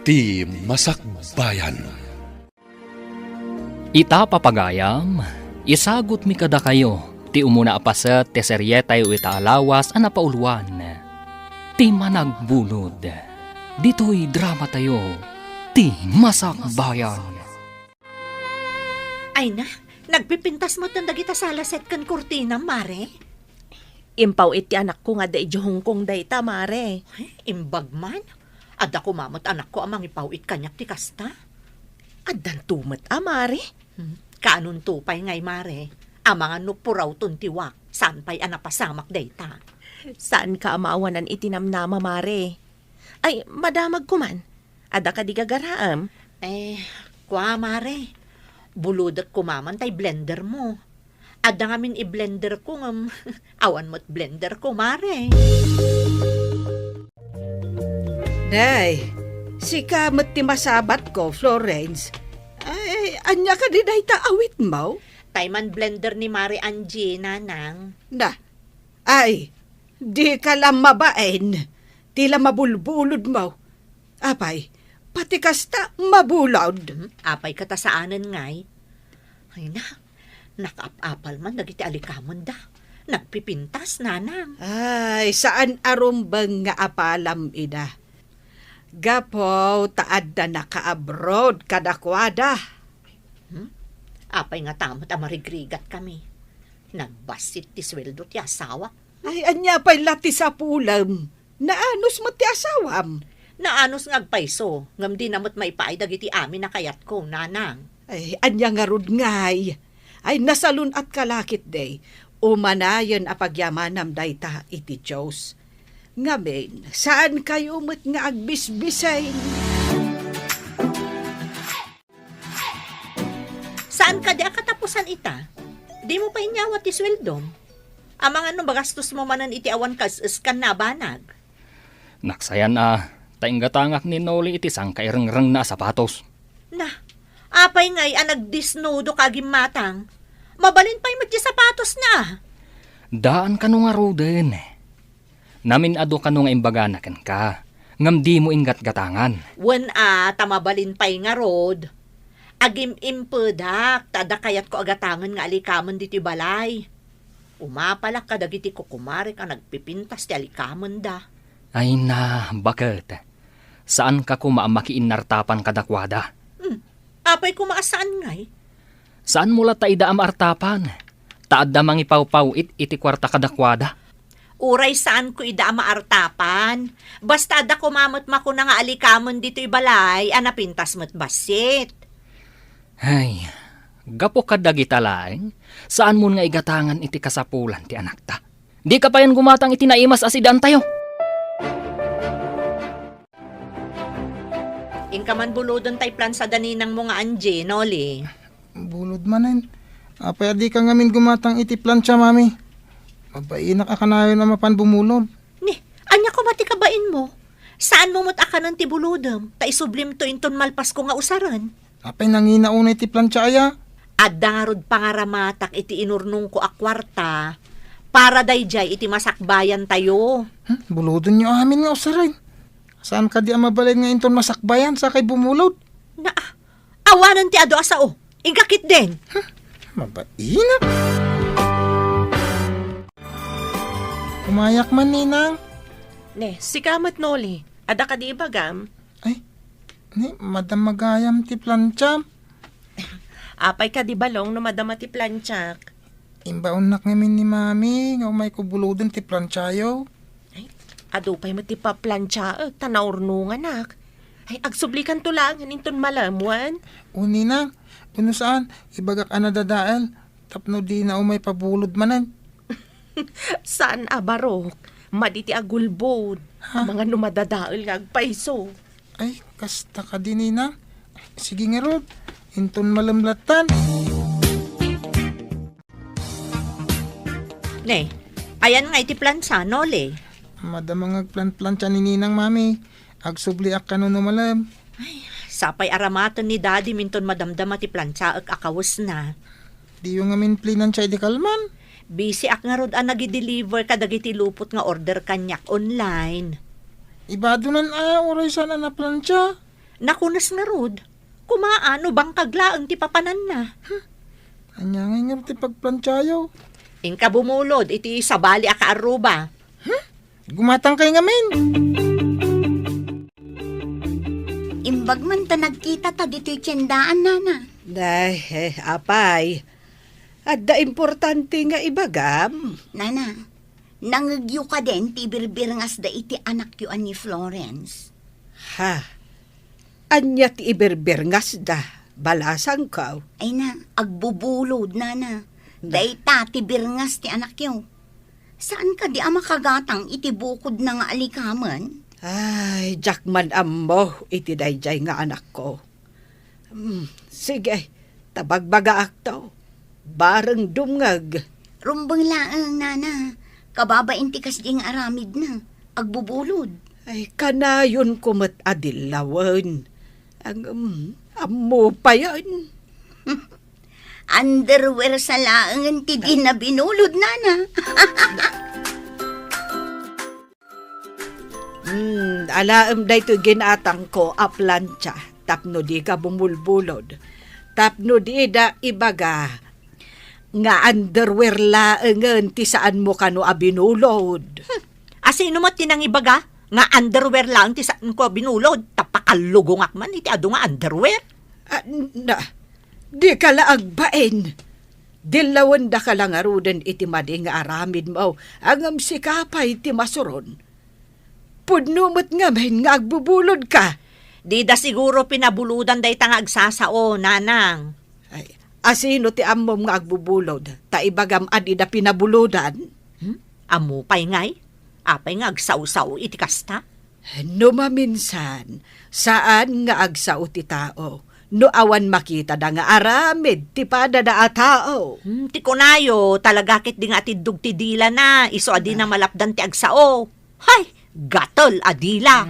Ti Masakbayan. Ita papagayam, isagot mi kada kayo, ti umuna apaset ti serye tayo ita alawas ana pauluan. Ti Managbulod, dito'y drama tayo, ti Masakbayan. Ay na, nagpipintas mo tanda kita sa laset kan kurtina, mare. Impaw iti anak ko nga da Hong Kong dayta, mare. Ay, imbag man. Adda ko mamot anak ko amang ipawit kanyak ti kasta. Addan tumat, mare. Kaanong tupay ngay, mare. Amang ano puraw tuntiwak, saan pa'y anapasamak dayta. Saan ka amaawanan itinamnama, mare? Ay, madamag ko man. Ada ka di gagaraam. Kwa, mare. Buludat ko maman tay blender mo. Adda ngamin i-blender ko ngam. Awan mo't blender ko, mare. Day, si kamot ti masabat ko, Florence. Ay, anya ka di day awit mo? Tayman blender ni Mare Angie, nanang. Na, ay, di ka lang mabaen. Tila mabulbulod mo. Apay, pati kasta mabulod. Apay katasaanan ngay. Ay na, nakaap-apal man, nagiti alikamon da. Nagpipintas, nanang. Ay, saan arumbang nga apalam ida? Gapo, taad na naka-abroad kadakwada. Apay nga tamot amarigrigat kami. Nagbasit ti sweldo ti asawa. Ay, anya pa'y lati sa pulam. Naanos mo ti asawam. Naanos ngagpaiso, ngam di namot maipaay dagiti amin na kayat ko, nanang. Ay, anya nga rod ngay. Ay, nasalun at kalakit day. Umanayon apagyamanam dayta iti Diyos. Ngamen, saan kayo mo't nga agbisbisay? Saan ka di akatapusan ita? Di mo pa inyawat ti sweldom. Amang ano bagastos mo manan iti awan kas-iskan na banag. Naksayan na, tainggatangak ni Noli iti sang kairang-rang na sapatos. Na, apay ngay nagdisnudo kagim matang. Mabalin pa'y magdi sapatos na. Daan ka nung aroden. Namin ado ka nung imbaganakan ka. Ngam di mo ingat gatangan. Wen tamabalin pa'y nga rod. Agim impedak, tada kayat ko agatangan nga alikamon diti balay. Umapalak ka dagiti kukumari ka nagpipintas ti alikamon da. Ay na, bakit? Saan ka kumaamakiin nartapan kadakwada? Apay kumaasaan ngay? Saan mula ta ida am artapan? Taad da mangipaw-paw iti kwarta kadakwada? Uray saan ko ida maartapan. Basta da kumamot mako na nga alikamon dito'y balay, anapintas mo't basit. Ay, gapo ka dagita laeng, saan mo nga igatangan iti kasapulan ti anak ta? Di ka pa yan gumatang iti naimas asidan tayo. Ingkaman bulodon tay plan sa daninang mga Angie, Noli. Bulod manen. Apay di ka ngamin gumatang iti plancha, mami. Mabainak ka na yun na mapan bumulod. Ni, anya ko mati kabain mo? Saan mo mo't akanan ti bulodom? Ta isublim to inton malpas ko nga usaran. Apay nanginauna iti plancha aya. Adarod pangaramatak iti inurnong ko akwarta. Para dayjay iti masakbayan tayo. Bulodon nyo amin nga usaray. Saan ka di mabalay nga inton masakbayan sa kay bumulod? Na, awanan ti ado asao. Ingakit din. Mabainak. Umayak man, ninang. Ne, si kamat Noli. Ada ka di ibagam. Ay, ni, madam magayam ti plancha. Apay ka di balong no madama ti planchak. Imbaon nak ngamin ni mami, nga umay ko bulodon ti planchayo. Ay, adupay mo ti paplansya, tanaurnungan nak. Ay, agsublikan to lang, haninton malamuan. O ninang, kuno saan, ibagak anadadael, tapno di na umay pabulod manan. Saan abarok? Maditi agulbod. Mga numadadaol nga agpaiso. Ay, kasta ka din, ninang. Sige nga rod, inton malamlatan. Ne, ayan nga iti plansa, Noli. Madamang agplan-plancha ni ninang, mami. Agsubliak ka no malam. Sapay aramaton ni Daddy minton madamdama ti plansa ag akawas na. Di yung ngamin plinan siya di kalman. Busy ak nga rod nagi-deliver kadagiti lupot nga order kanyak online. Ibado nan oray sana na plancha. Nakunas nga rod. Kumaano bang kaglaang ti papanan na? Anya nga ti pagplantsayo. Ingka bumulod, iti sabali aka aruba. Gumatang kay ngamin. Imbag man ta nagkita ta dito'y tiyendaan, nana. Apay. At da importante nga ibagam. Nana, nangagyo ka din ti birbirngas da iti anak yu ni Florence. Ha? Anya ti iberberngas da. Balasang ka. Ay na, agbubulod, nana. Dayta ti birngas ti anak yu. Saan ka di makagatang iti bukod na nga alikaman? Ay, Jackman ammo, iti dayjay nga anak ko. Sige, tabagbaga akto. Bareng dumngag. Rumbang laang, nana. Kababain ti kasding aramid na. Agbubulod. Ay, kanayon kumat adilawan. Ang ammo pa yan. Underwear sa laang ti di na binulod, nana. Alaam day to ginatang ko a plancha. Tapno di ka bumulbulod. Tapno di da ibaga. Nga underwear laangan ti saan mo kano abinulod. Asino mo tinang ibaga? Nga underwear lang ti saan ko binulod. Tapakalugong akman iti ado nga underwear. Di ka laagbain. Dilawan da ka lang arudan iti madi nga aramid mo. Ang sikapay ti masuron. Pudnumot nga mahin nga agbubulod ka. Di da siguro pinabuludan day tang agsasao, nanang. Ay, asino ti ammom nga agbubulod? Ta ibagam adi da pinabuludan? Amo pay ngay? Apay nga agsaw-saw iti kasta? No maminsan, saan nga agsaw ti tao? No awan makita da nga aramid ti pada da a tao. Ti kunayo, talaga kit di nga tidug ti dila na. Iso adi na malapdan ti agsao. Hay, gatol adila.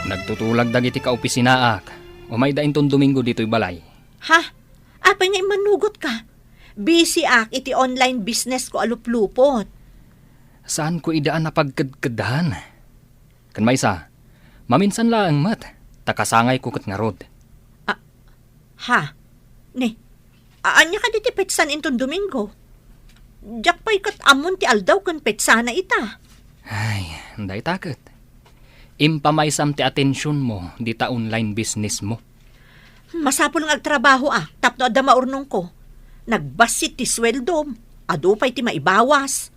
Nagtutulag dagiti kaopisinaak. Umay da intong Domingo dito'y balay. Ha? Apay nga imanugot ka? Busy ak iti online business ko aluplupot. Saan ko idaan na pagkadkadahan? Kan maysa, maminsan laang mat. Takasangay ko kat nga rod. Ha? Ne, anya ka diti petsan intong Domingo? Diyak pa'y kat amon ti aldaw kan petsana ita. Ay, day takot. Impamaysam ti atensyon mo di ta online business mo. Masapol nga agtrabaho tapno adda maurnong ko. Nagbasit ti sweldom, ado pa'y ti maibawas.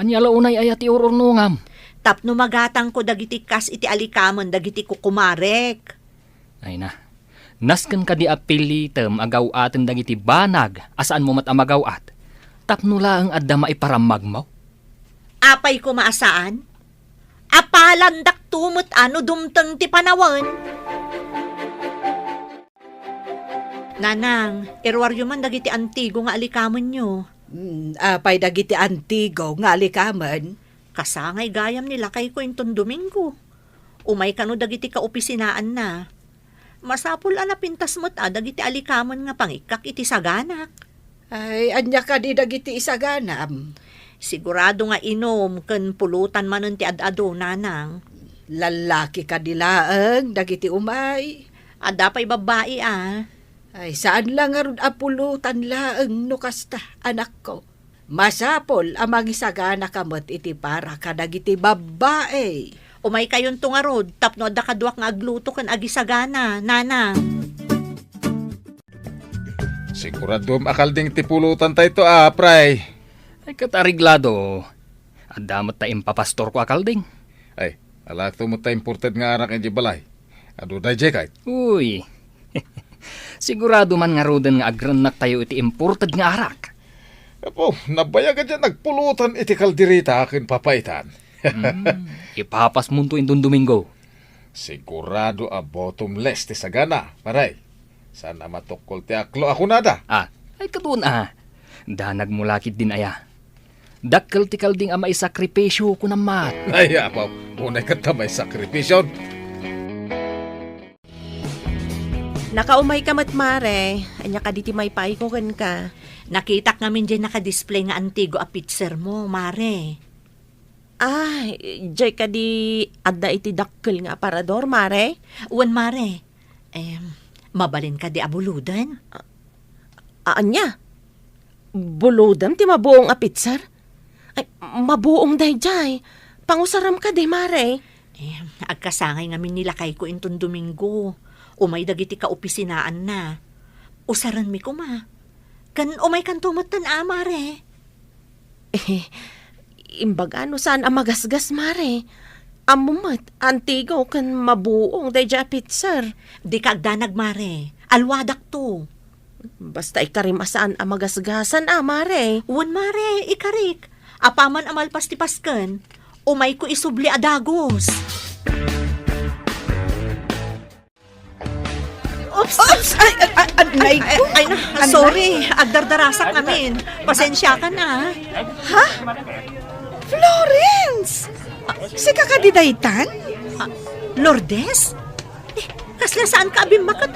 Anya launay ayat ti ururnungam. Tapno magatang ko dagiti kas iti alikaman dagiti kukumarek. Ay na, nasken ka di apilitem agaw atin dagiti banag asaan mo matamagaw at. Tapno laang adda maiparamag mo. Apay ko maasaan? Apalandak tumot ano dumteng ti panawan. Nanang, irwaryo man dagiti antigo nga alikaman nyo. Apay dagiti antigo nga alikaman. Kasangay gayam nila kay ko intong Domingo. Umay kano dagiti kaopisinaan na. Masapul pintas mo't dagiti alikaman nga pangikak iti saganak. Ay, anya ka di dagiti isaganam. Sigurado nga inom ken pulutan manen ti ad-ado, nanang. Lalaki ka dilaang dagiti umay. Adda pa'y babae Ay, saan lang arun apulutan laang no kasta, anak ko. Masapol amang isagana kamot iti para kadagiti babae. Umay kayon tungarod, tapno adda kaduak nga agluto ken agisagana, nanang. Sigurado makalding tipulutan tayo ito, pray. Ay katariglado. Adamot ta impapastor ko akalding. Ay, alak to mo tayo imported nga anak ng balay. Ado da jekay. Uy. Sigurado man nga roden nga agranak tayo iti imported nga arak. Apo, nabaya ka dyan nagpulutan iti kaldirita akin papaitan. Ipapas mo intong Domingo. Sigurado bottomless ti sagana, paray. Sana matukol ti aklo ako nada. Ay katun Danag mo lakit din aya. Dakkel ti kalding may sakripisyo ko namat. Ay, apaw, unay ka may sakripisyon. Nakaumay ka matmare. Anya ka diti may paikogan ka. Nakitak namin dyan nakadisplay nga antigo a picture mo, mare. Ay, jay ka di adda iti dakkel nga aparador, mare? Wan mare, mabalin ka di abuludan? Anya? Buludam ti mabuong apitsar? Ay, mabuong dayjay. Pangusaram ka di, mare. Agkasangay ngamin nilakay ko inton Domingo. Umay dagiti ka opisinaan na. Usaran mi ko ma. Kan umay kan tumatan mare. Imbaga no saan amagasgas, mare. Amumat, antigo kan mabuong dayjay apitsar. Di ka agdanag mare. Alwadak to. Basta ikarimasaan amagasgasan, mare. Wan mare, ikarik. Apaman amalpas ti pasken. Umay ko isubli adagos. Oops! Ay, sorry. Agdardarasak namin. Pasensya ka na. Florence! Si kakadidaytan? Lourdes? Kasla saan ka abim makat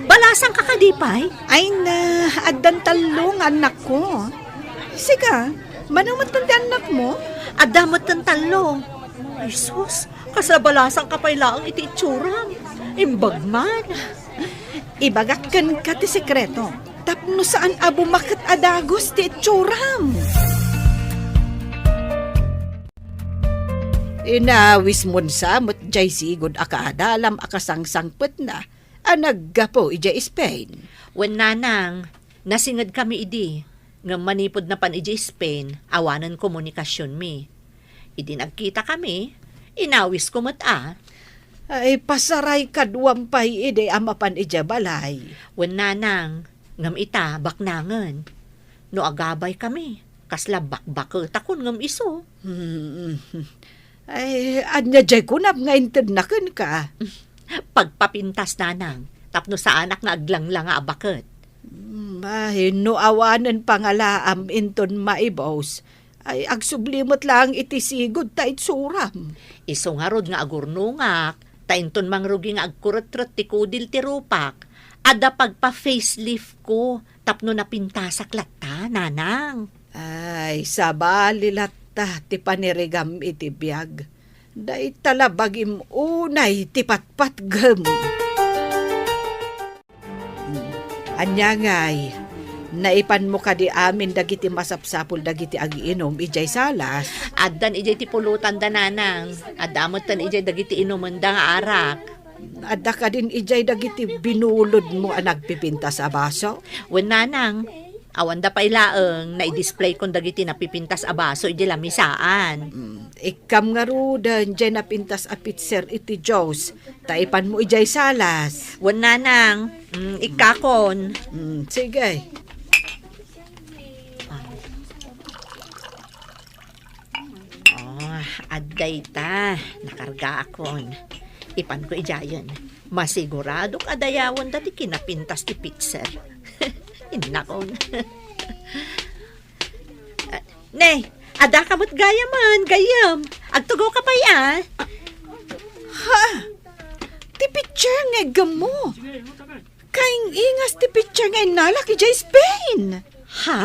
Balasang kakadipay? Ay na, addan talong anak ko. Sika, manumot ng anak mo? Adamot ng talong. Ay sus, kasla balasang kapay laang iti itsuram. Imbagman. Ibagakkan ka ti sekreto. Tapno saan abo makat adagos ti itsuram. Inawis mon samot jay sigod akaadalam akasangsangpet na. Naggapo ija Spain. Wen nanang, nasingad kami idi. Nga manipod na pan ija Spain, awanan komunikasyon mi. Idi nagkita kami, inawis ko Ay pasaray kadwampay ide amapan ija balay. Wen nanang, ngam ita baknangan. No agabay kami, kasla bakbakot akon ngam iso. Ay, anya jay kunap nga intednaken ka. Pagpapintas nanang, tapno sa anak nga aglanglang nga abakot. Ay, no awanan pangalaam inton maibos. Ay, agsublimot lang iti sigod ta itsuram. Iso nga rod nga agurnungak, tainton mangrugi nga agkurot-rot ti kudil ti rupak. Ada pagpa-facelift ko, tapno napintasak latta, nanang. Ay, sabali latta ti panirigam iti biyag. Day talabagim unay ti patpatgem. Anya ngay, naipan mo ka di amin dagiti masapsapul dagiti agiinom ijay salas. Addan ijay ti pulutan da nanang, adamot tan ijay dagiti inuman da nga arak. Adda ka din ijay dagiti binulod mo ang nagpipinta sa baso. Wen nanang, awan da pa ilaeng na i-display kong dagiti napipintas a baso ijay lamisaan. Ikam nga rudan dyan napintas a pitser iti Diyos. Taipan mo ijay salas. Wen nanang, ikakon. Sige. Adday ta, nakarga akon. Ipan ko ijayon. Masigurado kadayawan dati kinapintas ti pitser. Inakon. Nay, ada ka mo't gayam. Agtugaw ka pa yan. Ti pitser nga gamo. Kaing ingas ti pitser nga inalak ijay Spain. Ha?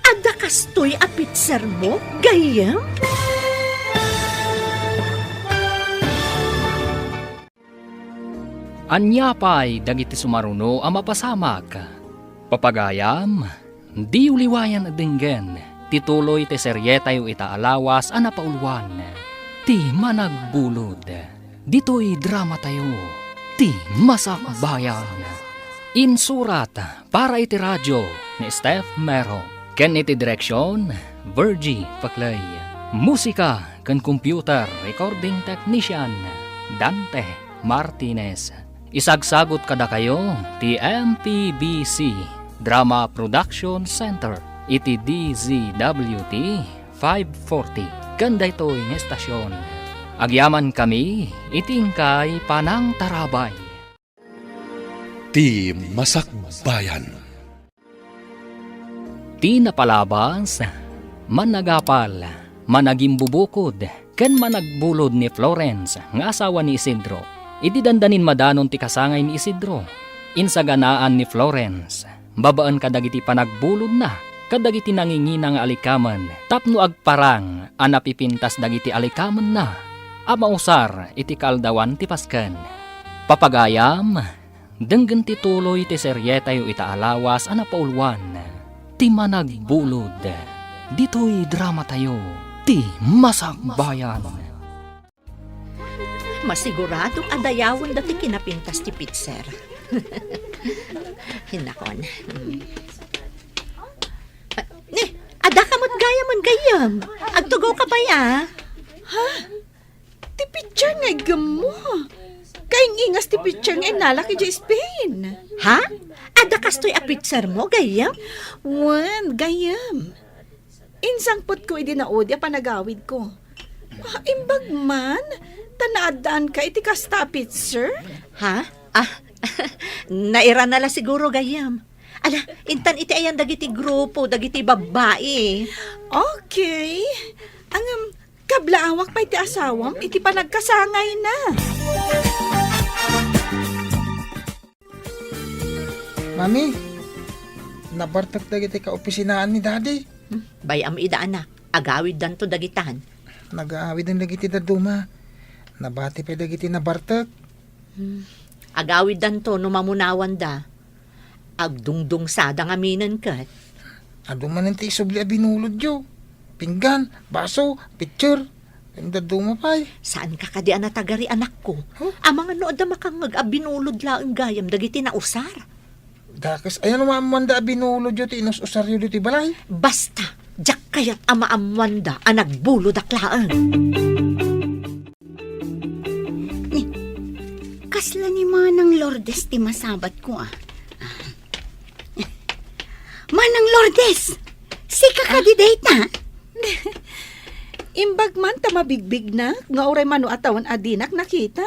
Ada kastoy a pitser mo? Gayam? Anyapay dagiti sumaruno a mapasamak. Papagayam, di uliwayan adinggen, tituloy ti seryeta yu itaalawas a napauluan. Ti managbulod, dito'y drama tayo, ti masakbayan. Insurat para iti radyo ni Steph Mero, ken iti direksyon, Virgie Paclay. Musika ken computer recording technician, Dante Martinez. Isagsagot kada kayo ti MPBC Drama Production Center iti DZWT 540 kanda ito'y ng estasyon. Agyaman kami itingkay panang tarabay. Ti Masakbayan. Ti napalabas, managapal, managimbubukod, ken managbulod ni Florence nga asawa ni Isidro. Idi dandanin madanon ti kasangay ni Isidro. Insaganaan ni Florence, babaan kadagiti panagbulod na, kadagiti nangingina nga alikaman tapno agparang a napipintas dagiti alikaman na a mausar iti kaldawan ti Pasken. Papagayam, denggen ti tuloy ti serye tayo itaalawas a napaulwan ti Managbulod. Dito'y drama tayo ti Masakbayan. Masiguradong adayawan dati kinapintas ti Pitser. Hinakon. Ada ka mo't gayam. Agtugaw ka ba ya? Ti picture nga gamo. Kaing ingas ti picture nga inalaki di Spain. Ha? Ada kastoy a Pitser mo, gayam? Wan, gayam. Insangpot ko idi na odya panagawid ko. Imbag man, tanaadaan ka iti kastapit, sir? Ha? Naira nala siguro, gayam. Ala, intan iti ayan dagiti grupo, dagiti babae. Okay. Ang kablaawak pa iti asawam, iti panagkasangay na. Mami, nabartak dagiti ka opisinaan ni Daddy. Bayam ida anak, agawid dan to dagitan. Nag-aawid ng dagiti daduma. Nabati pa dagiti nabartak. Agawid dan to no mamunawan da. Agdungdung sada nga minan kat. Ado man ang tisubli a binulod yo. Pinggan, baso, picture. Ang daduma pa eh. Saan ka kadi anatagari anak ko? Amang ano da makangag abinulod laang gayam dagiti na usar. Dakas, ayan umamanda a binulod yo ti inos usaryo dito balay. Basta, jak kayat ama amwanda ang nagbulod aklaan. Kasla ni Manang Lourdes ti masabat ko Manang Lourdes, sika ka di data. Imbag man ta mabigbig na, nga oray mano atawan adinak nakita.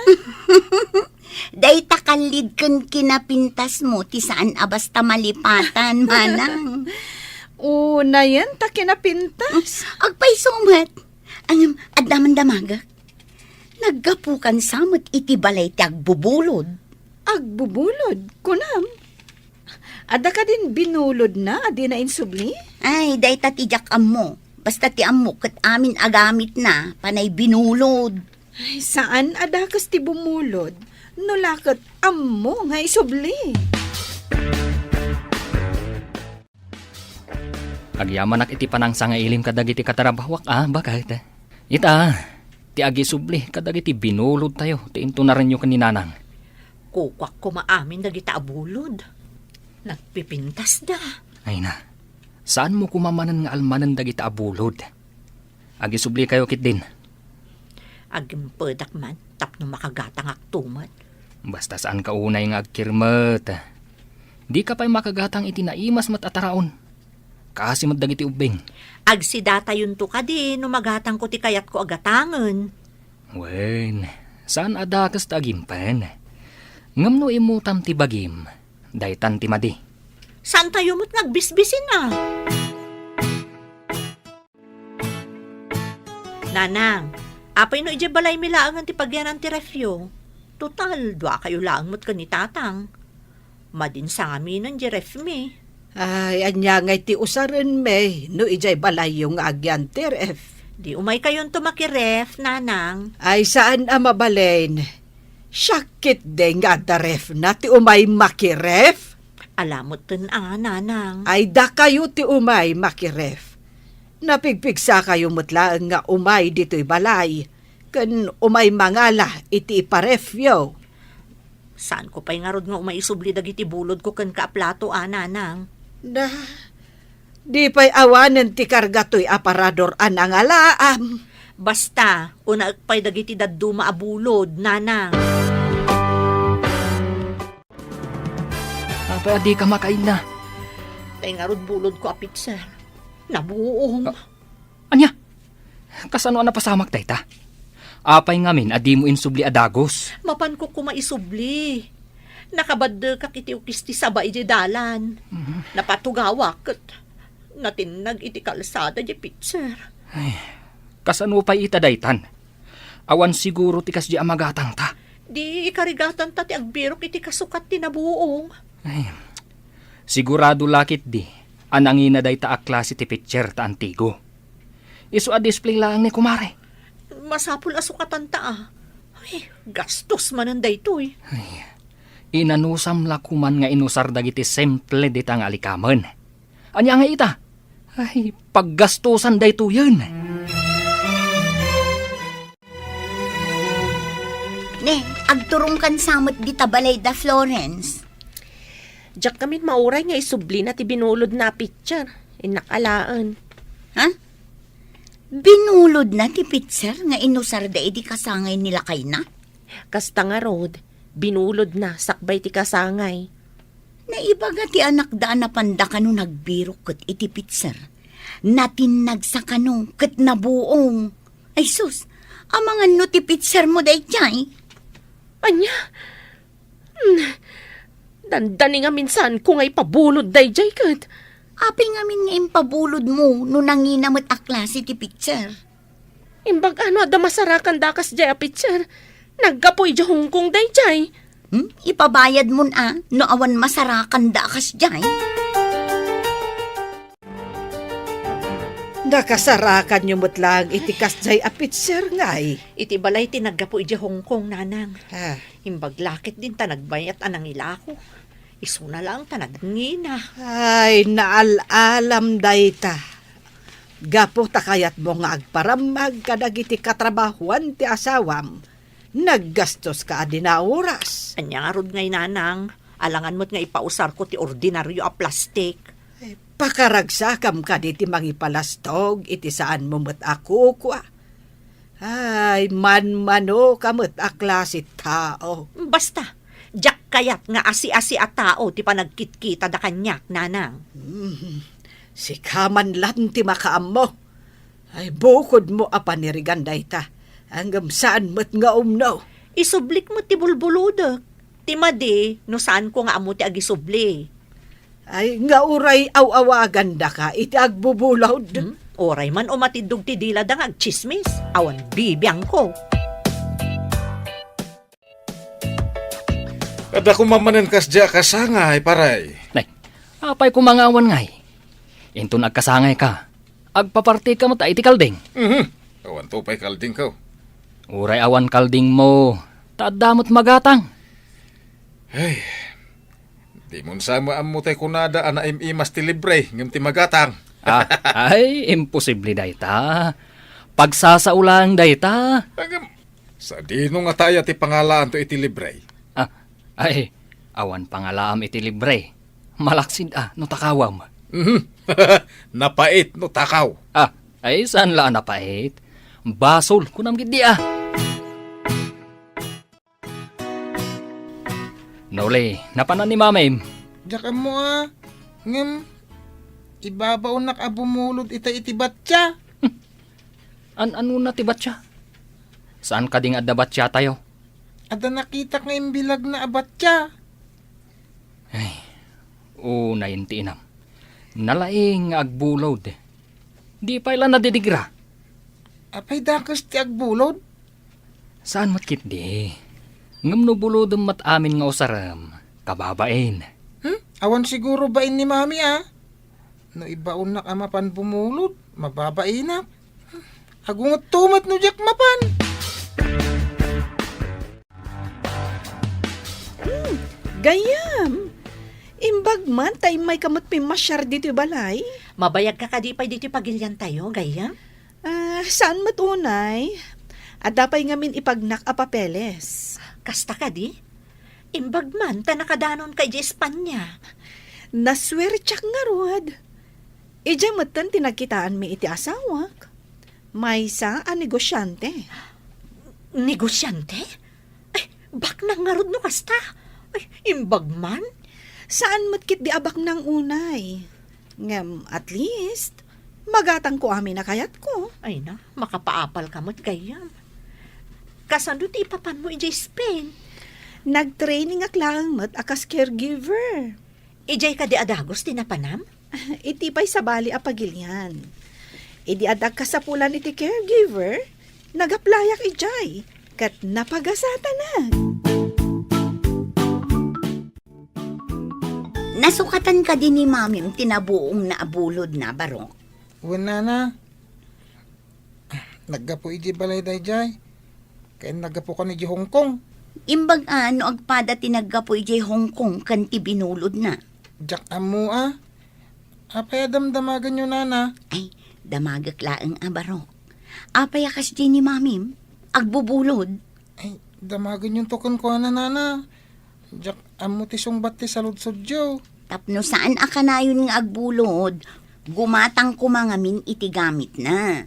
Dayta kalid ken kinapintas mo ti saan abasta malipatan, Manang. Una yan, ta kinapintas. Agpay sumat. Ang adaman damagak. Naggapukan samot iti balay ti agbubulod. Agbubulod, kunam. Ada ka din binulod na, adi na insubli? Ay, dayta ti jak ammo. Basta ti ammo ket amin agamit na, panay binulod. Ay, saan adakas ti bumulod? Nulakat ammo nga isubli. Agyamanak iti panangsa nga ilim kadagiti katarabawak bakit? Ita, ti agi subli kadagiti binulod tayo, ti into na rin yung kaninanang. Kukwak ko maamin dagita abulod. Nagpipintas da. Ay na, saan mo kumamanan nga almanan dagita abulod? Agi subli kayo kit din. Agim pedak man, tapno makagatang aktumat. Basta saan ka unay nga agkirmat. Di ka pa'y makagatang iti naimas mat ataraon. Kasi mat dagiti ubing. Agsidata yun to ka din, numagatang ko ti kayat ko agatangan. Wen, saan adakas ta agimpan? Ngamno imutam ti bagim, daytan ti madi. Saan tayo mo't nagbisbisin na? Nanang, apay no ije balay mi laangan ti pagyanan ti refyo. Total, dua kayo laang mo't kanitatang. Madin sa amin ang ref mi. Ay, anya ngay ti usaran me, no ijay balay yung agyan TRF. Di umay kayon tumakiref, nanang. Ay, saan amabalain? Syakit de nga da ref na ti umay makiref? Alamot ten nanang. Ay, da kayo ti umay makiref. Napigpigsa kayo mutlaan nga umay dito'y balay. Kan umay mangala iti iparefyo. Saan ko pa'y ngarod nga umaisubli dagiti bulod ko kan kaaplato, nanang. Da, di pa'y awanan ti kargato'y aparador anangalaam. Basta, una pa'y dagiti daduma abulod, nanang. Apay di ka makain na. Tay ngarod bulod ko apit, sir. Nabuong. Anya, kasano na pasamak dayta? Apay ngamin adi mo insubli adagos. Mapan ko kumaisubli. Nakabad ka kiti ukisti sabay di dalan. Napatugawak at natinag iti kalsada di pitser. Kasano pa ita daytan? Awan siguro tikas di amagatang ta. Di ikarigatan ta ti agbirok iti kasukat ti nabuong. Ay, sigurado lakit di. Anangina day ta a klase ti picture ta antigo. Isu a display lang ni kumare. Masapul asukatan ta ah. Ay, gastos manan dayto eh. Inanusam la kuman nga inusar dagiti simple di tang alikamen. Anya nga ita? Ay, paggastusan dayto yun. Ne, agturong kan samot di tabalay da Florence. Diyak kami mauray nga isubli na ti binulod na picture. Inakalaan. Ha? Binulod na ti pitser nga inusar da edi kasangay nila kay na? Kasta nga Rod, binulod na sakbay ti kasangay. Naibaga ti anak daan na panda kano nagbiro ket iti pitser. Natinag sa kano ket nabuong. Ay sus, amangan no ti pitser mo day jay. Anya? Dandani nga minsan kung ay pabulod day jay kat. Api nga min nga impabulod mo no nanginamot a klase ti pitser. Imbag ano ada masarakan dakas jay a picture. Naggapoy jay hungkong day jay. Ipabayad mo na no awan masarakan da kas jay. Nakasarakan nyo mo't lang itikas jay apitser ngay. Iti balay tinaggapo iti Hong Kong nanang. Ha, Imbag lakit din ta nagbayat anang ilako. Isu na lang ta nagngina. ay, naalalam dayta. Gapo ta kayat mo nga agparamag kadagiti katrabahuan ti asawam. Naggastos ka adina oras. Anya nga rod ngay nanang. Alangan mo't nga ipausar ko ti ordinaryo a plastik. Pakaragsakam ka di ti mangipalastog iti saan mo mo't ako kwa. Ay, man-mano ka mo't a klase tao. Basta, jak kayat nga asi-asi a tao ti panagkitkita da kanyak nanang. Si kaman lang ti makaam mo. Ay, bukod mo a panirigan dayta. Hanggang saan mo't nga umno. Isublik mo ti bulbuludak. Ti madi, no saan ko nga amo ti agisubli. Ay, nga uray aw-awagan da ka, iti agbubulod. Oray man umatidog ti dila da nga agchismis. Awan bibiyang ko. Kada kumamanan kas dya kasangay, paray. Nay, apay kumangawan ngay. Into nagkasangay ka. Agpaparti ka mo ta iti kalding. Awan to pa'y kalding ko. Uray awan kalding mo. Tadamot magatang. Ay, di mo sama mo tay kunada ana imas ti libre ngem ti magatang. Ay, imposible dayta. Pagsasaulang dayta. Hanggang sa dino nga taya ti pangalaan to iti libre. Ay, awan pangalaam iti libre. Malaksid no takawam. Napait no takaw. Ay, saan la napait? Basol, kunam gidi Nole, napanan ni mamay. Diyak mo ngem, ibabaw nak abumulod iti batya. Ano na tibat siya? Saan ka ding adabat siya tayo? Ada nakita nga imbilag na abatya. Ay, unay intinam. Nalaing agbulod. Di pa ilan nadidigra. Apay dakas ti agbulod. Saan matkit di? Ngam no bulodom mat amin nga usaram. Kababain. Awan siguro bain ni mami No ibaon na amapan bumulod, mababainak. Agungot tumat no jak mapan. Gayam. Imbag man, tay may kamot pimasyar dito balay. Mabayag ka kadipay dito pagilyan tayo, gaya? Saan matunay? At dapay ngamin ipagnak a papeles. Kasta ka di? Imbag man, ta nakadanon kay di Espanya. Naswertsak nga rod. Ija matan tinagkitaan mi iti asawak. May sa a negosyante. Negosyante? Ay, bak na nga rod no kasta. Ay, imbag man? Saan matkit di abak ng unay? Ngam, at least, magatang ko amin na kayat ko. Ay na, makapaapal ka mo't gayam. Kasando ti ipapan mo ijay Spain. Nag-training ak lang mat akas caregiver. Ijay ka di adagos tinapanam? Iti pa'y sa bali a pagilyan. Idi adag kasapulan iti caregiver, nagaplayak ijay, kat napagasata na. Nasukatan ka din ni Mami tinabuong na abulod na barok. Wala na. Naggapo iji balay dayjay. Kaya naggapo ka ni Hong Kong. Imbag ano agpada tinaggapoy jay Hong Kong kanti binulod na. Jak amu Apay damdamagan nyo nana. Ay, damagak laeng abarok. Apay akas din ni Mami, agbubulod. Ay, damagan yung token ko nana. Jak amu tisong bati sa ludsod jo. Tapno saan akanayon nga agbulod, gumatang kumangamin iti gamit na.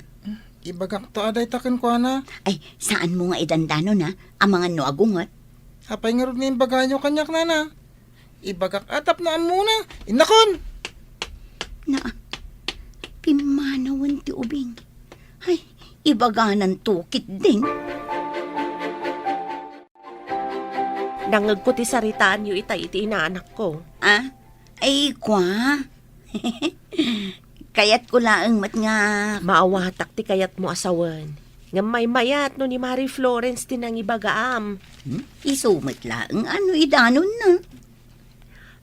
Ibagak to aday taken ko Ay, saan mo nga idandano na, ang mga no agungot? Apay nga rin yung baganyo kanyak nana. Ibagak atap na muna. Inakon! Na, pimanawan ti ubing. Ay, ibaganan tukit din. Nangag ko ti saritaan yu iti inaanak ko. Ah, ay kwa. Kayat ko laeng mat nga. Maawatak ti kayat mo asawan. Nga may mayat no ni Mary Florence tinang ibagaam. Isumat laeng ano idanon na.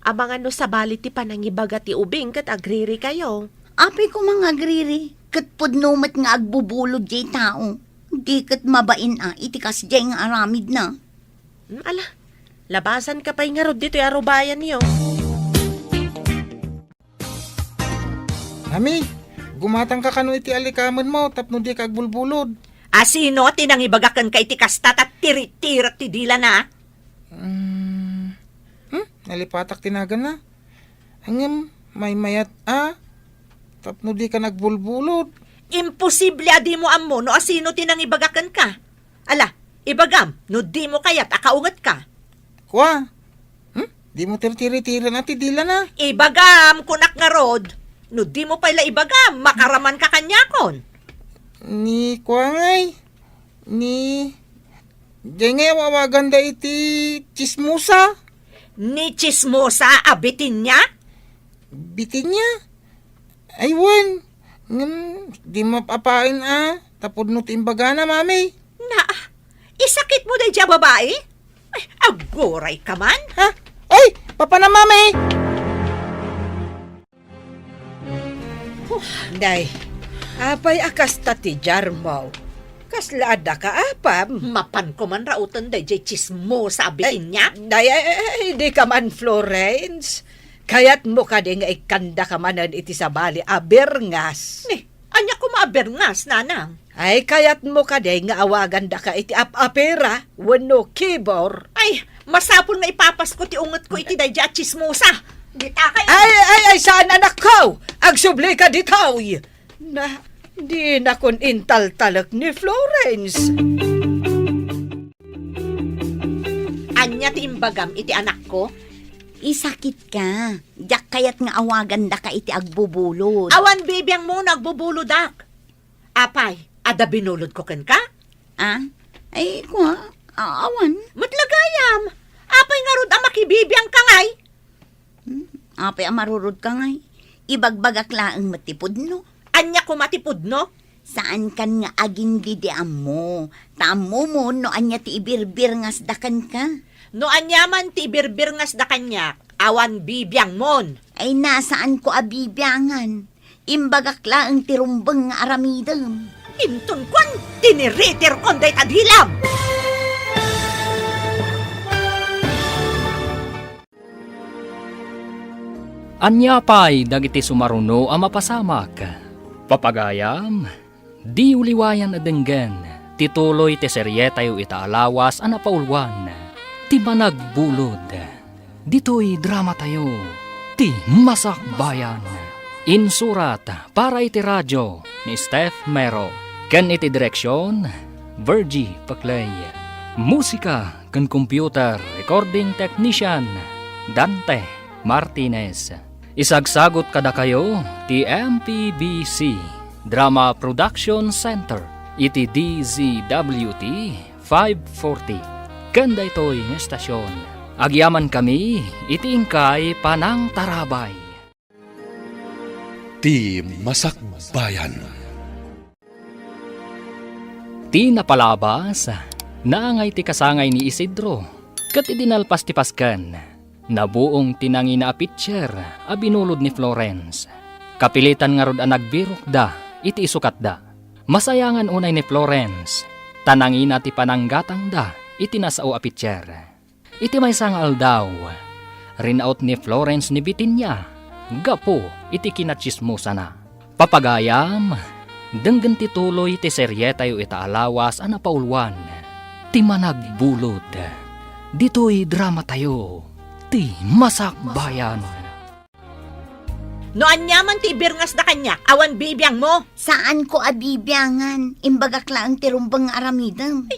Amang ano sa bali ti panangibaga ti ubing kat agriri kayo. Apay ko mga agriri, kat pudnumat nga agbubulod jay tao. Di kat mabain itikas jay nga aramid na. Ala, labasan ka pa'y nga rod dito arubayan niyo. Mami, gumatang ka kano iti alikaman mo tapno di ka agbulbulod. Asino tinangibagakan kay ti kastat at tirit-tirat ti dila na? Nalipatak tinagan na. Hanggang may mayat tapno di ka nagbulbulod. Imposible adi mo ammo no asino tinangibagakan ka. Ala, ibagam, no di mo kayat akaungat ka. Kwa? Di mo tiri-tiri na ti dila na. Ibagam, kunak nga rod. No di mo pala ibagam, makaraman ka kanyakon. Ni kwa ngay. Ni... Diyan nga wawagan da iti chismusa. Ni chismosa abitin niya? Bitin niya. Aywan. Di mapapain tapod no timbaga na, mami. Na, isakit mo dahi dya babae? Ay, agoray ka man. Ha? Ay! Papa na, mami! Day, apay akas tati jarmaw. Kaslada ka apam. Mapan ko man rautan dahi dya chismosa abitin niya. Day, di ka man Florence. Kayat mo ka di nga ikanda ka manan iti sa bali aberngas. Anya ko maaberngas, nanang. Ay kayat mo ka di nga awagan da ka iti apera wano kibor. Ay, masapon nga ipapas ko ti ungot ko iti dahi dya chismosa. Dita kayo. Ay, saan anak ko? Agsubli ka ditaw. Na, di na kun intal-talak ni Florence. Anya ti imbagam iti anak ko? Isakit ka. Diyak kayat nga awagan da ka iti agbubulod. Awan bibiyang mo nagbubuludak. Apay, ada binulod ko ken ka? Ay, kwa, awan. Matlagayam. Apay nga rod ang makibibiyang kangay. Apay amarurod ka ngay. Ibagbagak laang matipod no. Anya ko matipod no? Saan kan nga aging didiam mo? Tamo mo no anya ti ibirbir ngas dakan ka. No anyaman ti birbir ngas da kanyak, awan bibiyang mon. Ay nasaan ko abibiyangan? Imbagak laang tirumbang nga aramidam. Intun kwan, tiniritir kon day tadhilam. Anya pay dagiti sumaruno ang mapasamak. Papagayam, di uliwayan adenggen, tituloy ti serye tayo itaalawas ang napaulwan. Ti managbulod, dito'y drama tayo, ti masakbayan. Insurat para iti radyo ni Steph Mero, ken iti direksyon, Virgie Paclay. Musika ken computer recording technician, Dante Martinez. Isagsagot kada kayo ti MPBC Drama Production Center iti DZWT 540. Kanda ito'y ng estasyon. Agyaman kami iti ingkay Panang Tarabay. Ti Masakbayan. Ti napalabas, naangay ti kasangay ni Isidro, kat idinalpas ti paskan. Nabuong tinangi na pitcher a binulod ni Florence. Kapilitan nga rod ang nagbirok da, iti isukat da. Masayangan unay ni Florence. Tanangi na ti pananggatang da, iti nasao a pitcher. Iti may sangal daw. Rinaut ni Florence ni Bitinya. Gapo, iti kinachismosa na. Papagayam, denggan ti tuloy ti serye tayo itaalawas ana paulwan. Ti managbulod. Dito'y drama tayo. Ti masakbayan. No anyaman ti birngas da kanya, awan bibiyang mo. Saan ko abibiyangan? Imbagak lang tirumbang aramidam.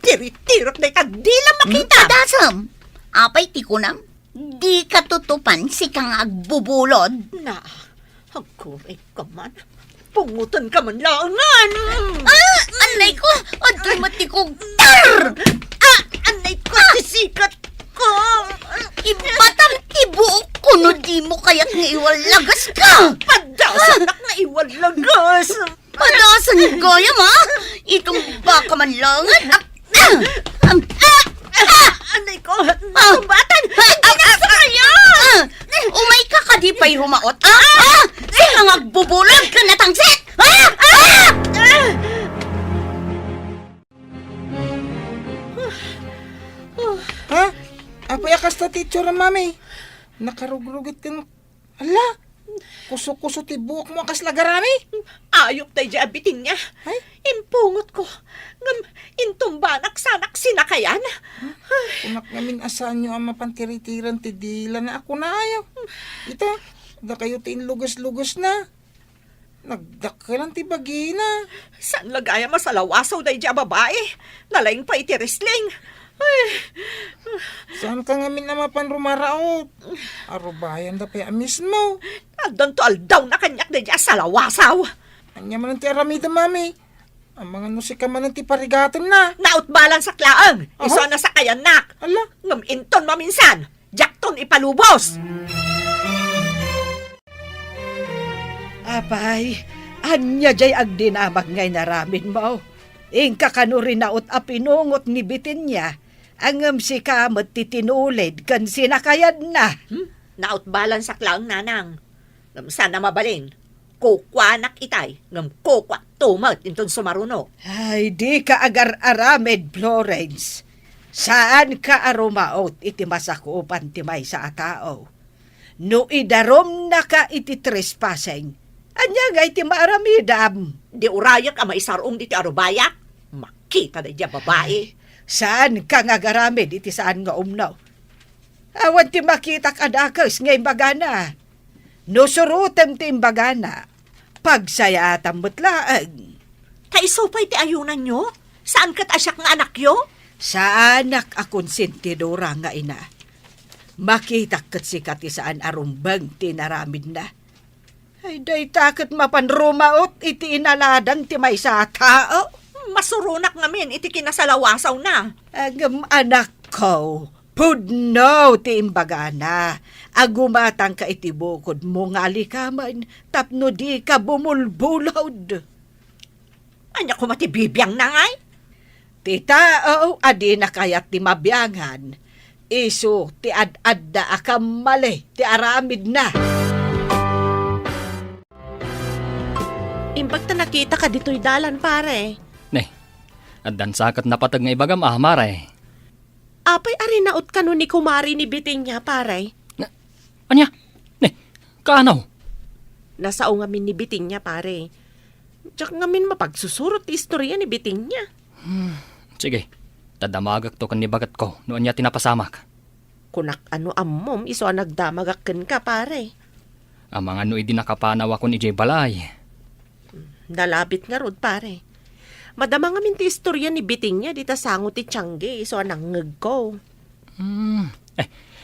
Tiritirok na itagdila makita. Padasam! Apay ti kunam? Di katutupan si kang agbubulod. Na, ako ay kaman. Pungutan ka man laangan. Anay ko! Adoy matikog tar! Anay ko, sisikat ko. Ibatam tibuok kuno di mo kaya't nga iwalagas ka! Padasan na iwalagas. Padasan gayam ha! Itong baka man langan. Anay ko, kumbatan. Asa kaya! Umay ka kadipay rumaot. Sila nga bubulog ka na tangsit! Ha? Apay akas ta teacher mami. Nakarugrugit ka ng... Ala! Kuso-kuso ti buhok mo akas lagarami. Ayok tayo diabitin niya. Ay? Impungot ko. Ngam, intumbanak sanak sinakayan. Kunak ngamin asan nyo ang mapantiritiran ti dila na ako na ayaw. Ito, da kayo ti lugas-lugas na. Nagdakalan ti bagina. San lagaya masalawasaw tayo diya babae. Nalaing pa iti wrestling. Ay, Saan ka ngamin na mapanrumaraot? Arubayan da pa mismo. adon to aldaw na kanyak na diya salawasaw. Anya man ti aramida mami. Ang mga nusika man ti parigatan na. Nautbalan sa klaang. Aha. Iso na sa kayanak. Ala, Ngam inton maminsan. Jakton ipalubos. Apay, anya jay agdinamag ngay naramin mo. Ingka kanurin naot a pinungot ni Bitinya. Ang si kamat titinulid kan sinakayad na. Nautbalan sa klaang nanang. Ngam sana mabalin. Kukwanak itay. Ngam kukwak tumat inton sumaruno. Ay, di ka agar-aramed, Florence. Saan ka arumaot iti masakupan ti may sa atao? No idarom na ka iti trespassing. Anya nga iti maaramidam. Di urayak ang maisarong diti arubayak. Makita na diya babae. Saan ka nga garamid iti saan nga umnaw? Awan ti makita kadakas nga imbagana. No surutem ti imbagana. Pagsayatan mutlaang. Kaisupay ti ayunan nyo? Saan kat asyak nga anak yo? Sa anak akong sintidora nga ina. Makita kat si kati saan arumbang tinaramid na. Ay, day takot mapanrumaot iti inaladan ti may sa tao. Masurunak ngamin iti kinasalawasaw na. Agam anak ko, pudno ti imbagana. Agumatang ka iti bukod mo nga likaman, tapno di ka bumulbulod. Anya ko matibibiyang na ngay? Ti tao, adi na kayat ti mabyangan. Isu, ti ad-ad da akam mali, ti aramid na. Imbag ta nakita ka dito'y dalan, pare. Neh, addan sakat na patag nga ibagam mare. Apay ari naot ka nun ni kumari ni Bitinya, pare. Anya? Neh, kaanaw? Nasao ngamin ni Bitinya, pare. Tsak ngamin mapagsusurot ti istorya ni Bitinya. Sige, tadamagak to kan nibagat ko noon niya tinapasamak. Kunak ano ammom, iso nagdamagakken ka, pare. Ang mga no idi nakapanaw ako ni Jay Balay. Nalabit nga rod, pare. Madama nga min ti istorya ni Bitinya, di ta sango ti Tiangge, iso nangngeg ko.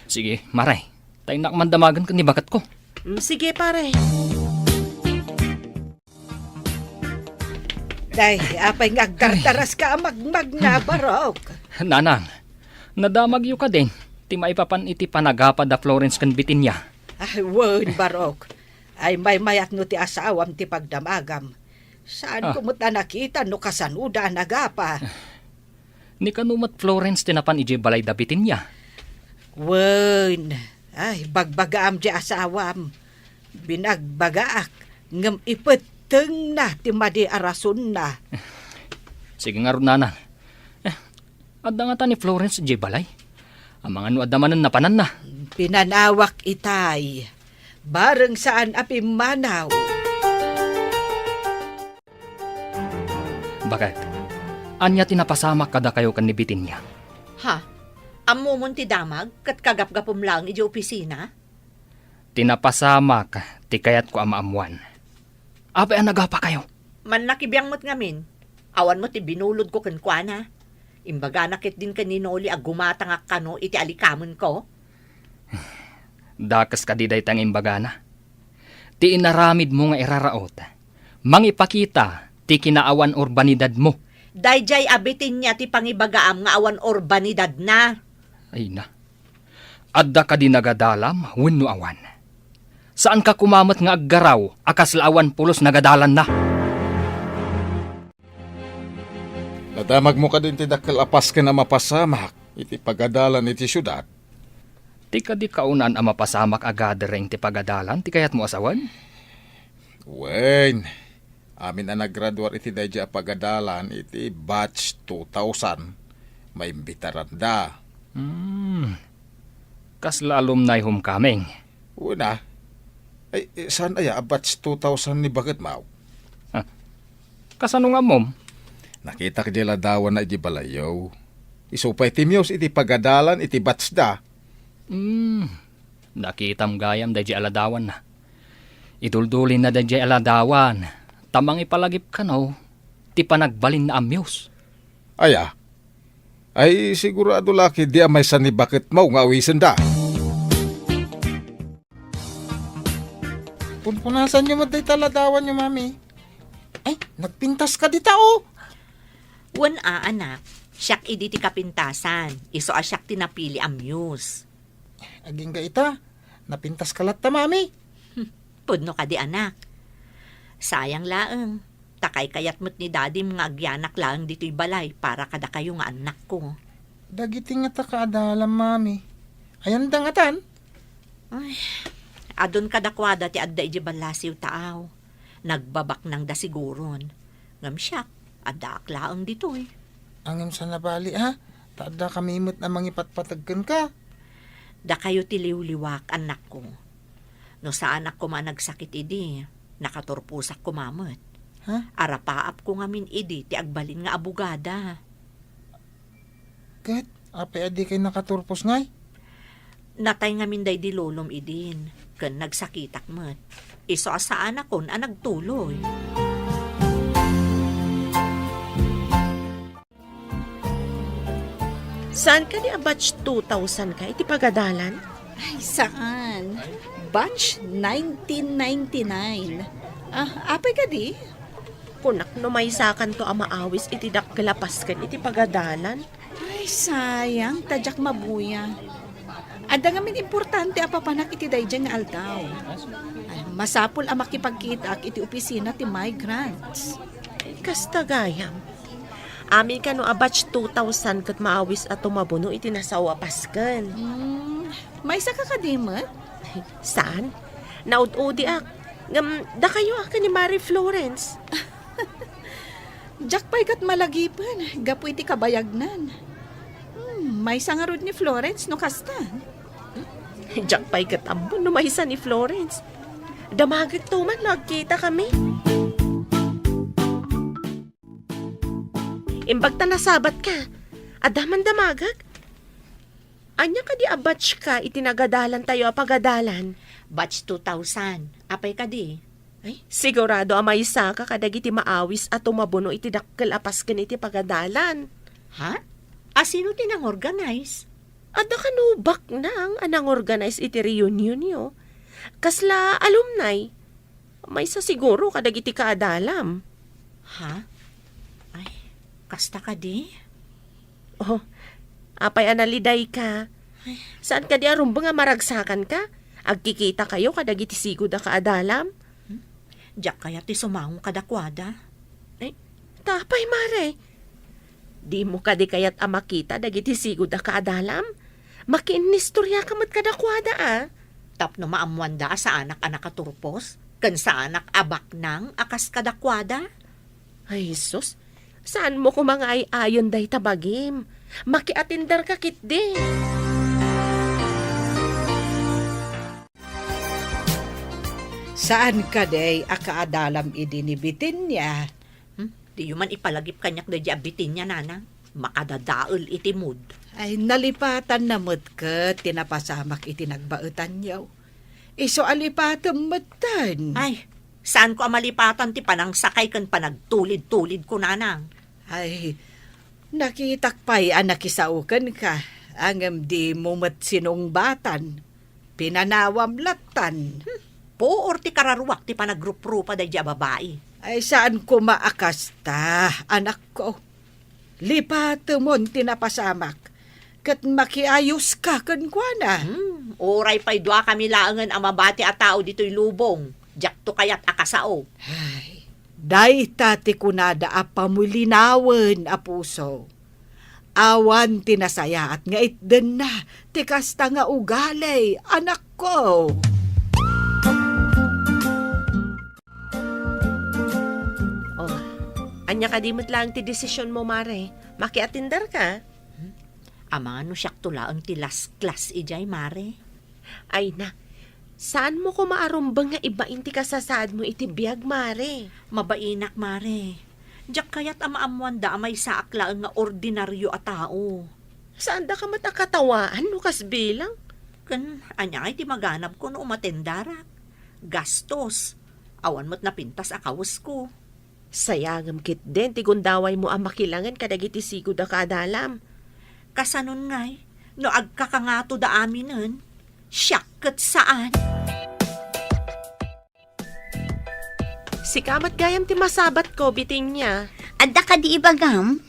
Sige, maray. Tayo nakmandamagan kan nibagat ko. Sige, pare. Day, apay nga agdardaras ka magmag na barok. Nanang, nadamag yu ka din. Ti maipapan iti panagapad da Florence kan Bitinya. Ay, word barok. Ay may mayat no ti asawam ti pagdamagam. Saan kumuta nakita no kasanuda nagapa? Ni kanumat Florence tinapan iti balay da Bitinya. Wen, ay, bagbagaam di asawam. Binagbagaak, ngam ipeteng na ti madi arason na. Sige nga ron, nanang. Adda nga ta ni Florence J. Balay. Ang mga nuadamanan na panan na. Pinanawak itay, bareng saan api manaw. Bakit? Anya tinapasamak kada kayo kan nibitin niya. Ha? Amo mon ti damag, kat kagap-gapom lang iji opisina? Tinapasamak, ti kayat ko amaamuan. Ape ang nagapa kayo. Man nakibiyang mo't ngamin. Awan mo ti binulod ko kenkwana. Imbaga nakit din kaninoli ag gumatangak kano iti alikamon ko. Dakas ka diday tang imbagana. Ti inaramid mo nga iraraot. Mangipakita ti kinaawan urbanidad mo. Dayjay abitin niya ti pangibagaam nga awan urbanidad na. Ay na. Adda ka di nagadalam, wenno awan. Saan ka kumamat nga aggaraw, akas laawan pulos nagadalan na. Nadamag mo ka din ti dakkel apas ka na mapasamak, iti pagadalan iti syudad. Ti ka di kaunan ang mapasamak agadereng ti pagadalan, ti kayat mo asawan? Wen, amin na naggraduar iti dayja pagadalan iti batch 2000. May imbitaran da. Kas alumni homecoming. Una, ay saan aya batch 2000 ni bakit mau? Kasano nga mom? Nakita ka dila dawan na iti balayaw. Isupay ti Miyos iti pagadalan iti batch da. Nakitam gayam dayjay aladawan na. Iduldulin na dayjay aladawan. Tamang ipalagip ka no, ti panagbalin na amyos. Aya, ay sigurado laki di amay sa ni bakit mau nga awisan da. Punpunasan nyo matay taladawan nyo, mami. Ay, nagpintas ka dita, oh. Wan anak, siyak idi ti kapintasan. Iso asyak tinapili amuse. Aging ga ita, napintas ka latta, mami. Pudno ka di anak. Sayang laeng. Takay kayat mo't ni daddy mga agyanak laeng dito'y balay para kada kayo nga anak ko. Dagiti nga ta kaadalam, mami. Ayan dangatan. Adon kadakwada ti adda iji balasiw taaw. Nagbabak nang da siguron. Ngam siyak, adda aklaang dito'y. Angem sa nabali, ha? Tada kamimot na mangipatpatagkan ka. Da kayo ti liwliwak anak ko. No sa anak ko managsakit idi, nakaturpusak ko mamot. Ha? Arapaap ko ngamin idi ti agbalin nga abugada. Kat, ape adi kay nakaturpos ngay. Natay ngamin day di lolom idin. Ken nagsakitak mat. Iso asaan akon ang nagtuloy. Saan ka di a batch 2000 ka? Iti pagadalan? Ay, saan? Batch 1999. Apay ka di? Kunak no may sakan to amaawis iti dakgalapas kan iti pagadalan. Ay, sayang, tadyak mabuya. Ada ngamin importante apapanak iti dayjay nga aldaw. Ay, masapul ang makipagkita ak iti opisina ti migrants. Kasta gayam. Amin ka no a batch 2000 kat maawis at tumabuno iti nasawa paskan. May isa ka kadimot? Saan? Naud-udi ak. Ngam, da kayo ak ni Mary Florence. Jack pa'y kat malagipan. Gapu iti kabayagnan. May sangarod ni Florence no kasta. Diyak pa'y katambon no mahisa ni Florence. Damagag to man, nagkita kami. Imbag ta nasabat ka, adaman damagag. Anya ka di a batch ka, itinagadalan tayo a pagadalan. Batch 2000. Apay ka di. Ay, sigurado a maysa ka kadag iti maawis at tumabuno iti dakkel apas ken iti pagadalan. Ha? Sino tinang organize? Ada kanubak nang anang organize iti reunion niyo. Kasla alumni. May sa siguro kadag iti kaadalam. Ha? Ay, kasta ka di? Oh, apay analiday ka. Saan ka di arumbang nga maragsakan ka? Agkikita kayo kadag iti sigod a kaadalam? Diyak kaya ti sumangong kadakwada. Ay, tapay mare. Di mo ka di kayat amakita dagiti sigod a kaadalam? Makinistorya ka mat kadakwada Tapno maamwanda sa anak-anak katurpos, kan sa anak abak nang akas kadakwada. Ay, sus, saan mo ko mga ay ayon day tabagim? Makiatindar ka kit din. Saan ka day akaadalam idinibitin niya? Di man ipalagip kanyak da diabitin niya, nanang. Makadadaol iti mood. Ay nalipatan na mo't ka, tinapasamak itinagbautan niyaw. Iso alipatan matan. Ay, saan ko amalipatan ti panang sakay kan panagtulid-tulid ko, nanang? Ay, nakitakpay nakisaukan ka. Angam di mo mat sinungbatan. Pinanawam latan. Po or ti kararuwak ti panagrup-rupa da diya babae. Ay saan ko maakasta, anak ko. Lipatamon tinapasamak. Kat makiayos ka kankwana. Oray pa'y dua kami laangan ang mabati at tao dito'y lubong. Diyak to kayat akasao. Ay, day tati kunada apamulinawan a puso. Awan tinasaya at nga itden na, tikasta nga ugalay, anak ko. Oh, anya ka dimot lang ti desisyon mo, Mare. Makiatindar ka. Ama no siyak tula ang tilas klas ijay, mare. Ay na, saan mo ko maarumbang nga ibain ti kasasaad mo iti biyag, Mare? Mabainak, mare. Diyak kayat amaamuanda amay sa akla nga ordinaryo a tao. Saan da ka matakatawaan no kas bilang? Kan, anya ngay ti maganap ko no umatendarak. Gastos. Awan mo't napintas akawas ko. Sayangam kit din, ti gundaway mo ang makilangan kadagiti sigod da kadalam. Kasanon ngay, no agkakangato da aminen, siyak kat saan? Si kamat gayam ti masabat ko, biting niya. Adda ka di ibagam?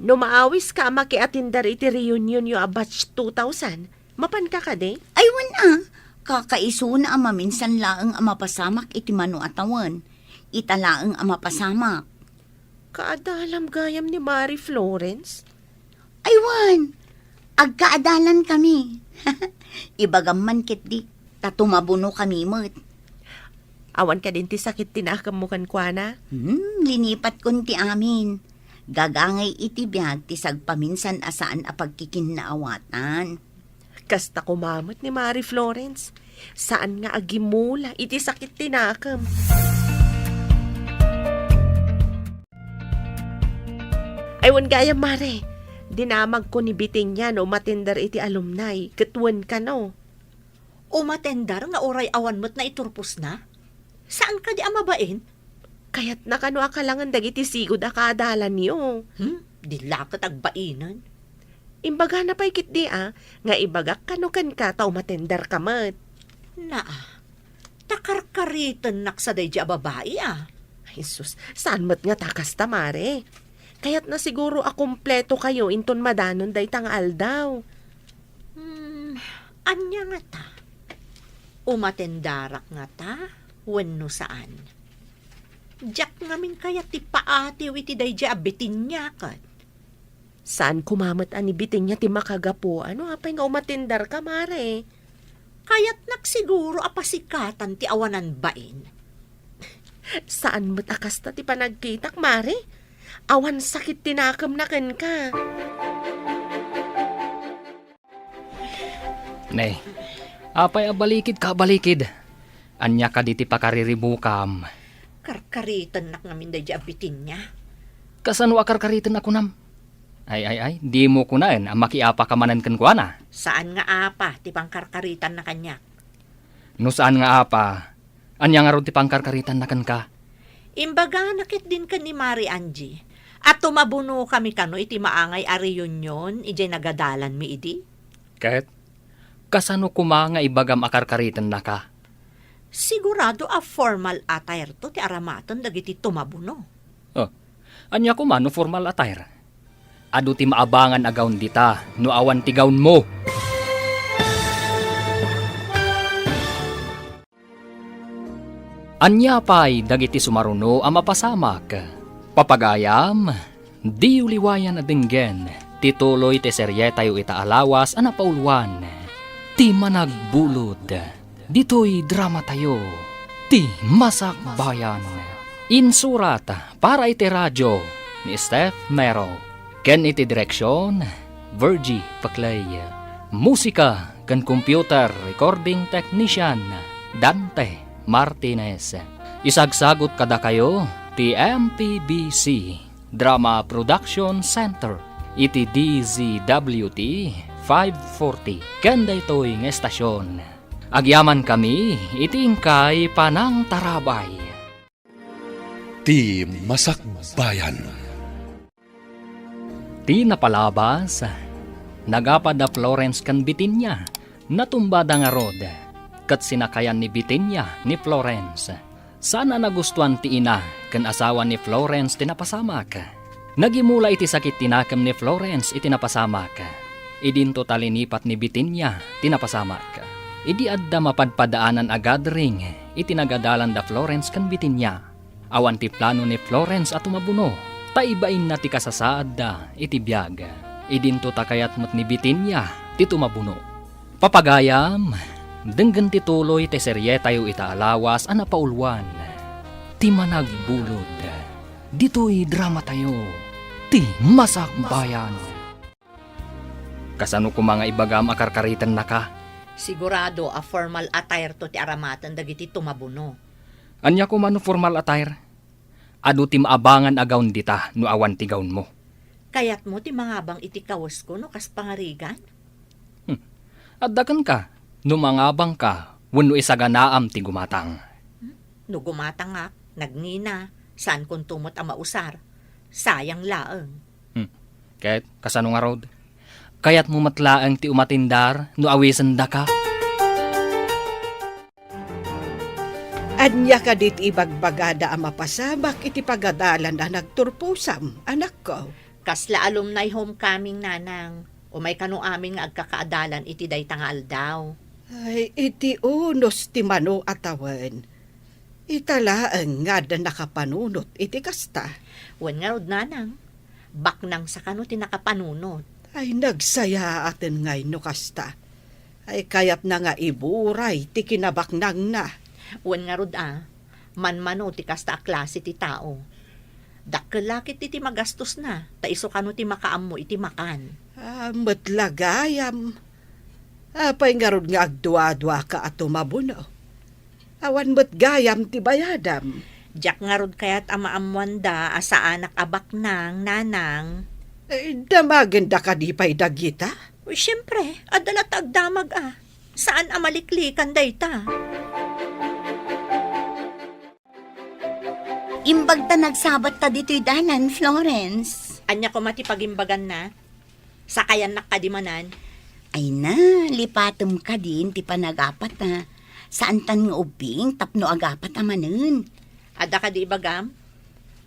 No maawis ka makiatindar iti reunion yo a batch 2000, mapan ka ka de? Ay, wana. Kakaiso na ang maminsan laang ang mapasamak iti mano atawan. Italaang ang mapasamak. Kaadalam gayam ni Mari Florence. Aywan, agkaadalan kami. Ibagam man kit di, tatumabuno kami mo't. Awan ka din ti sakit tinakam mo kankwana? Linipat kun ti amin. Gagangay iti biyag ti sagpaminsan asaan a pagkikinnaawatan. Kasta kumamot ni Mari Florence. Saan nga agimula iti sakit tinakam? Aywan gayam, Mare. Dinamag ko ni biting niya no matindar iti alumni. Katwan ka no. Umatendar nga oray awan mo't na iturpos na? Saan ka di amabain? Kaya't nakano akalangan dagiti sigod akadalan niyo. Di lakat agbainan. Imbaga na pa'y kit di nga ibagak kanukan ka tao matendar ka mat. Takarkaritan naksaday di babae Ay sus, saan mat nga takas ta, Mare? Kaya't na siguro akumpleto kayo inton madanon day tangal daw. Anya nga ta? Umatendarak nga ta? Wenno saan? Diyak ngamin kaya ti paatiw iti day di abitin niya kat. Saan kumamat ani biting niya ti makagapo? Ano apay nga umatindar ka, Mare? Kaya't naksiguro apasikatan ti awanan bain. Saan mo't akas ta ti panagkitak, Mare? Awan sakit tinakam na ken ka. Ne, apay abalikid ka balikid. Anya ka diti pakariribukam. Karkaritan nak ngamin day di abitin niya. Kasano akarkaritan ako nam? Ay, di mo kunain ang makiapa kamanan kan kuana. Saan nga apa ti pangkarkaritan na kanya? No saan nga apa? Anya nga ron ti pangkarkaritan na kan ka? Imbaga nakit din ka ni Mari Angie. At tumabuno kami kano iti maangay a reunion, ijay nagadalan mi idi. Kahit kasano kuma nga ibagam akarkaritan na ka? Sigurado a formal attire to ti aramaton dagiti tumabuno. Anya kuma no formal attire. Adu ti maabangan agawn dita, no awan ti gawn mo. Anya pa'y dagiti sumaruno ang mapasamak. Papagayam, di uliwayan na dinggen, Tituloy ti serye tayo itaalawas ana pauluan. Ti managbulod. Dito'y drama tayo. Ti Masak Bayan. Insurat para iti radyo ni Steph Mero. Ken iti direksyon Virgie Paclay. Musika ken computer recording technician Dante Martinez. Isagsagot kada kayo ti MPBC Drama Production Center iti DZWT 540 kanda ito'y ng estasyon. Agyaman kami iti ingkay panang tarabay. Ti Masak Bayan. Ti napalabas, nagapad na Florence kan Bitinya, natumbada nga rod, kat sinakayan ni Bitinya ni Florence. Sana nagustuhan ti ina, kan asawa ni Florence tinapasamak. Nagimula iti sakit tinakam ni Florence itinapasamak. Idinto talinipat ni Bitinya tinapasamak. Idi adda mapadpadaanan agad ring itinagadalan da Florence kan Bitinya. Awan ti plano ni Florence at umabuno. Taibain na ti kasasaad da iti biyag. Idinto takayat mat ni Bitinya ti tumabuno. Papagayam, denggan ti tuloy ti serye tayo itaalawas ana paulwan. Ti managbulod. Dito'y drama tayo. Ti Masak Bayan. Kasano ko mga ibagam akarkaritan na ka? Sigurado a formal attire to ti aramatan dagiti tumabuno. Anya ko mano formal attire? Adu ti maabangan agawn dita no awan ti gawn mo. Kayat mo ti mga bang iti kawas ko no kas pangarigan? Addakan ka, no mangabang ka, wenno isaganaam ti gumatang. No gumatangak, nagnina, saan kung tumot ang mausar? Sayang laeng. Kahit kasano nga rod? Kayat mo matlaang ti umatindar no awisan da ka? Anya ka dit ibagbagada ang mapasamak iti pagadalan na nagturpusam, anak ko. Kasla alumni homecoming nanang. O may kanu amin nga agkakaadalan iti dayta nga aldaw. Ay, iti unos ti mano atawan. Italaan nga da nakapanunot iti kasta. Wen nga rod nanang. Baknang sa kanu ti nakapanunot. Ay, nagsaya atin ngay no kasta. Ay, kayat na nga iburay ti kinabaknang na. Wen nga rod manmano ti kasta a klase ti tao. Dakkelakit iti magastos na. Taiso kanu ti makaammo iti makan. Matlagayam. Apay nga rod nga agdwa-dwa ka at tumabuno. Awan matgayam ti bayadam. Diyak nga rod kayat amaamuan da asa anak abak nang nanang. Damaganda ka di pa'y dagita? Uy, siyempre, adalat agdamag Saan amaliklikan dayta? Imbag ta nagsabat ta dito'y danan, Florence. Anya ko matipagimbagan na. Sakayan nakadimanan. Ay na, lipatom ka din, ti panagapat na. Saan tan nga ubing, tapno agapat amanen. Ada ka di bagam?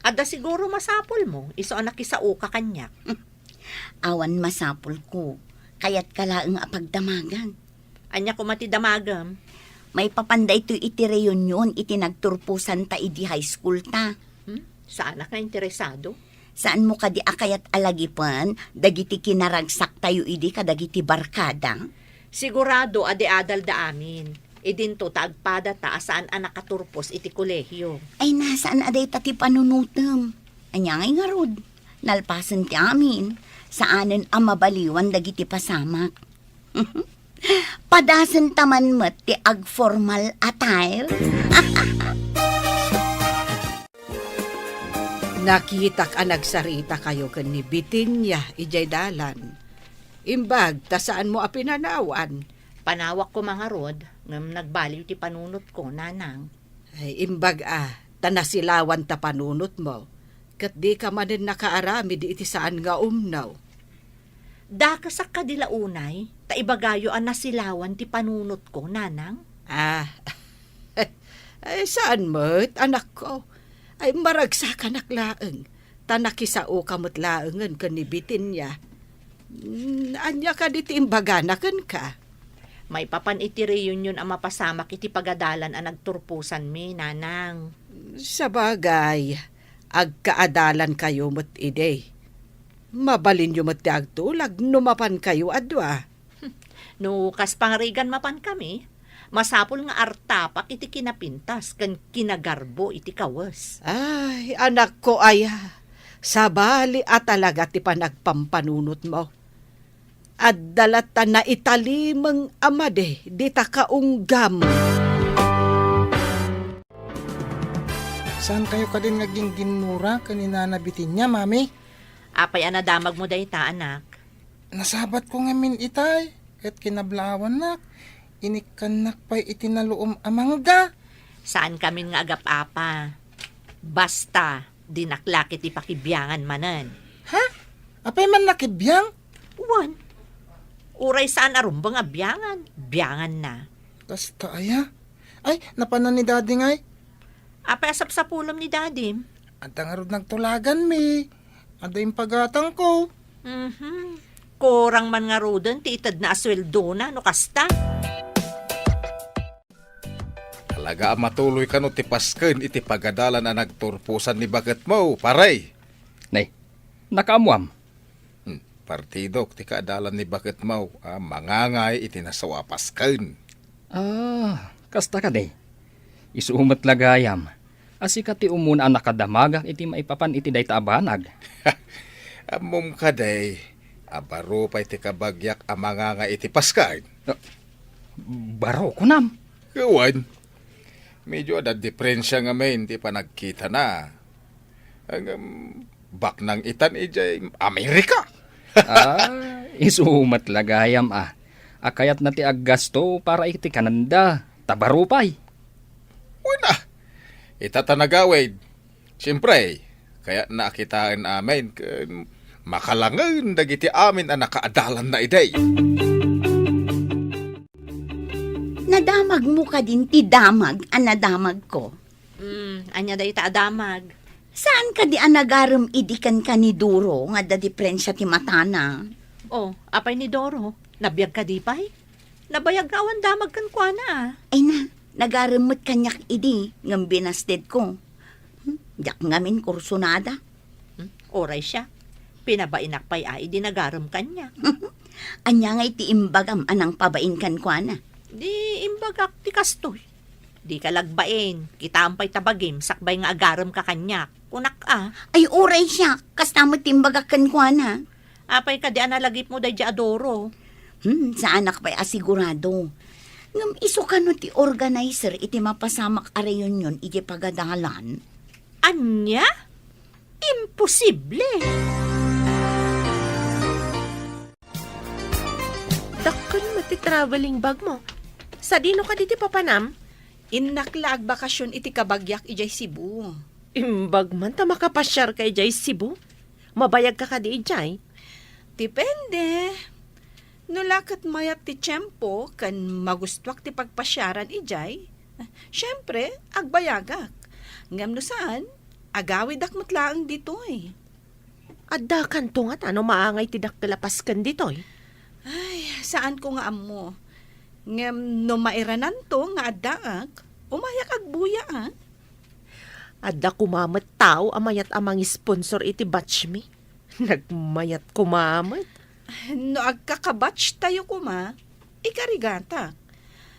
Ada siguro masapol mo. Iso anak isao ka kanyak. Awan masapol ko, kayat kalaang apagdamagan. Anya ko matidamagam. May papanday to iti reunion, iti nagturpusan ta idi high school ta. Saan ka interesado? Saan mo kadi akayat alagipan, dagiti kinaragsak tayo idi kadagiti barkada? Sigurado ade-adal da amin. Idinto taagpada ta saan anak katurpos iti kolehyo. Ay nasaan aday tati panunutem? Anyangay nga rod, nalpasan ti amin, saanen ang mabaliwan dagiti pasamak. Padasan taman met ti ag-formal attire. Nakitak ang nagsarita kayo kan ni Bitinya, ijay dalan. Imbag, ta saan mo apinanawan? Panawak ko mga rod, ngam nagbaliw ti panunot ko, nanang. Ay, imbag tanasilawan ta panunot mo. Kat di ka manin nakaarami di iti saan nga umnaw. Dakasak ka dila unay, ta ibagayo ang nasilawan ti panunot ko, nanang. Ay, saan mo't, anak ko? Ay, maragsak anak laeng. Tanakisao kamot laengan kan ni Bitinya. Anya ka diti imbaganakan ka. May papan iti reunion ang mapasamak iti pagadalan ang nagturpusan mi, nanang. Sa bagay, agkaadalan kayo mo't ide. Mabalin yu ti agtulag, numapan kayo adwa. No, kas pangrigan mapan kami, masapol nga artapak iti kinapintas, kan kinagarbo iti kawas. Ay, anak ko aya, sabali at talaga ti panagpampanunot mo. At dalata na italimang amade, di ta kaunggam. Saan kayo ka din naging ginura kanina nabitin niya, mami? Apay anadamag mo dayta, anak. Nasabat ko ngamin itay. Kat kinablawan nak. Inikanak pa'y itinaluom amangga. Saan kami nga agap-apa? Basta, dinaklakit ipakibyangan manan. Ha? Apay man nakibiyang? Uwan. Uray saan arumbang nga byangan? Byangan na. Kasta aya. Ay, napanan ni daddy ngay. Apay asap sa pulam ni Daddy. At ang arod nagtulagan mi. Ada yung pagatang ko. Korang man nga rodan, titad na asweldo na, no kasta? Talaga matuloy ka no ti pasken iti pagadalan na nagturpusan ni baget mo, paray. Nay, nakaamuam. Partido ti kaadalan ni baget mo, mangangay iti nasawa pasken. Kasta ka day. Isuumat lagayam. Asika ti umuna ang nakadamagak iti maipapan iti dayta abanag. Amom ka day, abaro pa iti kabagyak amangangay iti pasken. Baro ko nam. Gawan, medyo ada diferensya nga men, di pa nagkita na. Ang bak ng itan ijay Amerika. Isuumat lagayam Akayat na ti aggasto para iti Kananda. Tabarupay. Una, itatanagawid. Siyempre, kaya nakitaan amin, makalangan dagiti amin ang nakaadalan na iday. Nadamag mo ka din ti damag ang nadamag ko. Anya dayta adamag. Saan ka di anagaram idikan ka ni Duro nga da diferensya ti matana? Oh, apay ni Doro, nabiyag ka di pay? Nabayag ka awan damag kan kwa na. Ay na, nagaramot kanyak idi ngam binasted ko. Yak ngamin kursunada. Oray siya. Pinabainak pa'y ay di nagaram kanya. Anya nga iti imbagam anang pabain kan kwa na. Di imbagak ti kastoy. Di ka lagbain. Kita ampay tabagim. Sakbay nga agaram ka kanya. Unak Ay uray siya, kastamot timbagak kan kwa na. Apay ka di analagip mo day di adoro. Sa anak pa'y asigurado. Ngam iso ka no ti organizer iti mapasamak a reunion iti pagadalan. Anya? Imposible. Dakkan mo ti traveling bag mo. Sa dino ka diti papanam? Innakla ag bakasyon iti kabagyak ijay Cebu. Imbag man ta makapasyar kay Jay Cebu. Mabayag ka di ijay. Depende. Nulakat mayat ti tiyempo kan magustwak ti pagpasyaran ijay. Siyempre, agbayagak. Ngam no saan, agawid akmatlaang ditoy. Adda kanto nga ano maangay ti dakkalapas kan ditoy. Ay, saan ko nga amo? Ngam no mairanan to nga addaak, umayak agbuya Adda kumamat tao amayat amang sponsor iti batch mi. Nagmayat kumamat. No agkakabatch tayo kuma, ikarigata.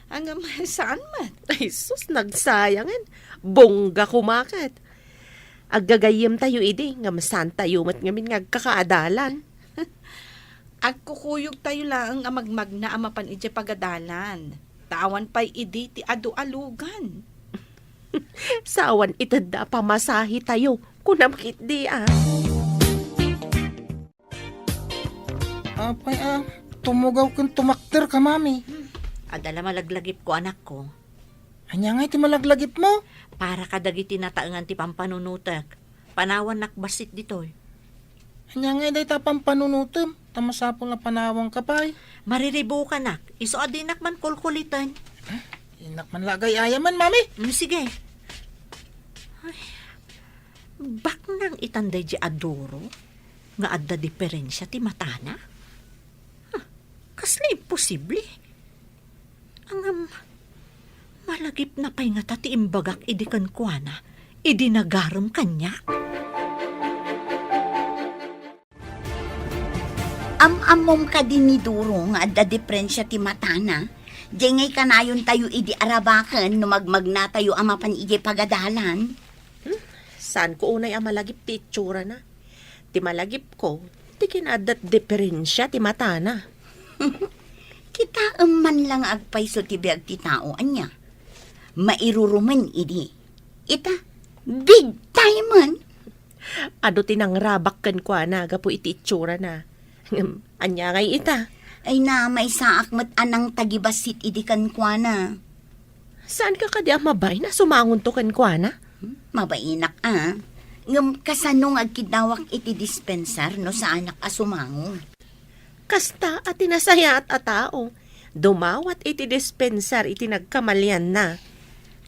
Hanggang saan man? Ay sus, nagsayangan. Bongga kumakat. Aggagayim tayo idi, ngam saan tayo mat ngamin ngagkakaadalan. Agkukuyog tayo lang ang amagmag na amapan iti pagadalan. Tawan pa'y idi ti adu-alugan. Sawan itanda pamasahi tayo, kunamkit di Apay tumugaw kang tumakter ka, mami. Adala malaglagip ko anak ko. Anya nga iti malaglagip mo? Para kadagiti nataangan ti pampanunutak. Panawan nakbasit ditoy. Anya nga day tapang panunutom. Tamasapol na panawang kapay. Mariribo ka nak. Iso adinak man kulkulitan. Inak man lagay ayaman, mami. Sige. Ay, bak nang itanday di adoro nga adda diferensya ti matana? Kasla imposible. Ang malagip na pay nga ti imbagak idikan kwa na, idinagaram kanya. Am-amom ka din ni Duro nga adda diferensya ti matana. Diyan ngay kanayon tayo idi arabakan no magmagna tayo amapan ije pagadalan. Saan ko unay ang malagip ti itsura na? Ti malagip ko, ti kinadat diferensya ti mata na. Kita man lang agpayso ti biag ti tao anya. Mairuruman idi. Ita, big time man. Ado tinang rabak kan kwa na, gapo iti itsura na. Anya ngay ita. Ay na, may saak mat anang tagibasit idi kan kwa na. Saan ka kadi ang mabay na sumangon to kan kwa na? Mabainak Ngam kasanong agkidawak iti dispenser no sa anak asumango. Kasta at tinasaya at atao. Dumawat iti dispenser iti nagkamalyan na.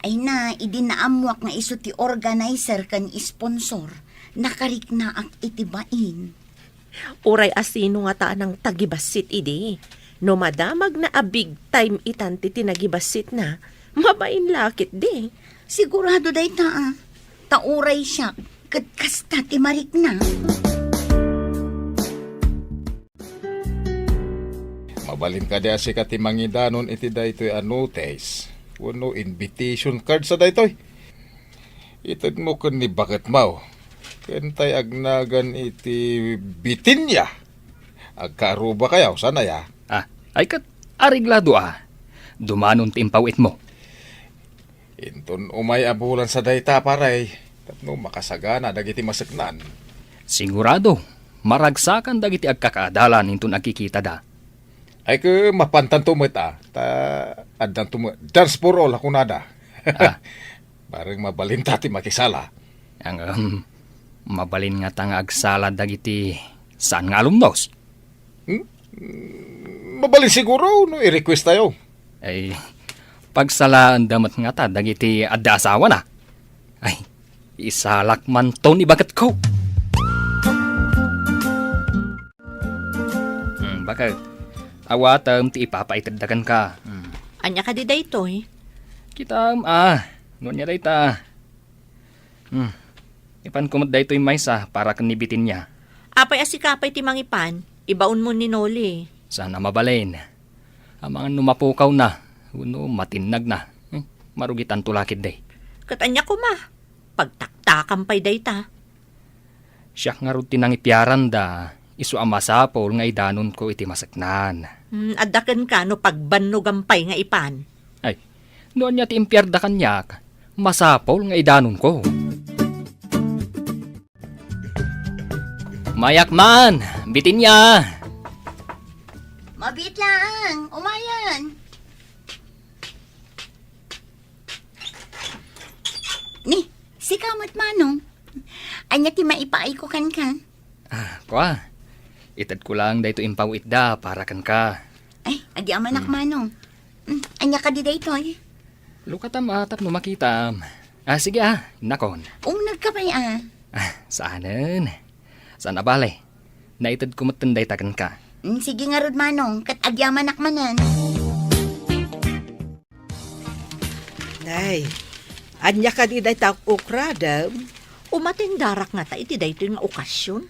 Ay na, idi naamuak nga iso ti organizer kan sponsor. Nakarik na ak iti bain. Uray asino nga taan ng tagibasit idi. No madamag na a big time itan ti tinagibasit na, mabain lakit di. Sigurado day Tauray siya, kat kasta ti marik na. Mabalin ka diya si katimangidanon iti daytoy a notice. Wano invitation card sa daytoy. Itad mo kun ni bakit mau. Kentay agnagan iti bitinya. Agkaruba kayaw, sana ya. Ay kat ariglado Dumanon timpawit mo. Inton umay abulan sa dayta paray. Tapno makasagana dagiti masaknan. Sigurado, maragsakan dagiti agkakaadalan inton agkikita da. Ay ke mapantan tumit Ta addan tumit. Dance for all ako nada. Bareng mabalinta ti makisala. Ang mabalin nga tanga agsala dagiti saan nga alumnos. Mabalin siguro no i-request tayo. Ay, pagsalaan damat nga ta, dagiti adda asawa na. Ay, isalak man to ni bagat ko. Bakit? Awatam ti ipapaitadagan ka. Anya ka di daytoy? Kitam, nunya day ta. Ipan kumot day to'y maysa para kanibitin niya. Apay asikapay ti mangipan, ibaon mo ni Noli. Sana mabalin. Ang mga numapukaw na, uno matinag na. Marugitan tulakid day. Katanya ko ma, pagtaktakan pa'y dayta. Siya nga rutin ang ipiaran da, isu amasapol nga idanon ko iti masaknan. Adakan ka no pagbanugampay nga ipan. Ay, noon niya ti impyarda kanyak, masapol nga idanon ko. Mayakman, bitin niya. Mabit lang, umayan. Ni, si kamot manong. Anya ti maipaay ko kan ka. Kwa, itad ko lang dahito impawit da para kan ka. Ay, agi amanak manong. Anya ka di dayto Lukatam atap no makitam. Sige nakon. Unag ka pa'y Saanan? Saan abale? Naitad ko matanday takan ka. Sige nga rod manong, kat agyaman akmanan. Nay, anya ka di day tak ukrada. Umatindarak nga ta iti daytoy nga okasyon.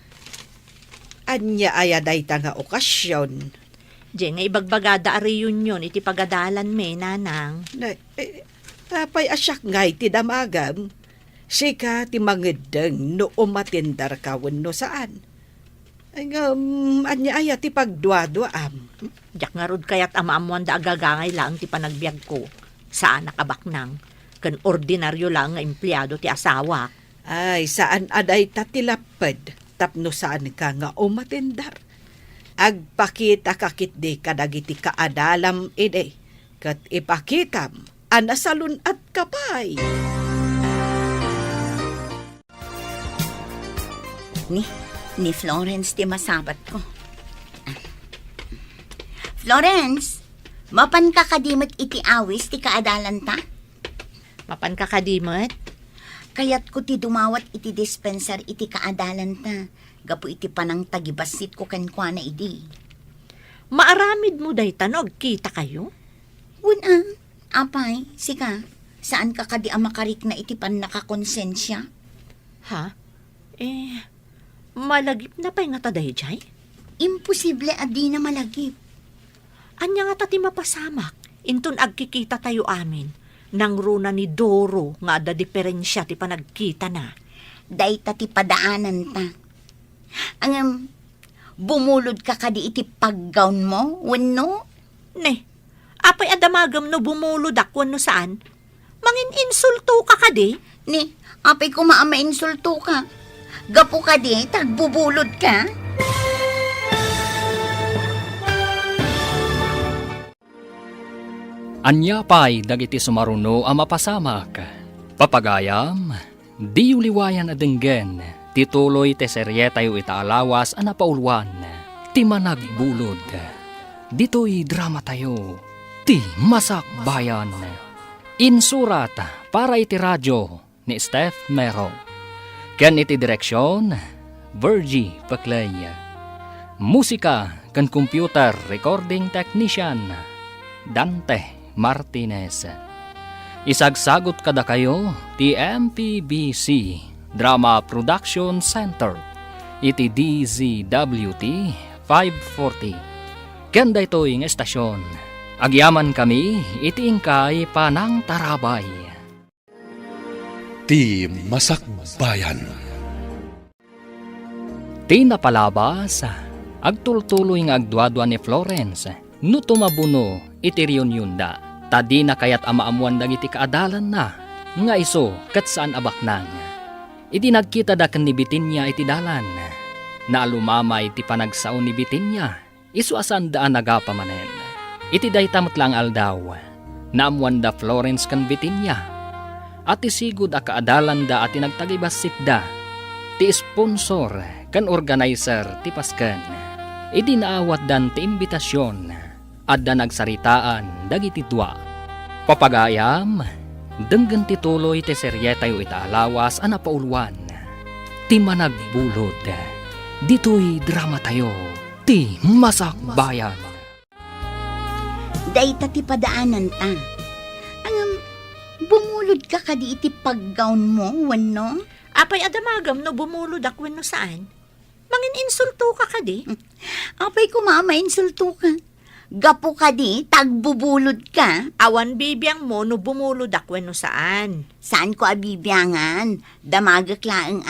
Anya aya day ta nga okasyon. Diyan nga ibagbagada a reunion iti pagadalan me, nanang. Nay, tapay asyak ngay ti damagam. Sika ti mangedeng no umatindar ka no saan. Ay anya aya ti pagdwa-dwaam. Diyak nga rod kayat amaamuan da agagangay lang ti panagbiag ko. Saan nakabaknang. Kan ordinaryo lang nga empleyado ti asawa. Ay, saan aday tatilapad, tapno saan ka nga umatindar. Agpakita kakit di kadagiti kaadalam ide, kat ipakitam, anasalun at kapay. Ni Florence ti masabat ko. Florence, mapan ka kadimot iti awis ti kaadalan ta? Mapan ka kadimot? Kayat ko ti dumawat iti dispenser iti kaadalan ta. Gapo iti panang tagibasit ko kankwa na idi. Maaramid mo day tanog, kita kayo? Una, apay, sika, saan ka kadi amakarik na iti pan nakakonsensya? Ha? Malagip na pa'y nga taday, Jay? Imposible adi na malagip. Anya nga tati mapasamak, inton agkikita tayo amin. Nang runa ni Doro nga ada diferensya ti panagkita na. Day ti padaanan ta. Ang bumulod ka kadi iti paggawn mo, wenno? Ne, apay adamagam no bumulod akwan no saan? Mangin insulto ka kadi? Ni, apay ko insulto ka. Gapo ka di, tagbubulod ka. Anya pa'y dagiti sumaruno ang mapasamak. Papagayam, di uliwayan adenggen, tituloy te serye tayo itaalawas ang napauluan, ti managbulod. Dito'y drama tayo, ti Masak Bayan. Insurat para iti radyo ni Steph Mero. Ken iti direksyon, Virgie Paclay. Musika kan computer recording technician, Dante Martinez. Isagsagot kada kayo ti MPBC Drama Production Center iti DZWT 540. Kanda ito'y ng estasyon. Agyaman kami iti ingkay panang tarabay. Ti Masak Bayan. Ti napalabas, agtultuloy nga agduadwa ni Florence, no tumabuno iti reunion da. Tadi na kayat amaamuan dagiti kaadalan na, nga iso kat saan abaknang. Iti nagkita da kan ni Bitinya iti dalan, na alumama iti panagsaon ni Bitinya, iso asan daan nagapamanen. Iti daytamot lang aldaw, naamuan da Florence kan Bitinya, at isigod a kaadalan da at tinagtagibasit da, ti sponsor kan organizer ti Paskan. Iti naawat dan ti imbitasyon, adda nagsaritaan dagiti dua. Papagayam, denggan tituloy ti serye tayo itaalawas ang napauluan. Ti managbulod, dito'y drama tayo, ti Masak Bayan. Day ti padaanan ta. Bumulod ka kadi iti paggawn mo, wenno? Apay adamagam no bumulod akwan no saan? Mangin insulto ka kadi? Apay ko insulto ka. Gapo ka di, tagbubulod ka. Awan bibiyang mo no bumulod akwan no saan? Saan ko abibiyangan? Damagak laeng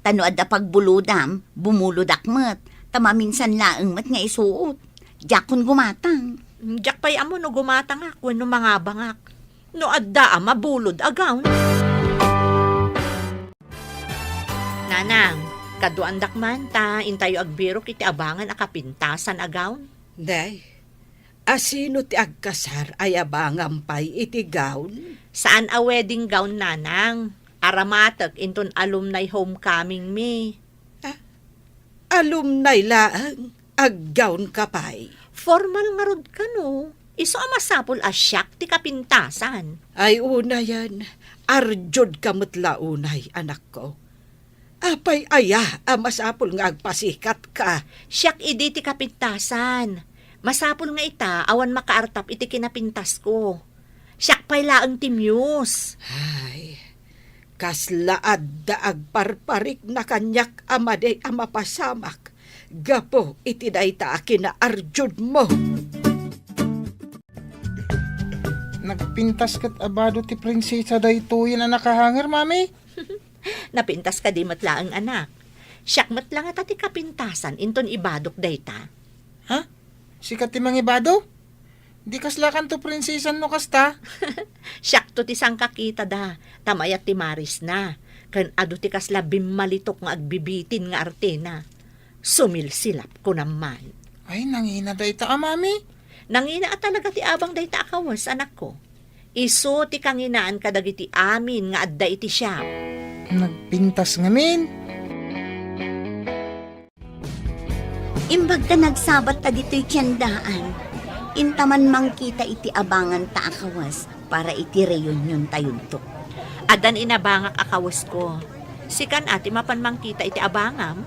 tano adda pagbulodam, bumulod akmet. Tamaminsan laeng mat nga isuot. Jakon gumatang. Jak pay amo no gumatang akwan no mga bangak. No adda mabulod agaw. Nanang, kaduandak man ta, intayo agbirok iti abangan akapintasan agaw. Day, asino ti agkasar ay abangam pay iti gown? Saan a wedding gown, nanang? Aramatek inton alumni homecoming me. Alumni laang, aggown ka pay. Formal nga rod ka no. Iso amasapol asyak ti kapintasan. Ay una yan, arjod kamot launay anak ko. Apay aya, amasapol nga agpasikat ka. Siyak idi ti kapintasan. Masapol nga ita, awan makaartap iti kinapintas ko. Siyak pay laang ti Muse. Ay, kaslaad da agparparik na kanyak amaday amapasamak. Gapo iti dayta akina arjod mo. Nagpintas kat abado ti prinsesa daytoy na nakahanger, mami. Napintas ka di matlaang anak. Siyak matlang at ti kapintasan, inton ibadok dayta. Ha? Sikat ti mangibado? Di kaslakan to prinsesan no kasta. Siyak to ti sang kakita da, tamayat ti Maris na. Kan ado ti kasla bimalitok nga agbibitin nga artena. Sumilsilap ko naman. Ay, nangina dayta mami. Nangina at talaga ti abang dayta akawas, anak ko. Iso ti kanginaan kadagiti amin nga adda iti siya. Nagpintas ngamin. Imbag ta nagsabat ta dito'y tiyandaan. Intaman mangkita iti abangan ta akawas para iti reunion tayon to. Adan inabangak akawas ko. Sikan ati mapan mangkita iti abangam.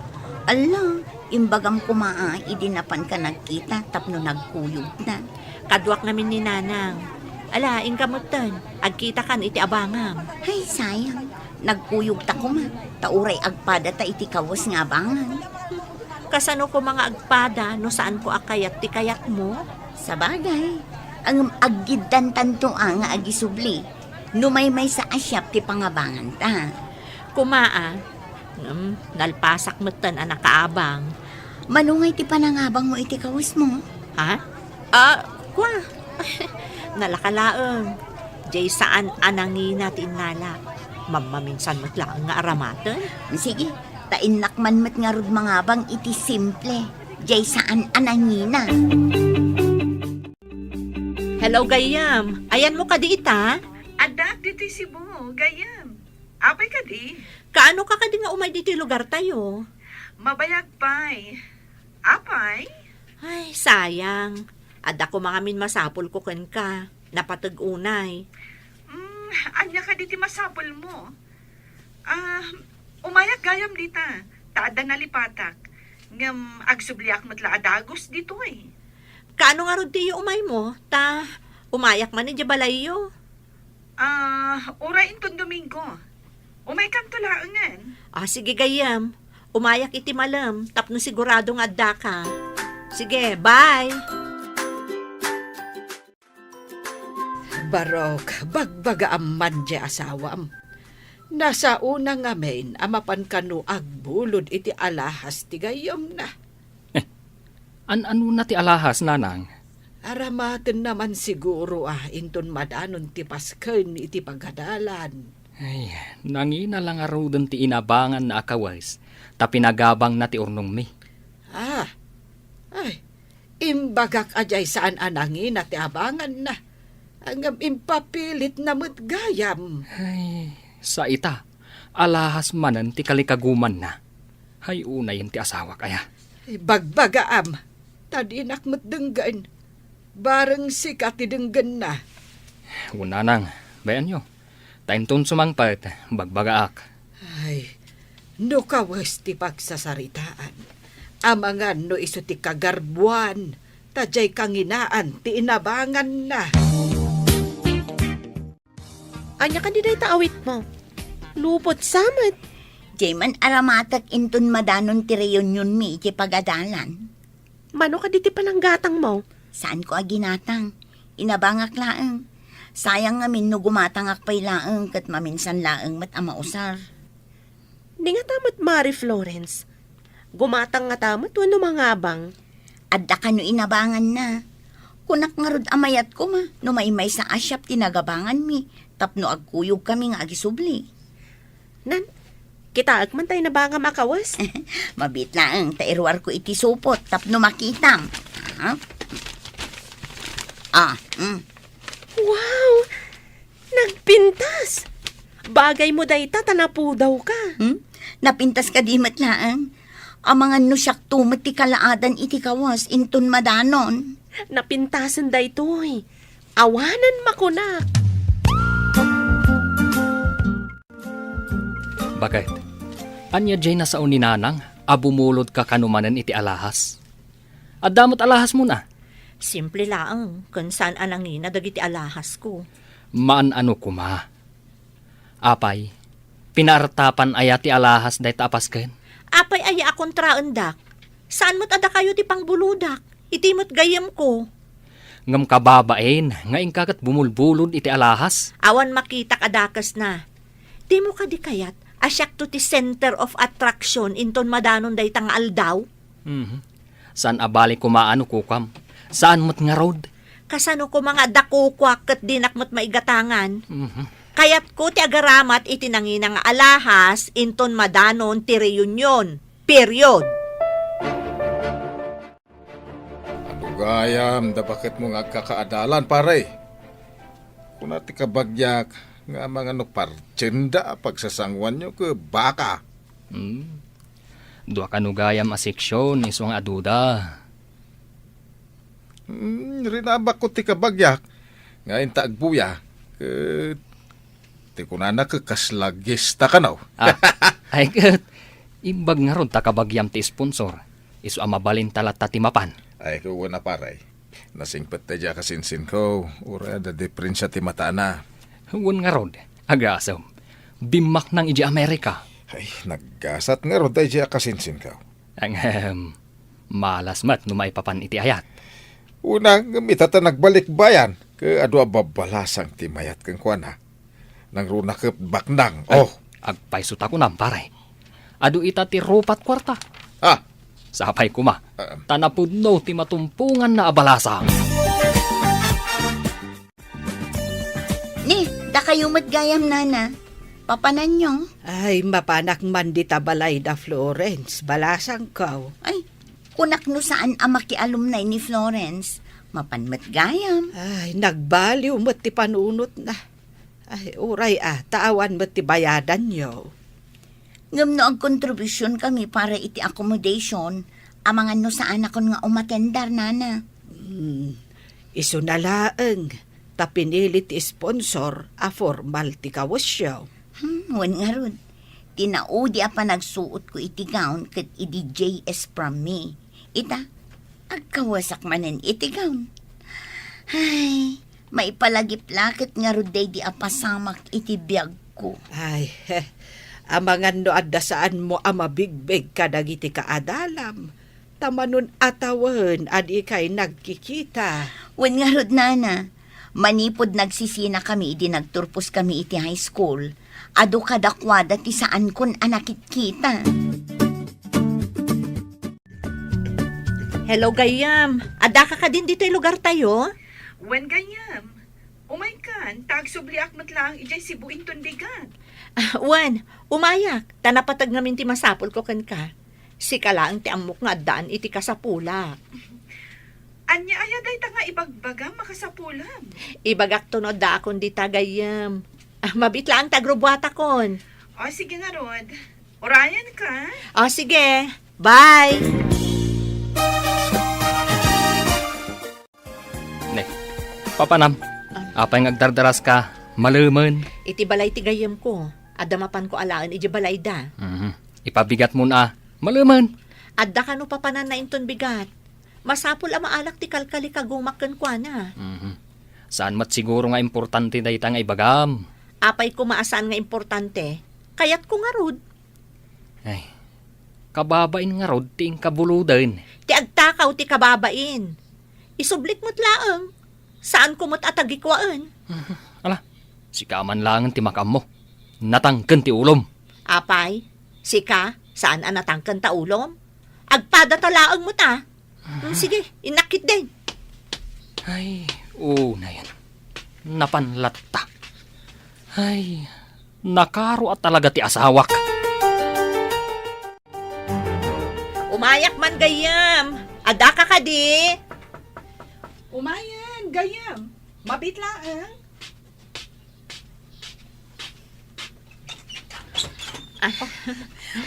Ala, imbagam kumaa, idinapan ka nagkita tapno nagkuyog na. Kadwak namin ni Nanang. Ala, ingkamutan. Agkita kan iti abangam. Ay, sayang. Nagkuyog ta kuma. Tauray agpada ta iti kawas nga abangan. Kasano ko mga agpada no saan ko akayat ti kayat mo? Sa bagay, ang aggidan tanto ang agisubli. Numaymay sa asyap ti pangabangan ta. Kumaa, nalpasak matan ang nakaabang. Manungay ti panangabang mo iti kawas mo. Ha? Kwa. Nalakalaang. Jay saan anangina tinala. Mamaminsan matlaang nga aramatan. Sige, tainakman mat nga rod mangabang iti simple. Jay saan anangina. Hello, Gayam. Ayan mo ka di ita? Adak, dito Cebu, gayam. Apay ka di? Kaano ka di nga umay dito lugar tayo? Mabayag pa'y. Apay? Ay, sayang. Ada ko mga min masapol ko ken ka. Napatag-unay. Anya ka diti masapol mo? Umayag gayam dita. Taada nalipatak. Ngam agsubliak matla adagos dito eh. Kaano nga rod tiyo umay mo? Ta, umayak man ni Jabalayo. Ura inton Domingo. Umay kam tulaangan. Sige Gayam. Umayak iti malam. Tapno sigurado nga adda ka. Sige, bye. Barok, bagbaga amman di asawam. Nasa unang ngamen, amapan kanu agbulod iti alahas ti gayom na. Ano na ti alahas, nanang? Aramaten naman siguro inton madanon ti pasken iti pagadalan. Ay, nangina lang arudan ti inabangan na akawas, ta pinagabang na ti urnong mi. Ay, imbagak ajay saan anangin at ti abangan na. Ang impapilit na gayam. Ay, sa ita, alahas manan ti kalikaguman na. Hay unay ti asawa kaya. Bagbagaam, tadinak denggan. Bareng sikat ti denggan na. Una nang, bayan nyo. Tainton sumangpat, bagbagaak. Ay, no kawas ti pagsasaritaan. Amangan no iso ti kagarbuan, tajay kanginaan ti inabangan na. Anya ka di day taawit mo. Lupot samat. Jayman aramatak inton madanon ti reunion mi iti pagadalan. Mano ka diti pananggatang mo? Saan ko aginatang? Inabangak laeng. Sayang ngamin no gumatangak pa'y laeng kat maminsan laeng mat amausar. Di nga tamat Mari Florence. Gumatang nga tamat wano mangabang. Adda ka no inabangan na. Kunak nga rod amayat ko ma. No maymay sa asyap tinagabangan mi. Tapno agkuyog kami nga agisubli. Nan, kita agman tayo na banga makawas. Mabit laeng tairwar ko iti supot. Tapno makitam. Ha? Wow! Nagpintas! Bagay mo day tanapudaw ka. Napintas ka di matlaang. Ang mga nusyak tumat ti kalaadan iti kawas inton madanon. Napintasan day toy. Awanan makunak. Bakit? Anya jay na sa uninanang, abumulod ka kanumanan iti alahas. At damot alahas mo na. Simple laang, kung saan anangina dagiti alahas ko. Maan ano kuma. Apay, pinartapan aya ti alahas day tapas ken. Apay aya akong traendak. Saan mo't ada kayo ti pangbuludak? Iti mo't gayam ko. Ngam kababain, nga ingkakat bumulbulod iti alahas. Awan makita kadakas na. Di mo ka di kayat, asyak to ti center of attraction inton madanon day tang aldaw. Saan abali kumaano kukam? Saan mo't nga road? Kasano ko mga dakukwak kat dinak mo't maigatangan. Kayat ko ti agaramat iti nanginang alahas inton madanon ti reunion. Period. Gayam, da bakit mo nga kakaadalan, pare? Kung nati kabagyak, nga mga partsenda pagsasangwan nyo ke baka. Dua kanugayam a seksyon, iso nga aduda. Rinabak ko ti kabagyak, nga intagbuya, ti kunana ke kaslagista ka na. Ay kat, imbag nga ron takabagyam ti sponsor. Iso amabalin talat tatimapan. Ay, kuwa na paray. Nasingpet ta dya kasinsin ko. Ura da deprinsya ti mata na. Huwag nga rod, agasam. Bimak ng iji Amerika. Ay, naggasat nga ron tayo dya kasinsin ko. Ang Malas mat no maipapan iti ayat. Una, gamita ta nagbalik bayan. Ke adu babalasang ti mayat kang kuana. Nang runa ke baknang. Oh, Agpaisot ako nam pare. Adu ita ti rupat kwarta. ah, Sapay kuma. Tanapudno ti matumpungan na abalasang. Ni, da kayo matgayam nana. Papanan nyo. Ay, mapanak man di tabalay da Florence, balasang kaw. Ay, kunak no saan ang makialumnay ni Florence. Mapanmat gayam. Ay, nagbaliw mo't ti panunot na. Ay, uray taawan mo't ti bayadan nyo. Ngam no ang kontribusyon kami para iti accommodation. Amangan no saan akon nga umatendar nana. Iso na laeng, tapinilit ti sponsor a formal ti kawasyaw. Wan nga ron. Tinaudi apa nagsuot ko iti gown kat iti JS from me. Ita, agkawasak manen iti gown. Ay, may palagip-lakit nga ron day di apasamak iti biyag ko. Ay, amangan no adda saan mo amabigbeg kadagiti kaadalam. Tamanon atawan adi kay nagkikita. Wan nga ron nana. Manipod nagsisina kami iti nagturpos kami iti high school. Ado kadakwada ti saan kon anakit kita. Hello, Gayam. Ada ka din dito yung lugar tayo? Wen ganyam. Umay kan, tagsubliak matlang ijay sibuin tundigan. Wan, umayak. Tanapatag ngamin ti masapol ko kan ka. Si kalaang ti amok nga daan iti kasapula. Anya ayaday ta nga ibagbaga makasapulam. Ibagak to no da akon di tagayam. Mabit lang tagrubwata kon. O sige nga Rod. Orayan ka. O sige, bye! Ne, papanam. Apay ngagdardaras ka, maluman. Iti balay ti gayam ko. Adamapan ko alaan iti balay da. Ipabigat mo na, maluman. Adda ka no papanan na inton bigat. Masapul ang maalak ti kalkali kagumakan kwa na. Saan mat siguro nga importante da ita nga ibagam. Apay ko maasan nga importante. Kayat ko nga rod. Ay, kababain nga rod ti kabuludan. Ti agtakaw ti kababain. Isublit mo't laang. Saan ko mo't atagikwaan? Ala, si kaman lang ti makam mo. Natangken ti ulom. Apay, sika, saan ang natangkan ta ulom? Agpada talaang mo ta. Sige, inakit din. Ay, na yan. Napanlatta. Ay, nakaro at talaga ti asawak. Umayak man gayam. Ada ka di. Umayan, gayam. Mabitlaan.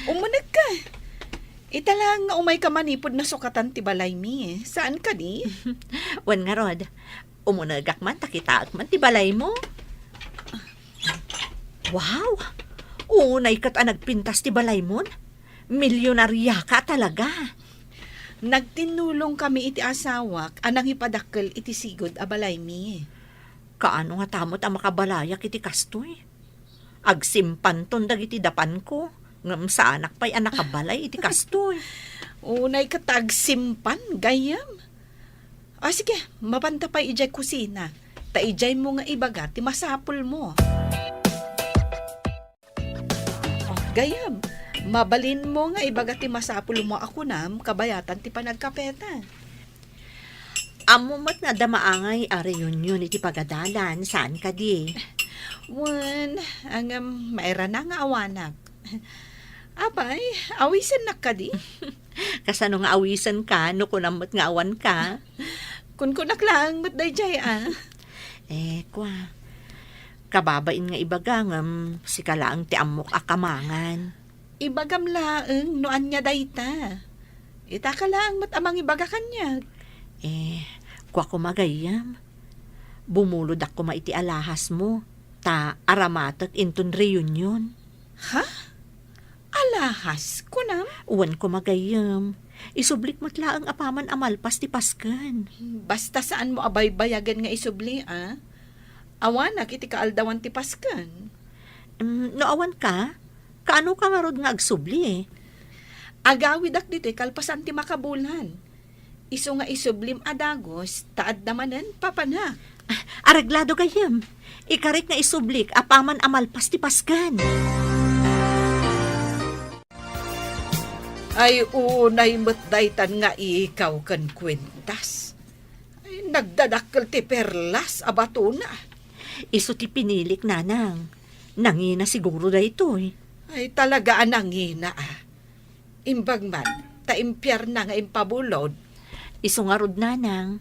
Umunag ka. Ita lang nga umay ka manipod na sukatan ti balay mi. Saan ka di? Wan nga rod. Umunagak man, takitaak man, ti balay mo. Wow! Unay kat nagpintas ti balay mo. Milyonarya ka talaga. Nagtinulong kami iti asawak, anang ipadakkel iti sigod a balay mi. Kaano nga tamot ang makabalayak iti kastoy? Agsimpan ton dagiti dapan ko. Ngam sa anak pa'y anak kabalay iti kastoy. Unay ka tagsimpan, gayam. Sige, mapanta pa ijay kusina. Ta ijay mo nga ibaga, ti masapul mo. Gayam, mabalin mo nga ibaga ti masapul mo ako nam, kabayatan ti panagkapeta. Amo mat nga damaangay a reunion iti pagadalan, saan ka di? Wan, maera na nga awanak. Abay, awisan na ka di? Kasano nga awisan ka, no kunamot nga awan ka? Kun kunak lang, mat dayjay Kwa. Kababain nga ibagangam, si kalaang ti amok akamangan. Ibagam laeng, noan niya dayta. Ita ka lang, mat amang ibaga kanya. Kwa kumagayam. Bumulod ako maiti alahas mo, ta aramatak inton reunion. Ha? Alahas, kunam? Uwan kumagayam. Isublik mo't laang apaman amalpas ti paskan. Basta saan mo abay-bayagan nga isubli, Awanak iti kaaldawan ti paskan. No awan ka? Kaano ka marod nga agsubli Agawid ak dito kalpasan ti makabulan. Iso nga isublim adagos, taad namanen, papana. Araglado gayam. Ikarit nga isublik, apaman amalpas ti paskan. Ay unay matdaytan nga ikaw kan kwentas. Ay nagdadakkel ti perlas abato na. Iso ti pinilik, nanang. Nangina siguro da ito eh. Ay talaga anangina ah. Imbag man, taimpyar na nga impabulod. Iso nga rod, nanang.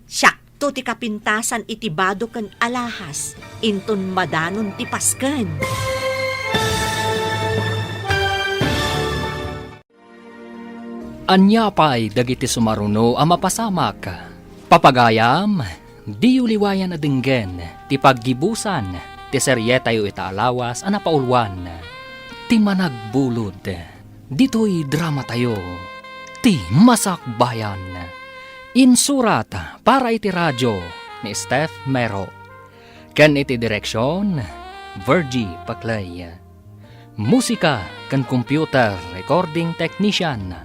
Syakto ti kapintasan iti bado kan alahas. Inton madanon ti paskan. Anya pa'y dagiti sumaruno ang mapasamak. Papagayam, di uliwayan na dinggen, ti paggibusan, ti seryetayo itaalawas ang napaulwan. Ti managbulod, dito'y drama tayo, ti masakbayan. Insurat para iti radyo ni Steph Mero. Ken iti direksyon, Virgie Paclay. Musika kan computer recording technician,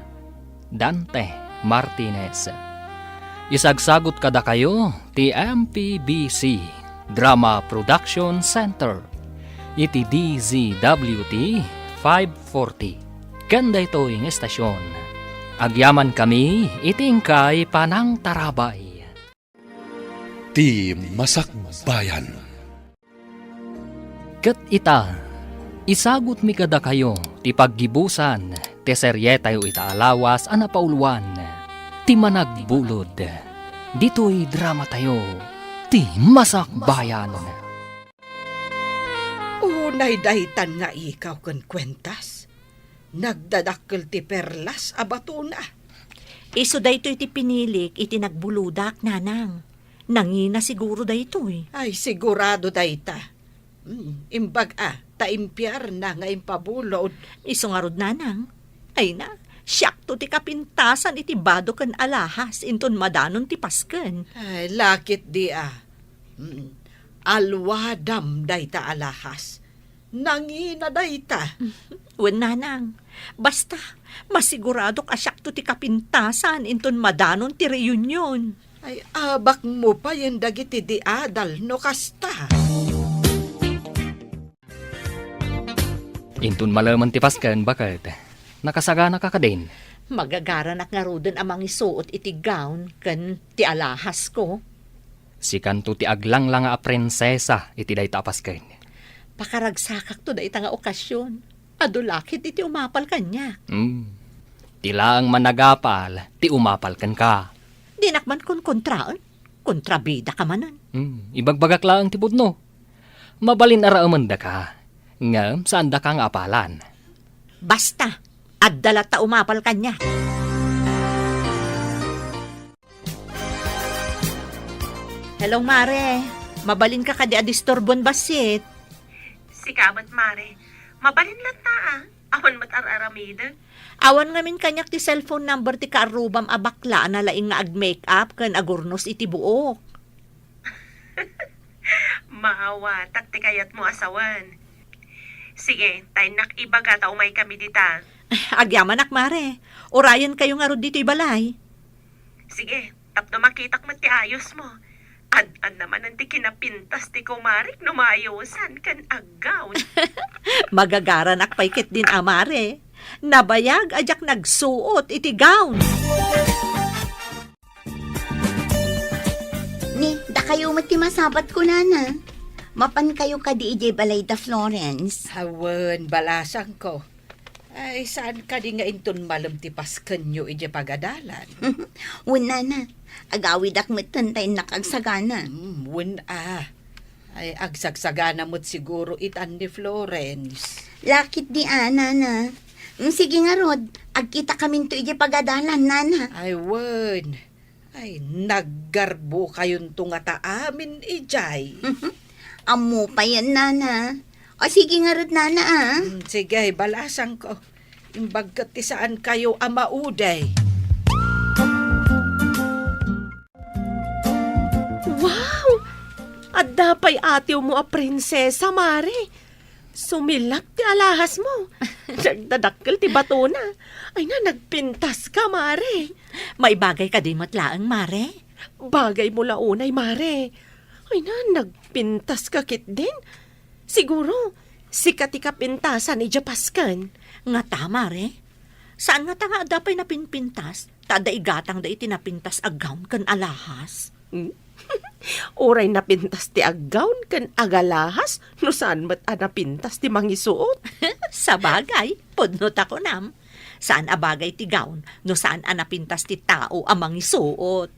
Dante Martinez. Isagsagot kada kayo ti MPBC Drama Production Center iti DZWT 540. Kanda ito yung estasyon. Agyaman kami iti ingkay panang tarabay. Ti Masakbayan. Ket ita, isagot mi kada kayo ti paggibusan ti seryetayo itaalawas a napaulwan, ti managbulod, dito'y drama tayo, ti masakbayan. Unay daytan nga ikaw kan kwentas. Nagdadakkel ti perlas abato na. Iso da ito iti pinilik, iti nagbuludak, nanang. Nangina siguro da ito eh. Ay sigurado dayta. Imbag taimpyar na nga impabulod. Iso nga rod, nanang. Ay na, syakto ti kapintasan iti bado kan alahas, inton madanon ti pasken. Ay lakit di Alwadam dayta alahas. Nangina dayta. Wen, nanang. Basta, masiguradok asyakto ti kapintasan, inton madanon ti reunion. Ay abak mo pa yung dagiti di adal no kasta. Intun malaman ti pasken bakit nakasagana ka din. Magagaranak nga roden amang isuot iti gown kan ti alahas ko. Si kanto ti aglang lang a prinsesa iti dayta pasken. Pakaragsakak to da ita nga okasyon. Adulakit iti umapal kanya. Tila ang managapal, ti umapal kan ka. Dinakman kon kontraan. Kontrabida ka manan. Ibagbagak lang ti pudno. Mabalin araaman da ka. Nga, saan da kang apalan? Basta, addalat ta umapal kanya. Hello, Mare. Mabalin ka kadi adistorbon basit. Sikamat, Mare. Mabalin lang ta Awan matar-aramida. Awan ngamin kanyak ti cellphone number ti kaarubam a bakla na laing nga ag-makeup kan agurnos iti buok. Maawa, takti kayat mo asawan. Sige, tayo nakibaga ta umay kami dita. Agyaman ak, Mare. Orayan kayo nga rod dito'y balay. Sige, tapno makitak mo ti ayos mo. Ad naman ang ti kinapintas ti kumarik no maayosan kan aggaw. Magagaran ak paikit din, Mare. Nabayag ajak nagsuot iti gown. Ni, da kayo matimasabat ko na. Mapan kayo ka di ije balay da Florence. Hawan, balasan ko. Ay, saan ka di nga inton malam ti pasken nyo ije pagadalan? Wala na. Agawid ak matantay nakagsagana. Ay, agsagsagana mo't siguro itan ni Florence. Lakit di na. Sige nga Rod, agkita kami to ije pagadalan, nana. Ay, wan. Ay, naggarbo kayon tunga ta amin ijay. Amo pa yan, nana. O sige nga Rod, nana Sige, balasan ko. Imbagkat ti saan kayo amauday. Wow! At dapay atiw mo a prinsesa, Mare. Sumilap ti alahas mo. Nagdadakkel ti bato na. Ay na, nagpintas ka, Mare. May bagay ka di matlaang, Mare. Bagay mo launay, Mare. Ay na, nagpintas ka kit din. Siguro, sikat ka pintasan ni Japaskan. Nga ta, Mare. Saan nga ta nga dapay napinpintas? Tada igatang da itinapintas agawn kan alahas. Oray napintas ti aggawn kan agalahas, no saan mat napintas ti mangisuot. Sa bagay, pudnot ako nam. Saan abagay ti gawn, no saan anapintas ti tao amang isuot.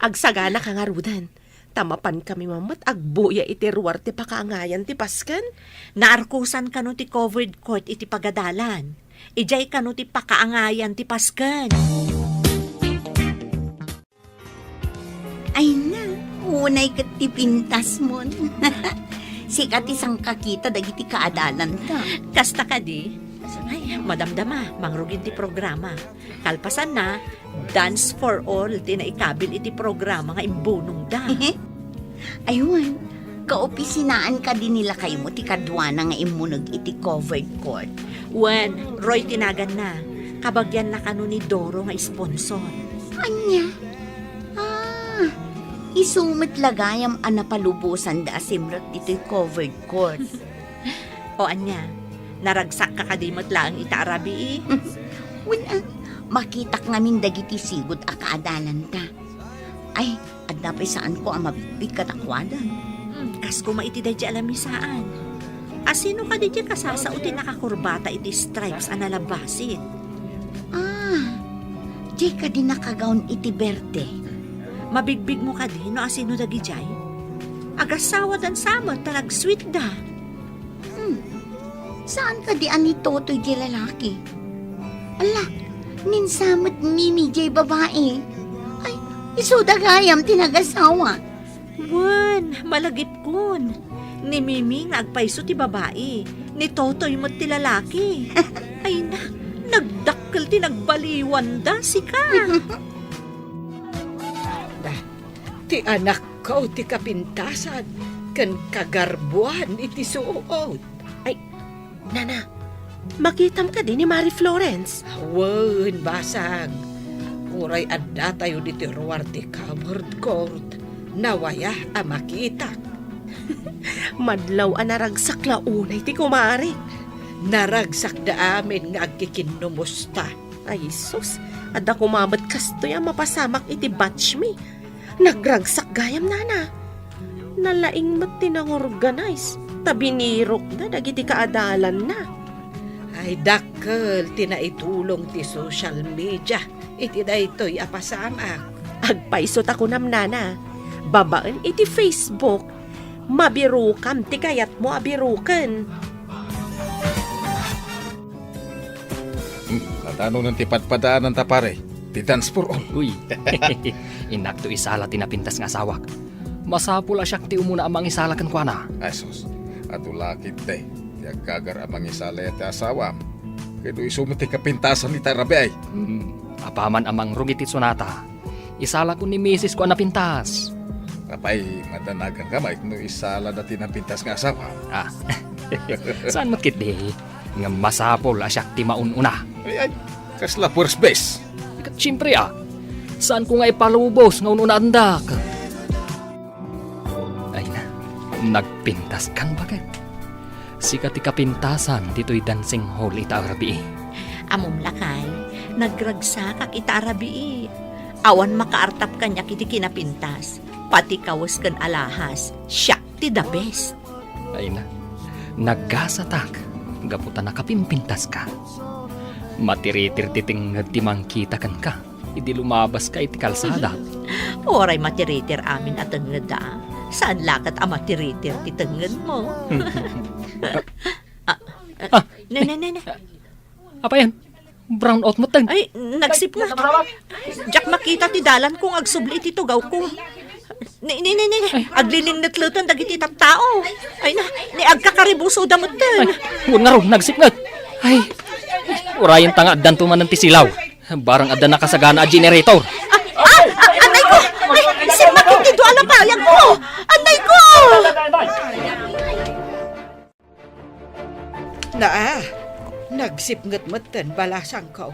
Agsagana ka nga rudan. Tamapan kami mamat, agbuya iti ruwar ti pakaangayan ti paskan. Naarkusan ka no ti covered court iti pagadalan. Ijay ka no ti pakaangayan ti paskan. Ay na, unay kat ti pintas mo. Sikat isang kakita dagiti kaadalan ka. Kasta ka di. Ay, madamdama, mangrugin ti programa. Kalpasan na, Dance for All, tinaikabil iti programa nga imbunong da. Ayun, kaopisinaan ka din nila kayo mo ti kadwana nga imunog iti covered court. Wen, Roy tinagan na. Kabagyan na kano ni Doro nga sponsor. Anya? Isumit lagayam anapalubusan da asimrat dito'y covered court. O anya, naragsak ka kadimot lang itaarabi Wala, makitak ngamin dagiti sigod a kaadalan ta. Ay, adda pa saan ko ang mabibig katakwadan. Kas ko maiti da di alam saan. Asino ka di kasasautin nakakurbata iti stripes analabasit. Di ka din nakagaon iti berde. Mabigbig mo ka di no asino da gijay. Agasawa dan samot talag sweet da. Saan ka di ani totoy di lalaki? Ala, ninsamot mimi di babae. Ay, isudagayam tinagasawa. Wen, malagip kun. Ni Mimi nga agpaiso ti babae. Ni Totoy mo't ti lalaki. Ay na, nagdakkel ti nagbaliwan da si ka. Ti anak ko ti kapintasan, kan kagarbuan iti suot. Nana, makitam ka din ni Mary Florence. Wen, basag. Uray adda tayo diti ruwar ti covered court. Nawaya a makita. Madlaw naragsak launay ti kumari. Naragsak da amin nga agkikinumusta. Ay, sus, adda kumamat kastoy ang mapasamak iti batch me. Nagragsak gayam, Nana. Nalaing mat tinang-organize. Tabinirok na, dagiti kaadalan na. Ay dakkel tinaitulong ti social media. Iti daytoy apasamak. Agpaisot ako nam, Nana. Babaan iti Facebook. Mabirukam, ti kayat mo abirukan. Natano ng tipad-padaanan ta pare. Ti Dance for All. Uy, inak to isala tinapintas nga asawak. Masapula siya ti umuna amang isalakan kwa na. Asos, atulakit te. Ti agkagar amang isala ti asawam. Kaya do isumit ti kapintasan ni Tarabi ay. Apaman amang rugiti sonata. Isala ko ni Mrs. ko napintas. Kapay, matanagan ka may no isala dati ng pintas nga asawa. Saan matkit di? Nga masapol asyak ti maununa. Ay, kasla first base. Siyempre saan ko nga ipalubos nga ununa andak? Ay na, nagpintas kan bagay. Sikat ti kapintasan dito'y dancing hall itaarabi. Amom lakay, nagragsak kak itaarabi. Awan makaartap kanya kiti kinapintas. Pati kawas kan alahas, siya ti the best. Ay na, naggasatak. Gaputan na kapimpintas ka. Matiritir titing timang kita kan ka. Idi lumabas ka iti kalsada. Oray matiritir amin at tenged da. Saan lakat ang matiritir ti tenged mo? Ne. Apa yan? Brown out mo tang. Ay, nagsip na. Jak makita ti dalan kung agsubli ti tugaw ko. Ni. Agliling natlutan dagiti tao. Ay na, ni agkakaribuso damot din. Huwag nga ro, nagsip nga. Ay, urayan tanga adan tumanan ti silaw. Barang adan nakasagana a generator. Anay ko! Ay, simakit ti do alapayag ko! Anay ko! Naisip ngat-matan balasang ko.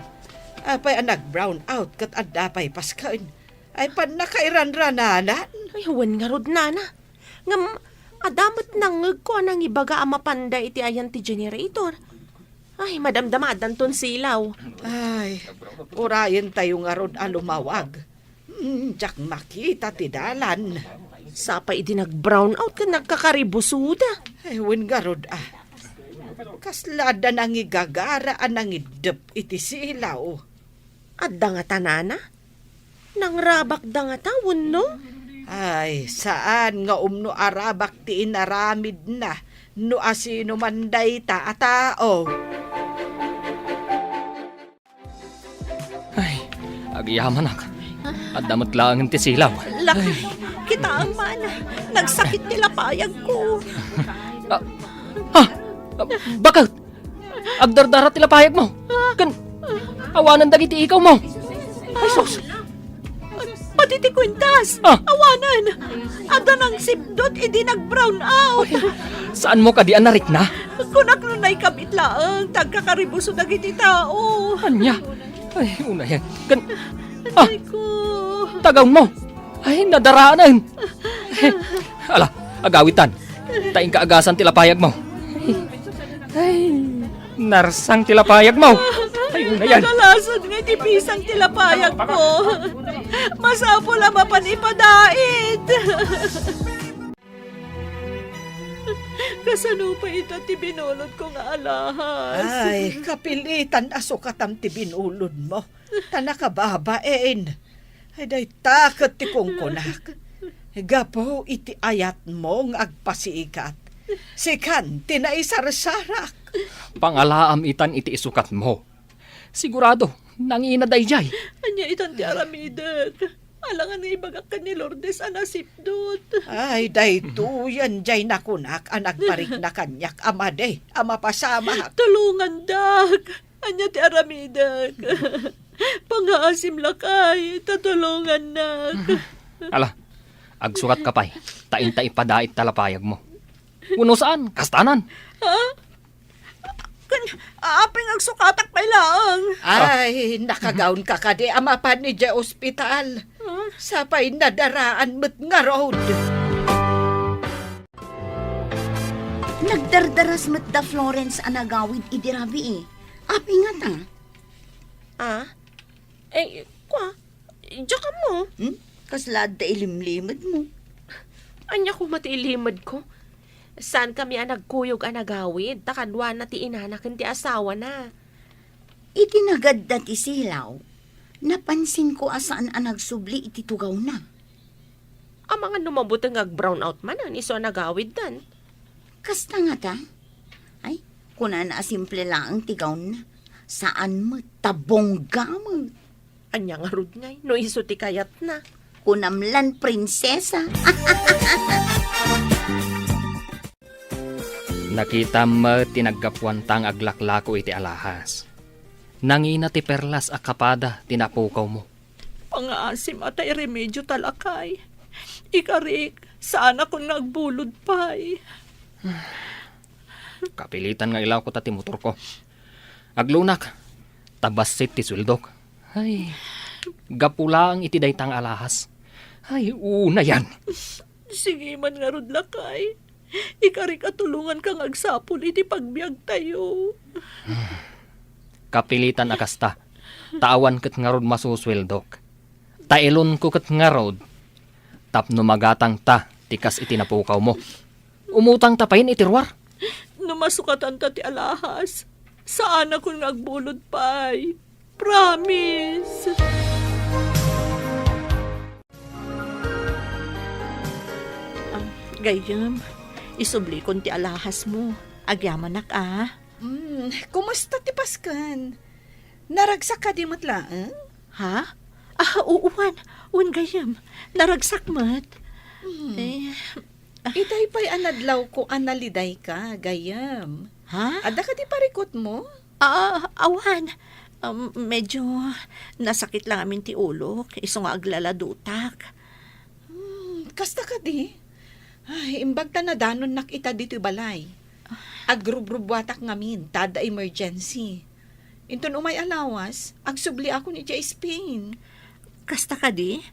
Apay ang nag-brown out kat adapay paskan. Ay pan nakairan-rananan. Ay, huwan nga rod, nana. Ngam, adamat nangag ko anang ibaga ang mapanda iti ayan ti generator. Ay, madamdamadan ton silaw. Ay, urayan tayo nga rod alumawag. Diyak makita ti dalan. Sapay di nag-brown out ka nagkakaribusuda. Ay, wen nga rod Kaslada nang igagara anang idep iti silaw. Adda nga tanana? Nang rabak da nga tawon, no? Ay, saan nga umno arabak ti inaramid na no asino manday ta tao. Ay, agyaman ak. At damat lang ti silaw. Laki, kita ang mana. Nagsakit nila payag ko. Bakit? Agdardara tila payag mo. Kan, awanan dagiti ikaw mo. Ay, sus. Pati ti kwintas. Awanan. Ada nang sipdot, idi nag-brown out. Saan mo ka di anarik na? Kunak nunay kabit laang, tagkakaribuso dagiti tao. Anya? Ay, una yan. Kan, Ay ko. tagaw mo. Ay, nadaraanan. Ala, agawitan. Taing kaagasan tila payag mo. Ay, narsang tila payag mo. Ay, una yan. Kalasan nga di pisang tilapayag ko. Masapo lang mapanipadait. Kasano pa ito ti binulod ko nga alahas. Ay, kapilitan asukatam ti binulod mo. Tanakababain. Ay, day takot ti kungkunak. Gapo iti ayat mo ng agpasiikat. Sikan, tinaisarsarak. Pangalaam itan iti isukat mo. Sigurado, nangina dayjay. Anya itan ti aramidak. Alangan nga ibagak ka ni Lourdes anasipdot. Ay, day tuyan jay nakunak ang nagparik na kanyak amade, amapasamak. Tulungan dag. Anya ti aramidak. Pangaasim lakay. Tatulungan nak. Ala, agsukat ka pa'y. Tain-tain padait talapayag mo. Uno saan? Kastanan. Aaping agsukatak pa lang. Ay, nakagaon ka kadi amapan ni Jay Hospital. Sapay nadaraan mo't nga road. Nagdardaras met da Florence anagawid idirabi eh. Api nga ta. Diyan ka mo. Kaslad da ilimlimad mo. Anya ko matiilimad ko. Saan kami ang nagkuyog ang nagawid? Takadwa na ti inanakan ti asawa na. Itinagad da ti silaw. Napansin ko asaan ang nagsubli iti tugaw na. Ang mga numabutang brown out man ang iso ang nagawid dan. Kasta nga ta? Ay, kuna na simple lang ang tigaw na. Saan mo? Tabongga mo. Anya nga rod ngay, no iso ti kayat na. Kunamlan prinsesa. Nakita mo tinagkapwantang aglaklako iti alahas. Nangina ti perlas akapada tinapukaw mo. Pangaasim at ay remedyo talakay. Ikarik, saan akong nagbulod pa'y. Kapilitan nga ilaw ko tati motor ko. Aglunak, tabasit ti suldok. Ay, gapula ang iti daytang alahas. Ay, una yan. Sige man nga rod lakay. Ikarik at tulungan kang agsapol iti pagbiag tayo. Kapilitan akasta. Tawan kat nga rod masusweldok. Tailon ko kat nga rod. Tapno magatang ta, tikas itinapukaw mo. Umutang tapayin itirwar. Numasukatan ta ti alahas. Saan akong nagbulod pa'y. Promise. Gayam, isubli kon ti alahas mo. Agyaman nak Kumusta ti Paskan? Naragsak ka di matlaan? Ha? Uuwan. Uwan gayam. Naragsak mat. Itay pa'y anadlaw ko analiday ka, gayam. Ha? Ada ka di parikot mo? Awan. Medyo nasakit lang amin ti ulo. Iso nga aglaladutak. Kasta ka di? Ay, imbag ta na danon nakita dito balay. Agrubrubwatak ngamin, tada emergency. Inton umay alawas, agsubli ako ni Jay Spain. Kasta ka di?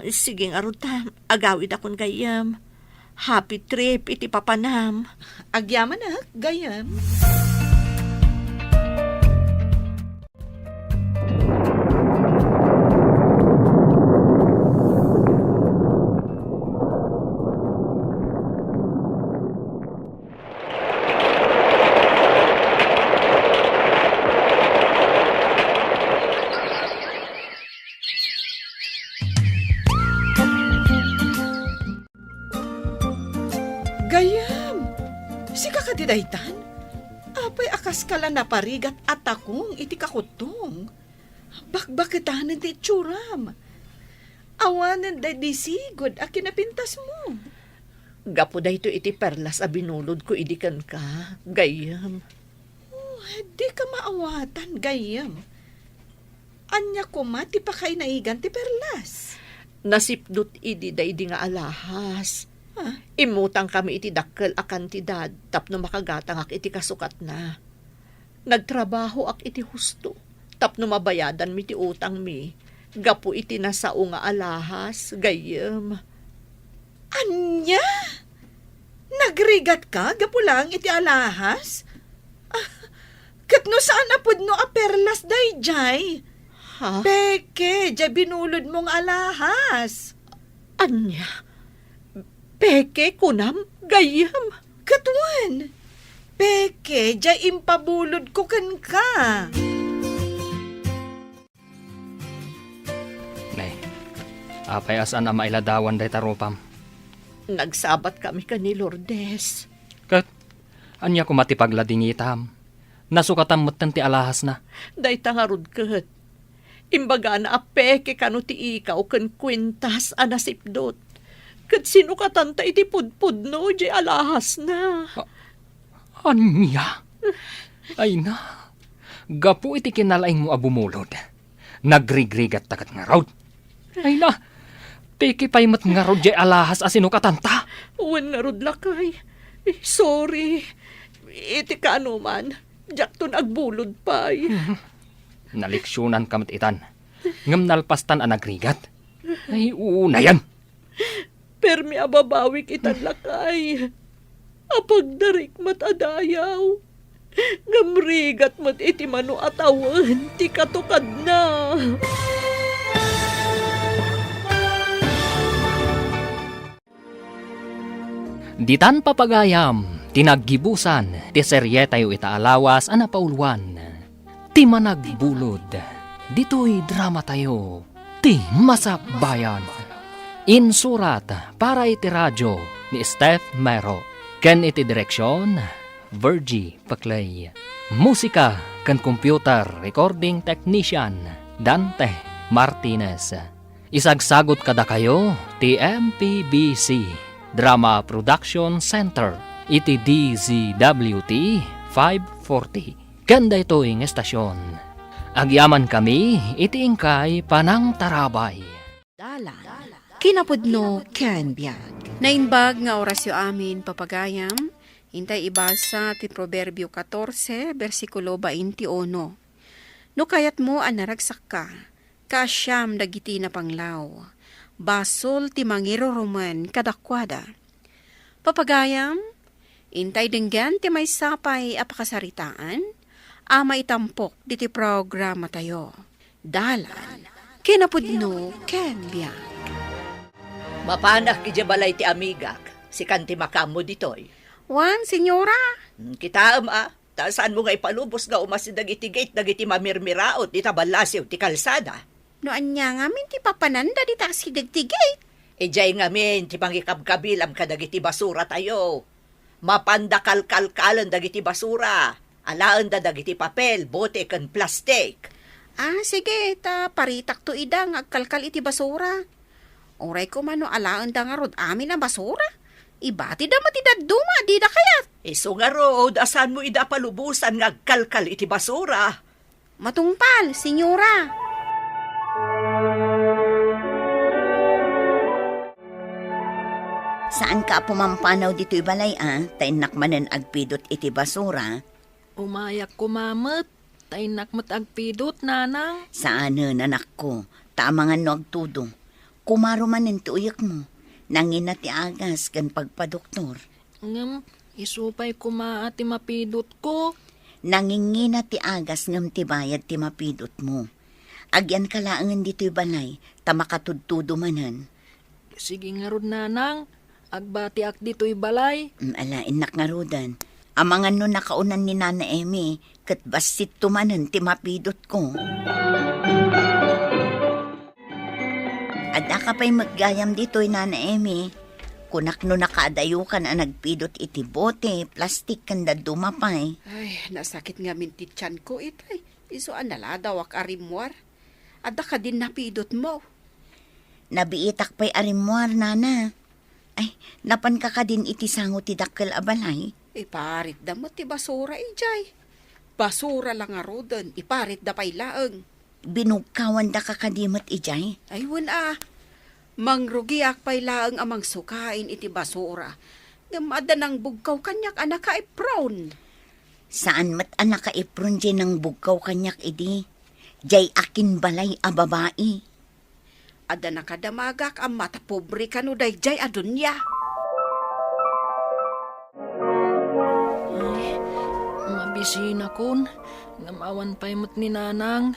Sige nga ruta, agawid akong gayam. Happy trip, iti papanam. Agyaman na, gayam. Gayam, si kakadidaytan, apay akas kala na parigat at akong iti kakutong. Bakbakitanan ti tsuram. Awanan da di sigod a kinapintas mo. Gapo da ito iti perlas a binulod ko idikan ka, gayam. Di ka maawatan, gayam. Anya ko ti pakay naigan ti perlas. Nasipdot idi da idi nga alahas. Imutang kami iti dakkel a kantidad tapno makagatang ak iti kasukat na. Nagtrabaho ak iti husto tapno mabayadan mi ti utang mi. Gapo iti nasao nga alahas, gayem. Anya? Nagrigat ka? Gapo lang iti alahas? Katno saan apod no a perlas day, Jay? Ha? Peke, Jay binulod mong alahas. Anya? Peke kunam, gayam. Katuan, peke, Jay impabulod ko kan ka. Nay, apay asan na mailadawan day taropam. Nagsabat kami ka ni Lourdes. Kat, anya ko matipagladingitam. Nasukatan mo't ti alahas na. Day tangarod kat. Imbaga na apeke kano ti ikaw kan kwintas anasipdot. Kat sino katanta iti pudpud no, di alahas na. Anya? Ay na. Gapu iti kinalaing mo abumulod. Nagrigrigat tagat nga raw. Ay na. Piki pa'y mat nga raw di alahas asino katanta. Uwan na rod lakay. Sorry. Iti ka ano man. Jakton agbulod pa'y. Naliksyonan kamat itan. Ngam nalpastan ang nagrigat. Ay una yan. Permi ababawik itan lakay. Apagdarik mat adayaw. Ngamrigat mat iti mano atawan. Ti katukad na. Ditan papagayam. Tinaggibusan. Ti serye tayo itaalawas ang napauluan. Ti managbulod. Dito'y drama tayo. Ti Masakbayan. Insurat para iti radyo ni Steph Mero. Ken iti direksyon, Virgie Paclay. Musika ken computer recording technician, Dante Martinez. Isagsagot kada kayo, ti MPBC Drama Production Center, iti DZWT 540. Kanda ito ing estasyon. Agyaman kami, iti ingkay panang tarabay. Kinapudno ken biag. Nainbag nga orasyo amin papagayam, hintay ibasa ti Proverbio 14, versikulo 21. No kayat mo an naragsak ka, kasyam dagiti na panglaw, basol ti mangiruruman kadakwada. Papagayam, hintay denggan ti may sapay apakasaritaan, ama itampok diti programa tayo. Dalan, kinapudno ken biag. Mapanak ijabalay ti amigak, si kanti makamo ditoy. Wan, senyora? Kita saan mo nga ipalubos nga umasidag iti gate, dagiti mamirmiraot, di tabalasiw, ti kalsada. No anya ngamin ti papananda di taksidag ti gate. Ejay ngamin, ti pangikabkabilam ka dagiti basura tayo. Mapandakal-kalkalan dagiti basura. Alaan da dagiti papel, bote, kan plastik. Sige, paritak to idang agkalkal iti basura. Oray ko mano alaan da nga rod amin ang basura. Ibati da matidad duma, di da kayat. Iso nga rod, asan mo ida palubusan nga agkalkal iti basura? Matungpal, senyora. Saan ka pumampanaw dito'y balay Tainak manen agpidot iti basura. Umayak kumamet, Tainak matagpidot, nanang. Saanan, anak ko, tamangan no agtudo. Kumaro man ti uyak mo. Nangin na ti agas kan pagpadoktor. Ngam, isupay kuma ati mapidot ko. Nangingin na ti agas ngam ti bayad ti mapidot mo. Agyan kalaangan dito'y balay, tamakatudtudo manan. Sige nga rod, nanang. Agbati ak dito'y balay. Alain nakngarudan. Amangan no nakaunan ni Nana Emi, kat basit tumanan ti mapidot ko. Adda ka pa'y maggayam dito'y Nana Emi. Kunak no nakaadayukan ang nagpidot iti bote, plastik kanda dumapay. Ay, nasakit nga min ti tiyan ko itay. Iso anala daw ak arimwar. Adda ka din napidot mo. Nabiitak pa'y arimwar, Nana. Ay, napan ka din iti sango ti dakkel abalay. Iparit da mo ti basura ijay. Basura lang nga rodan, iparit da pa'y laeng. Binugkawan da ka kadimot ijay. Ay, wala. Mangrugiak pa'y laeng amang sukain iti basura. Gamada ng bugkaw kanyak anak ka ipron. Saan mat anak ka ipron dyan ng bugkaw kanyak idi? Jay akin balay a babae. Ada nakadamagak ang mata pobre ka no dayjay adunya. Ay, mabisina kon. Ngamawan pa'y mat ni nanang.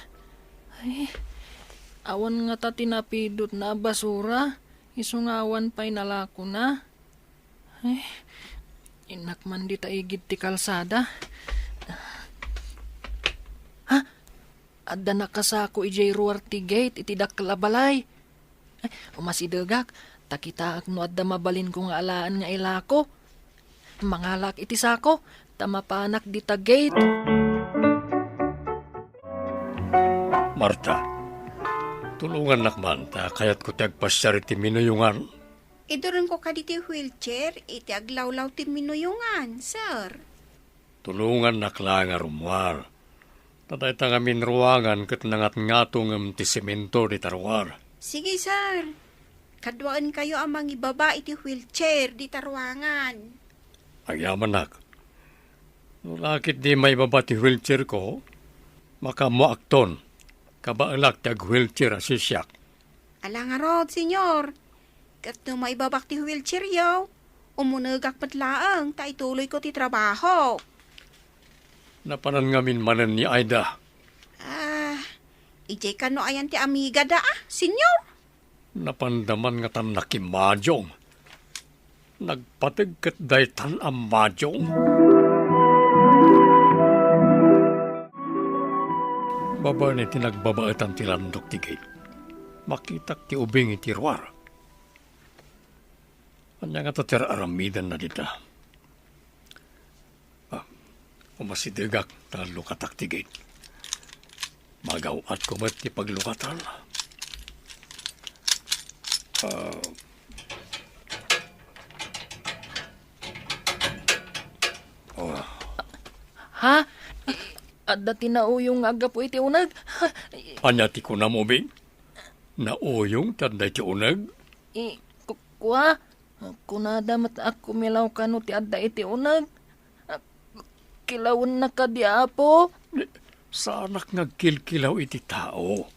Ay, awan nga ta tinapidot na basura. Isungawan pa'y nalako na. Ay, inak man di taigid ti kalsada. Ha? Adda nakasako ijay ruwar ti gate iti dakklabalay. Ay, umasidagak. Takita ak no adda mabalin ko nga alaan nga ilako. Mangalak iti sako. Tamapanak di ta gate. Marta, tulungan nakman ta kayat ko tagpasyar iti minuyungan. Idurin ko ka diti wheelchair, iti aglawlaw ti minuyungan, sir. Tulungan nakla nga rumwar. Tatay ta nga minruwangan kat nangat ngatong ti semento di tarwar. Sige, sir. Kadwaan kayo amang ibaba iti wheelchair di tarwangan. Agyaman nak. Nulakit di may baba ti wheelchair ko, makamuakton. Kabaalak tag wheelchair asisyak. Ala nga rod, senyor. Kat no maibabak ti wheelchair yaw, umunagak patlaang, ta ituloy ko ti trabaho. Napanan ngamin manan ni Aida. Ijay ka no ayan ti amiga da senyor. Napandaman nga tan nakimadyong. Nagpatag kat daytan ang madyong. Baba ni tinagbabaatan ti landok ti gate. Makitak ti ubing iti ruwar. Anya nga tatira aramidan na dita. Umasidigak na lukatak ti gate. Magawat ko ba't ti paglukatan? Ha? Adda tinauyong aga po iti unag. Anya ti kunam ubing? Nauyong tanday ti unag? Kuwa, kunada mat ako milaw kano ti adda iti unag. Kilawon na ka di apo. Saanak nagkilkilaw iti tao.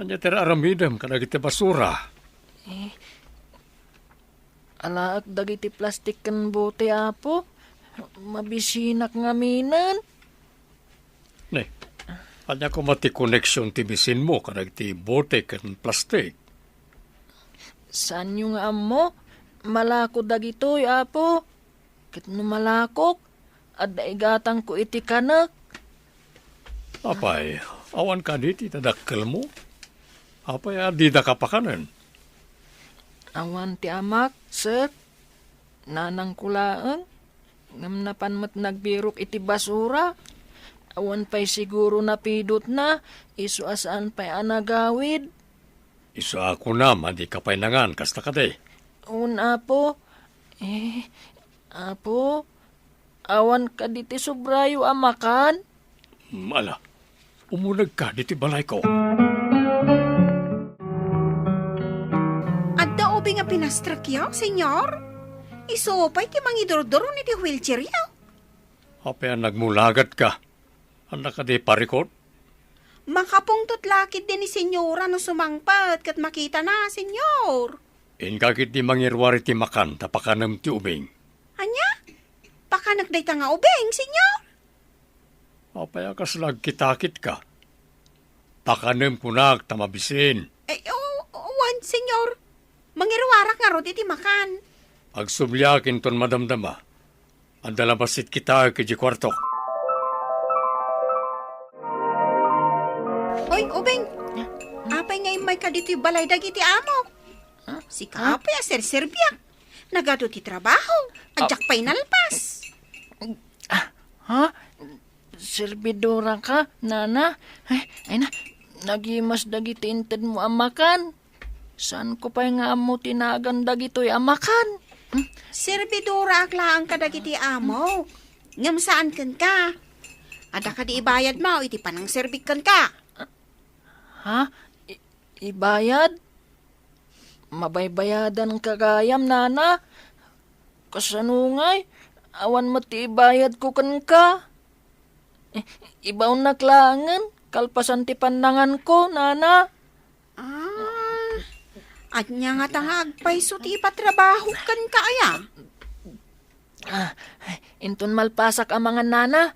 Anya tira aramidam kanag iti basura. Alaak dagiti plastik kan bote apo. Mabisinak nga minan. Ne, anya ko mati connection ti bisin mo kanag ti bote kan plastik. Saan yung amo? Malako dagitoy apo. Kit no malakok, adda igatang ko iti kanak. Apay, awan ka diti tadakkel mo. Apay, adi da kapakanan. Awan ti amak, sir. Nanang kulaan. Ngam napanmat nagbirok iti basura. Awan pa'y siguro napidot na. Isu asaan pa'y anagawid. Isu ako na, mandi ka pa'y nangan, kasta ka de. Un apo. Apo, awan ka diti sobrayo amakan. Ala, umunag ka diti balay ko. Adda ubi nga pinastrakyaw, senyor? Isopay ti mangidordoro ni ti wheelchair yaw. Apay, nagmulagat ka. Anak ka di parikot? Makapungtot lakit din ni senyora no sumangpat kat makita na, senyor. Inkakit di mangirwari ti makan tapakanam ti ubing. Anya? Pakanak day ta nga ubeng, senyor. Apaya kaslag kitakit ka. Pakanam kunak tamabisin. Wan, senyor. Mangirwarak nga rod iti makan. Agsubliakin ton madamdama. Ang dalabasit kita kiji kwartok. Oy, ubeng. Apay ngay may kadito'y balay dagiti amok. Si Kapay a serserbiak. Nagado ti trabaho. Adyak pa'y nalpas. Ha? Servidora ka, nana? Ay na, nagimas dagiti inted mo amakan. Saan ko pa'y nga mo tinagan dagito'y amakan? Servidora aklaan ka dagiti amok. Ngam saan kan ka? Ada ka di ibayad mo, iti panang serbik kan ka. Ha? Ibayad? Mabaybayadan kagayam, nana. Kasanungay, awan mo ti ibayad ko kan ka. Ibaw naklangan, kalpasan ti pandangan ko, nana. At niya nga tangag paiso ti ipatrabaho kan ka aya. Intun malpasak ang mga nana.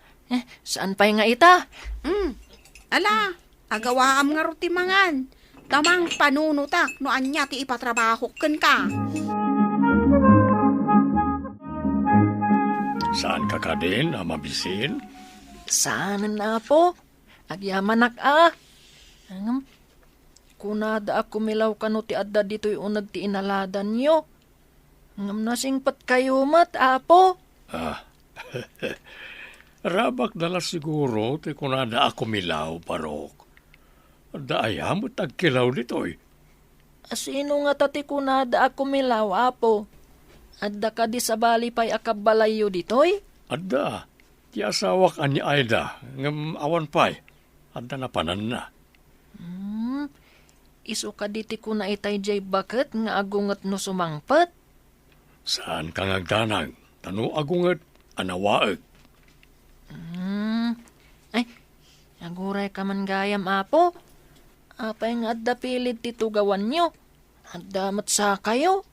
Saan pa'y nga ita? Ala, agawaam nga ruti mangan. Tamang panunutak no anya ti ipatrabaho kan ka. Saan ka ka din, amabisin? Saan na po? Agyamanak ah. Kunada ako milaw kano ti adda dito'y unag ti inaladan nyo. Ngam nasingpat kayo mat, apo. Rabak dala siguro, ti kunada ako milaw, parok. Daayam mo tagkilaw dito'y. Sino nga tati kunada ako milaw, apo? Adda ka di sa bali pa'y akabalayo dito'y? Adda, ti asawak ani Aida, ngam awan pa'y. Adda na panan na. Isu ka diti ko na itay jay bakit nga agungat no sumangpat? Saan ka ngagdanag? Tano agungat, anawaag. Ay, naguray ka man gayam, apo. Apay nga adda pilit titugawan nyo. Adda mat sa kayo.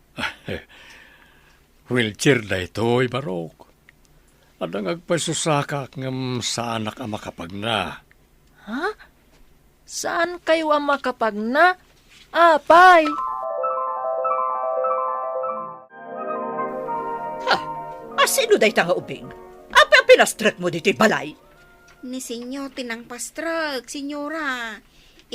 Wheelchair da ito'y barok. Adda ngagpasusakak ngam sa anak ang makapagna. Ha? Saan kayo ang makapagna? Apay! Sino day ta nga ubing? Apa ang pinastrak mo dito'y balay? Ni senyor tinang pastrag, senyora.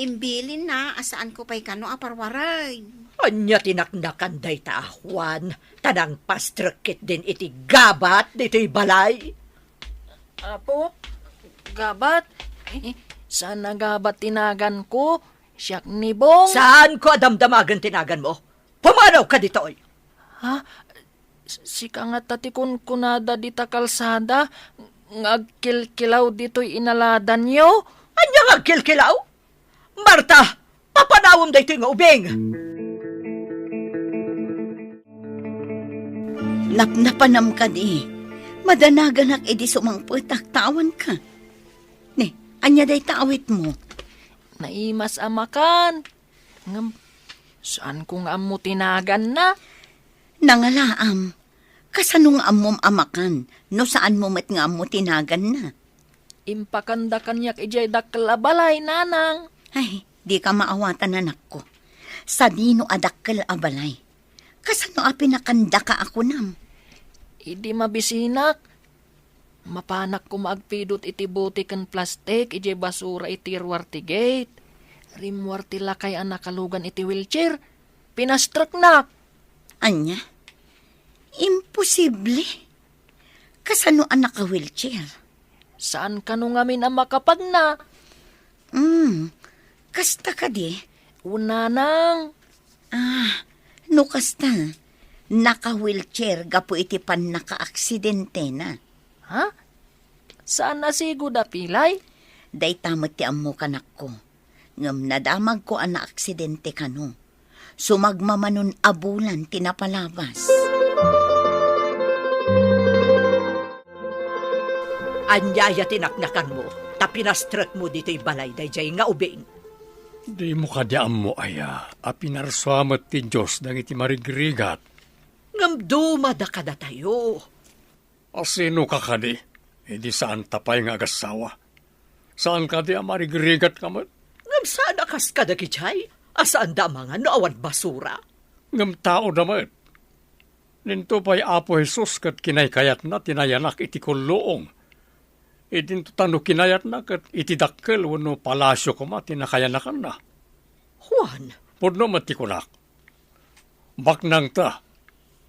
Imbilin na asaan ko pa'y kano aparwaray. Anya tinaknakan day ta Juan. Tanang pastrakit din iti gabat dito'y balay. Apo, gabat? Saan na gabat tinagan ko? Siyak ni Bong. Saan ko adamdamagan tinagan mo? Pumanaw ka dito'y. Ha? Si kangat tati kun kunada di ta kalsada, ngagkilkilaw dito'y inaladan nyo? Anya ngagkilkilaw? Marta, papanawom da ito nga ubing. Napnapanam ka di. Madanaganak edi sumangputak tawan ka. Ne, anya day taawit mo. Naimas amakan. Ngam, saan kong amo tinagan na? Nangalaam, kasanong amom amakan, no saan mo met nga amo tinagan na. Impakanda kanyak ijay dakkel-abalay, nanang. Ay, di ka maawatan anak ko. Sa dino adakkel abalay. Kasano a pinakanda ka ako nam? Idi mabisinak. Mapanak ko maagpidot iti butik kan plastik, ijay basura iti ruwarti gate. Rimwarti lakay anak kalugan iti wheelchair. Pinastrak na. Anya? Imposible. Kasano anak ka wheelchair? Saan ka nung amin ang makapagna? Kasta ka di? Una nang. No kasta. Naka-wheelchair gapo iti pan naka-aksidente na. Ha? Saan nasigo da pilay? Day tamot ti ammo kanak ko. Ngam nadamag ko ang aksidente kano. Sumagmamanon abulan tinapalabas. Anyaya tinaknakan mo. Tapi pinastrak mo dito'y balay dayjay nga ubing. Di mo kadyaan mo aya, pinarsuamat ti Diyos dang iti marigrigat. Ngam dumada kada tayo. Asino ka kadi? Di saan tapay nga agasawa? Saan ka di marigrigat ka man? Ngam saan akas kada kitay? Asaan da mga naawan basura? Ngam tao damat. Ninto pa'y Apo Jesus kat kinaykayat na tinayanak iti kulloong. Dinto tano kinayat na kat iti dakkel wano palasyo ko ma tinakayanakan na. Juan, Pudno matikunak. Baknang ta,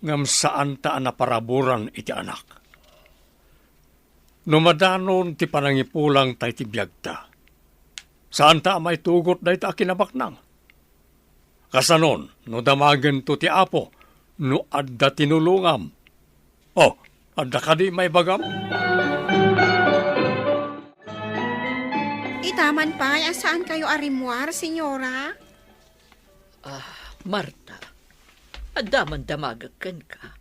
ngam saan ta anaparaburan iti anak. Numadanon ti panangipulang tay ti biyagta. Saan ta may tugot day ta kinabaknang. Kasanon, no damagan to ti Apo, no adda tinulungam. Oh, adda ka di may bagam? Itaman pa, saan kayo arimwar, senyora? Marta, adaman damagakan ka.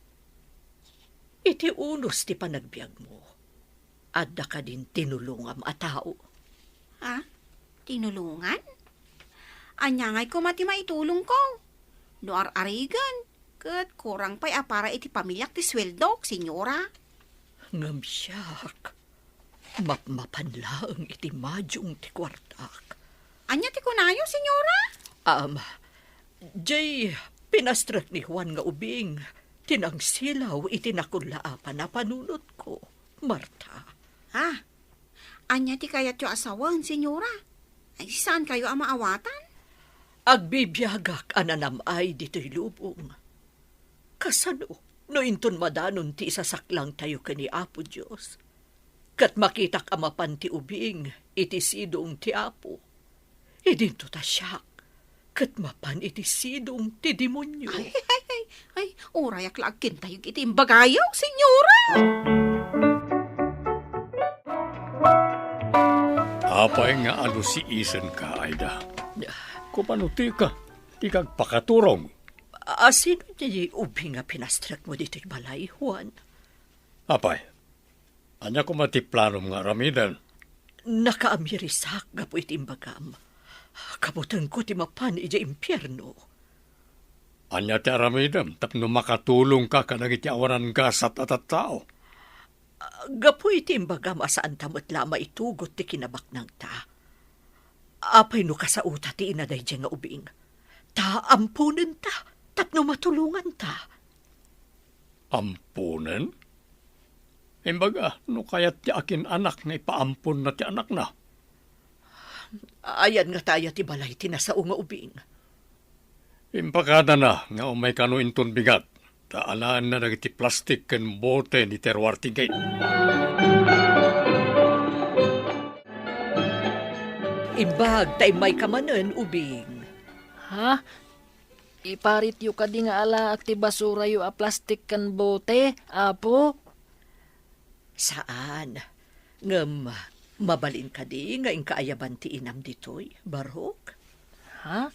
Iti unos ti panagbiag mo. Adda ka din tinulungam a tao. Ha? Tinulungan? Anya ngay ko mati maitulong ko. No ar-arigan. Kat kurang pa'y apara iti pamilyak ti sweldo, senyora. Ngam siyak. Mapmapan lang iti madyong ti kwartak. Anya ti kunayo, senyora? Jay, pinastrak ni Juan nga ubing. Tinangsilaw iti nakunlaapan na panunot ko, Marta. Ha? Anya ti kayat yo asawan, senyora? Ay, saan kayo ang maawatan? Agbibiyagak ananamay dito'y lubong. Kasano, no inton madanon ti isasaklang tayo kani Apo Diyos. Kat makitak amapan ti ubing, iti sidong ti Apo. Idinto ta siyak, kat mapan iti sidong ti demonyo. Ay, urayak lagkin tayo iti imbagayaw, senyora! Apay nga ano si isen ka, Aida. Kupanuti ka, di kag pakaturong. Sino niya ubing nga pinastrak mo dito'y balay, Juan? Apay, anya ko matiplanom nga ramidan. Nakaamirisak nga po iti imbagam. Kabutan ko ti mapan iti impyerno. Anya ti aramidam, tapno makatulong ka kanang iti awanan gasat at tao. Gapo iti imbagam asaan tamot lama itugot ti kinabak ng ta. Apay no kasauta ti inaday dyan nga ubing. Ta ampunen ta, tapno matulungan ta. Ampunen? Imbaga, no kayat ti akin anak nga ipaampun na ti anak na. Ayan nga tayo ti balay tinasao nga ubing. Impakada na nga umay kano inton bigat. Taalaan na nagiti plastik ken bote ni Terwarti Gate. Imbag tay may kamanen ubing. Ha? Iparit yu ka di nga ala akti basura yu a plastik kan bote, Apo? Saan? Ngem, mabalin ka di nga inkaayaban ti inam ditoy, Barok? Ha?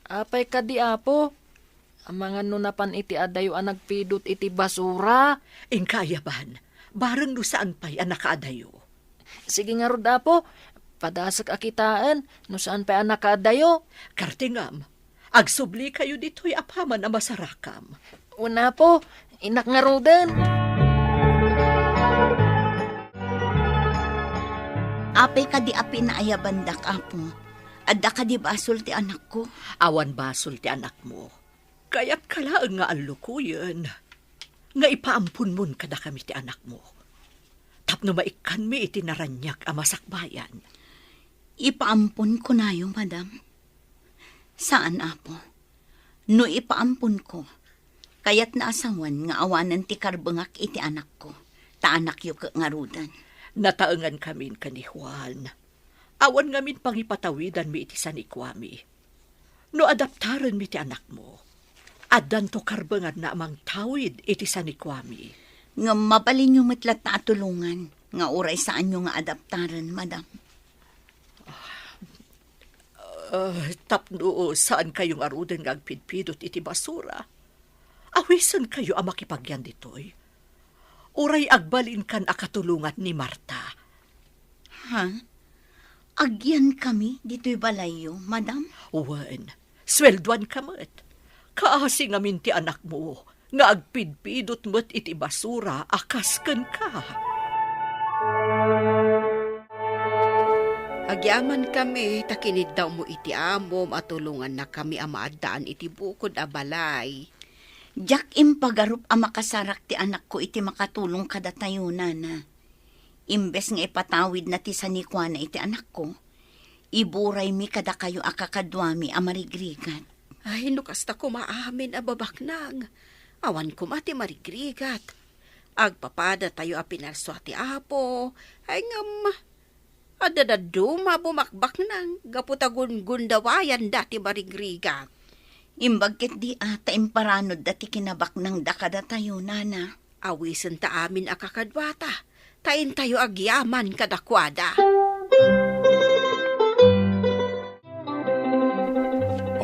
Apay ka di, Apo? Ang mga nunapan iti adayo ang nagpidot iti basura. Inkaayaban, bareng no saan pa'y anak adayo. Sige nga rod, Apo. Padasak akitaan, no saan pa'y anak adayo. Kartingam, agsubli kayo dito'y apaman na masarakam. Una po, inak nga rodan. Apay ka di api na ayabandak, Apo. Adda ka di basol ti anak ko. Awan basol ti anak mo. Kaya't kalaang nga alukuyan. Nga ipaampun mon kada kami ti anak mo. Tapno maikan mi iti naranyak a masakbayan. Ipaampun ko na yung, madam. Saan, Apo? No ipaampun ko, kayat na asawan nga awanan ti karbengak iti anak ko. Ta anak yu ngarudan. Nataengan kamin kani Juan. Awan ngamin pangipatawidan mi iti sanikwami. No adaptaren mi ti anak mo. Addan to karbengan na amang tawid iti sanikwami. Nga mabalin yung matlat na atulungan. Nga uray saan yung nga adaptaran, madam. Tapno saan kayong aruden nga agpidpidot iti basura. Awisan kayo ang makipagyan ditoy. Uray agbalin kan akatulungan ni Marta. Ha? Agyan kami dito'y balayo, madam. Wen, swelduan ka mo't. Kaasi nga minti anak mo, nga agpidpidot mo't iti basura, akasken ka. Agyaman kami, takinid daw mo iti amo, matulungan na kami amaadaan iti bukod a balay. Jak impagarup ang makasarak ti anak ko iti makatulong kada tayo na. Imbes nga ipatawid na ti sanikwana iti anak ko, iburay mi kada kayo akakadwami ang marigrigat. Ay, nukasta ko maamin a babaknang. Awan ko mati marigrigat. Agpapada tayo a pinarso ti apo. Ay ngam, adadaduma bumakbak nang gaputagun gundawayan dati marigrigat. Imbagket di ata imparanod dati kinabak ng dakada tayo nana. Awisan ta amin akakadwata. Tain tayo agyaman kadakwada.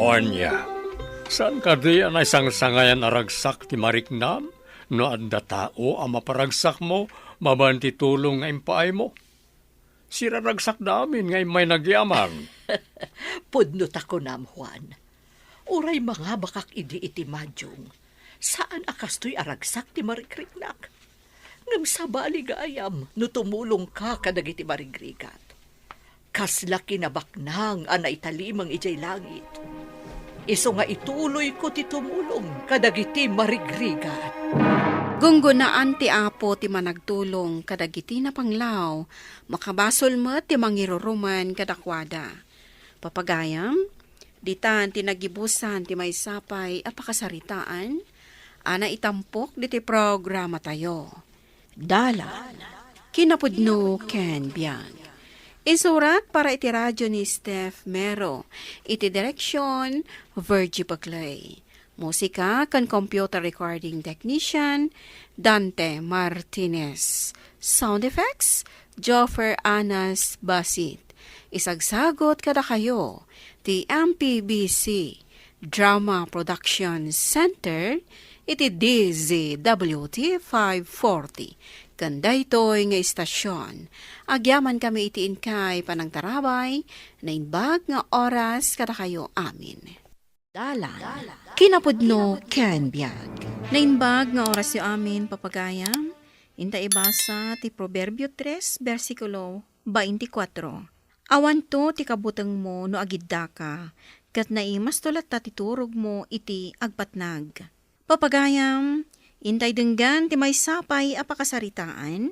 Onya, saan ka di anay sangsangayan aragsak ti mariknam? No anda tao ang maparagsak mo, mabanti tulong nga impaay mo. Siraragsak namin ngay may nagyaman. Pudnot ako nam, Juan. Uray mga bakak idi iti madyong. Saan akastoy aragsak ti marikriknak? Ngam sa baligayam, no tumulong ka kadagiti marigrigat. Kasla kinabaknang anay talimang ijay langit. Iso nga ituloy ko ti tumulong kadagiti marigrigat. Gunggunaan ti apo ti managtulong kadagiti na panglaw, makabasol mo ti mangiruruman kadakwada. Papagayam, ditan ti nagibusan ti may sapay apakasaritaan, ana itampok diti programa tayo. Dala, kinapudno Ken Biang. Isurat para iti radyo ni Steph Mero, iti direksyon Virgie Baclay. Musika kan computer recording technician Dante Martinez. Sound effects Joffer Anas Basit. Isagsagot kada kayo ti MPBC Drama Production Center iti DZWT 540. Kanda ito'y nga istasyon. Agyaman kami iti inkay panangtarabay na inbag nga oras kada kayo amin. Dalan. Kinapudno Ken Biag. Na inbag nga oras yo amin papagayam. Inta ibasa ti Proverbio 3, versikulo 24. Awan to ti kabuteng mo no agidda ka, kat naimas tulat ta titurog mo iti agpatnag. Papagayam, intay denggan ti may sapay apakasaritaan,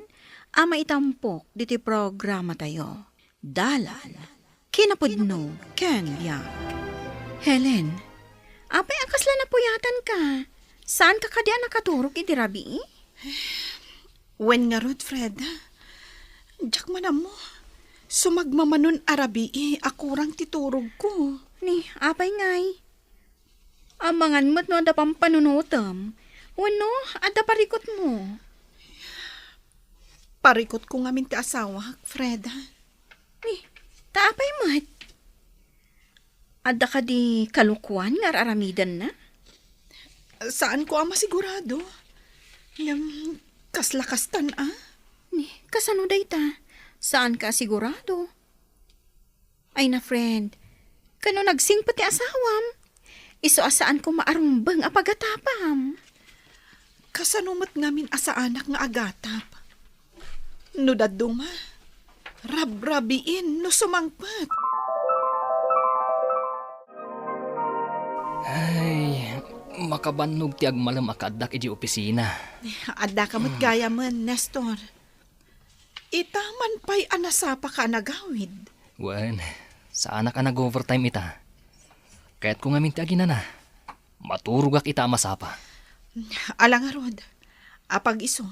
ama itampok diti programa tayo. Dalan, kinapudno, Ken Biag. Helen, apay akasla na puyatan ka. Saan ka kadya nakaturog iti rabi? Wen nga rod, Freda. Diyak manam mo. Sumagmamanon arabi akurang titurog ko. Ni, apay ngay. Amangan mo't no ada pang panunutam. Wano, ada parikot mo. Parikot ko nga min ti asawa, Freda. Ni, taapay mo't. Ada ka di kalukuan nga aramidan na? Saan ko ang masigurado? Yang kaslakastan Ni, kasano day ta? Saan ka sigurado? Ay na friend, kano nagsing pati asawam? Iso asaan ko maarumbang apagatapam. Kasanumat ngamin asa anak nga agatap. No daduma, rabrabiin no sumangpat. Ay, makabanog ti agmalam akadak iti opisina. Adda ka mo't gaya man, Nestor. Itaman pa'y anasapa ka nagawid. Wen, sa anak ka nag-overtime ita. Kaya't kung amin ti agina na, maturugak ita masapa. Alang arod, apag iso,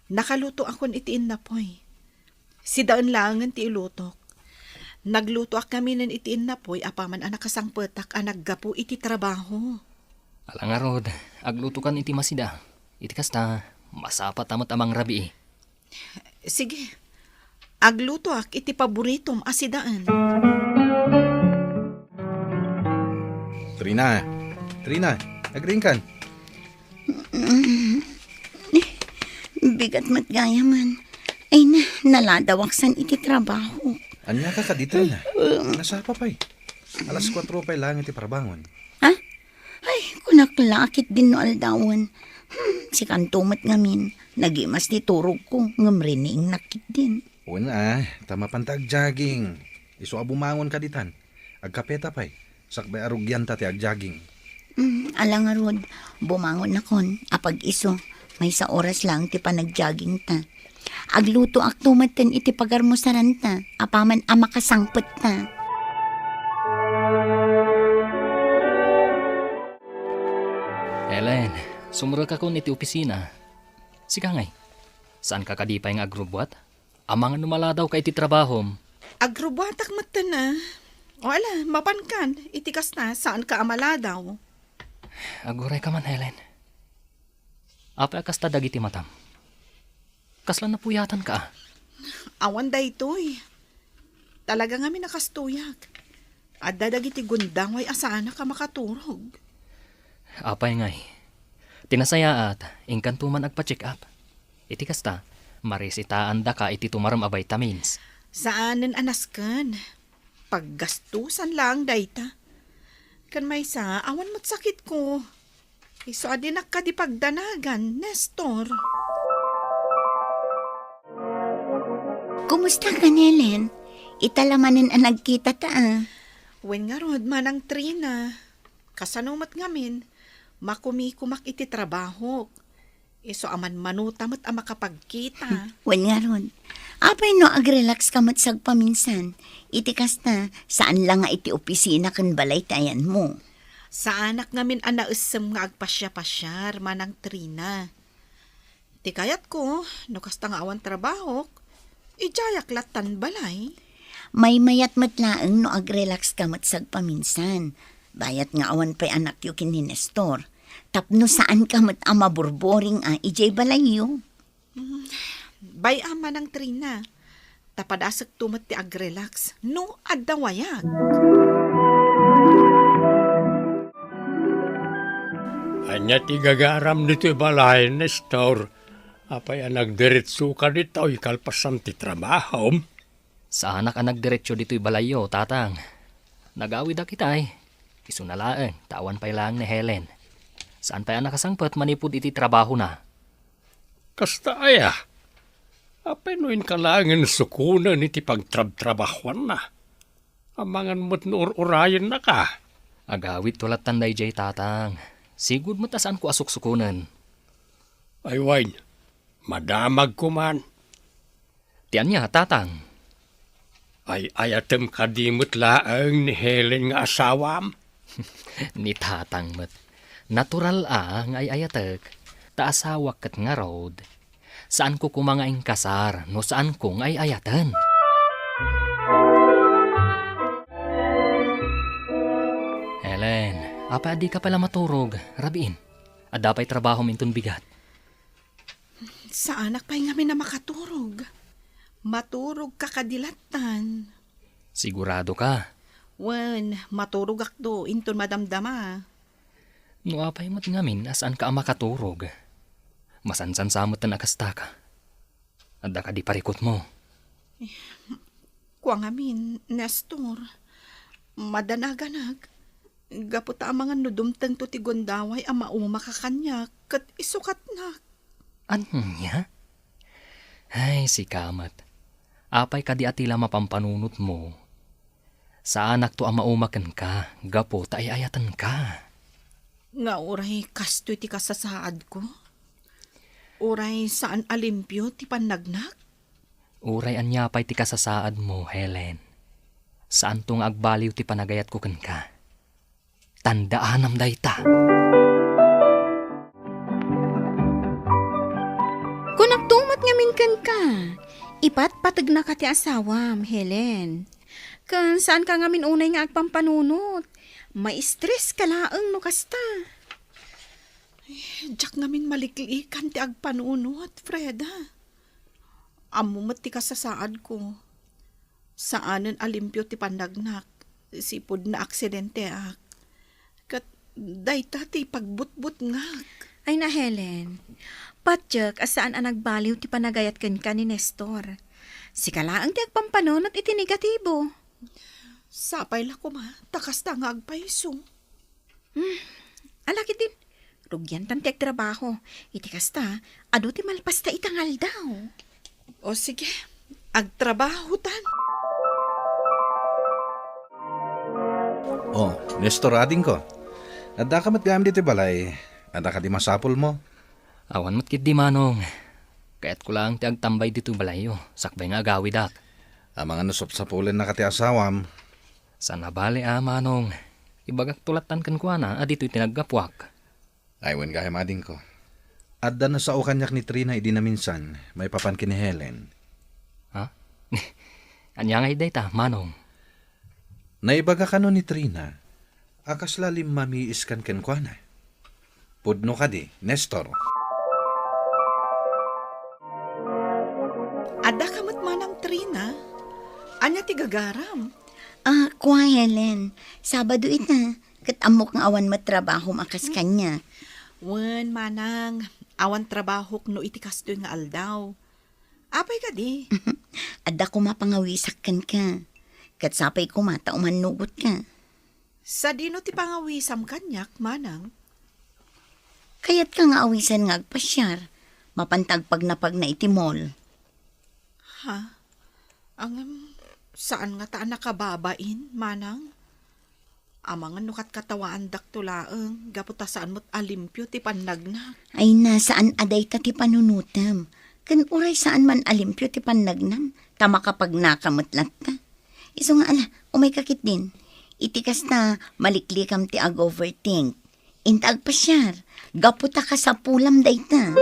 nakaluto akon itiin na poy. Si daan langan ti ilutok. Nagluto ak kami ng itiin na poy, apaman anak kasang petak anaggapo iti trabaho. Alang arod, aglutukan iti masida. Iti kasta, masapa tamot amang rabi. Sige, agluto ak iti paboritom asidaan. Trina, agring kan. Bigat mat gaya man. Ay na, naladawaksan iti trabaho. Anya ka dito na. Nasa pa pa'y. Alas 4 pa'y lang iti parabangon. Ha? Ay, kunaklakit din no aldawan. Si kantumat ngamin, nagimas ni turog ko, ngamrining nakit din. Una, tama pantag jogging. Iso abumangon ka ditan. Agkapeta pa'y. Sakbay arugyan ta ti agjaging. Alang nga rod, bumangon na kon, apag iso, may sa oras lang ti panagjogging ta. Agluto ak tumaten iti pagarmusaran ta, apaman amakasangpet ta. Helen, sumura ka kon iti opisina. Sika ngay, saan ka kadipay nga agrubwat? Amang numala daw ka iti trabahom. Agrubatak mata na. Wala, mapankan. Itikas na, saan ka amala daw? Aguray ka man, Helen. Apa kas ta dagiti matam? Kaslan na puyatan ka. Awan da ito'y. Talaga nga minakastuyag. At dadagiti gundang way asana ka makaturog. Apay ngay. Tinasaya at ingkantuman agpa-check up. Iti kasta, marisitaan da ka iti tumaram a vitamins. Saanen anaskan? Paggastusan lang dayta. Kan may sa, awan mo't sakit ko. Iso adinak ka di pagdanagan, Nestor. Kumusta ka, Helen? Italamanin ang nagkita ta Wen nga rod, manang Trina. Kasanumat ngamin, makumikumak iti trabaho. Iso aman manutamat ang makapagkita. Wen nga ron. Apay no agrelax ka matsag paminsan. Iti kasta, saan lang nga iti opisina kan balay tayan mo? Sa anak ngamin anausem nga agpasya-pasyar, manang Trina. Ti kayat ko, no kasta nga awan trabaho, ijayak latan balay. May mayat matlaeng no agrelax ka matsag paminsan. Bayat nga awan pa'y anak yu kin ni Nestor. Tapno saan ka mat amaburboring ijay balayo. Bay ama ng Trina. Tapadasag tumat ti agrelax. No, adawayag. Anya ti gagaram nito balay, Nestor. Apay ang nagdiretso ka dito, ikalpasan ti trabaho. Sa anak ang nagdiretso dito'y balayo, tatang. Nagawid na kita Isunalaang, tawan pa'y lang ni Helen. Saan pa'y anak kasangpat manipod iti trabaho na? Kasta aya. Apay noin kalangan sukunan iti pagtrab-trabahuan na. Amangan mo't nuur-urayan na ka. Agawid tulat tanday jay tatang. Sigud mo tasaan ko asuksukunan. Ay wine, madamag ko man. Tiyan niya, tatang. Ay ayatem kadimot laang ni Helen nga asawam. Ni tatang met. Natural nga ay ayatek. Taasawak kat nga road. Saan ko kumangaing kasar, no saan ko ay ayatan. Helen, apa di ka pala maturog, rabiin. At dapay trabaho minton bigat. Sa anak pa'y ngamin na makaturog. Maturog ka kadilatan. Sigurado ka. Wen, maturog akdo, inton madamdama. No apay mo't ngamin, asaan ka ang makaturog? Masansan samot na nakasta ka. Adda ka di parikot mo. Kuang amin, Nestor. Madanaganag. Gaputa ang mga nudumtang to ti gondaway ang mauma ka kanya, kat isukat na. Anya? Ay, si Kamat. Apay ka di atila mapampanunot mo. Sa anak to ang maumakan ka, gapo ta ay ayatan ka. Nga uray kasto ti kasasaad ko. Uray saan alimpyo ti panagnak? Uray anyapay ti kasasaad mo, Helen. Saan tong agbaliw ti panagayat ko kan ka? Tandaan am dayta. Kung nagtumat nga minkan ka, ipat patag na ka ti asawam, Helen. Kan saan ka nga unay nga agpampanunot? May stress ka laang no kasta. Diyak ngamin maliklikan ti agpanunot, Freda. Amumat ti kasasaad ko. Saanen alimpyo ti pandagnak, sipod na aksidente ak. Kat dayta ti pagbutbut ngak. Ay na, Helen. Patyak asaan ang nagbaliw ti panagayat kan ka ni Nestor. Si kalaang ti agpampanunot iti negatibo. Sapay la ko ma, takas ta nga agpaiso. Alaki din. Rugyan tan ti agtrabaho. Iti kasta, ado ti malpas ta itangal daw. O sige, agtrabaho tan. Oh, Nestor ading ko. Adda ka mat gamit dito balay. Adda ka di masapol mo. Awan mo't kit di manong. Kaya't ko lang ti agtambay dito balayo. Sakbay nga agawid ak. Ang mga nasop-sapulen na kati asawam. Sana bali manong. Ibagak tulatan kan kuha na, dito'y tinaggapuak. Aywan gaya mading ko. Adda na sa o kanyak ni Trina idi na minsan, may papan kini Helen. Ha? Anya nga iday ta, manong. Naibaga ka no ni Trina, akas lalim mamiis kan kenkwana. Pudno ka di, Nestor. Ada ka mat manang Trina. Anya ti gagaram. Kuha Helen, Sabado ita, kat amok nga awan matrabaho makas kanya. Wen manang, awan trabaho no iti kastoy nga aldaw. Apay ka di. Adda ko mapangawisakan ka. Kat sapay ko mata umanugot ka. Sa dino ti pangawisam kanyak, manang. Kayat ka nga awisan nga agpasyar. Mapantag pag napag na iti mall. Ha? Saan nga taan nakababain, manang? Amangan nukat katawaan daktulaang, gaputa saan mo't alimpyo ti panagnak. Ay nasaan aday ta ti panunutam. Kan uray saan man alimpyo ti panagnam, tama kapag nakamutlat ta. Iso nga ala, umay kakit din. Itikas na maliklikam ti ag-overthink. Intag pasyar, gaputa ka sa pulam day ta.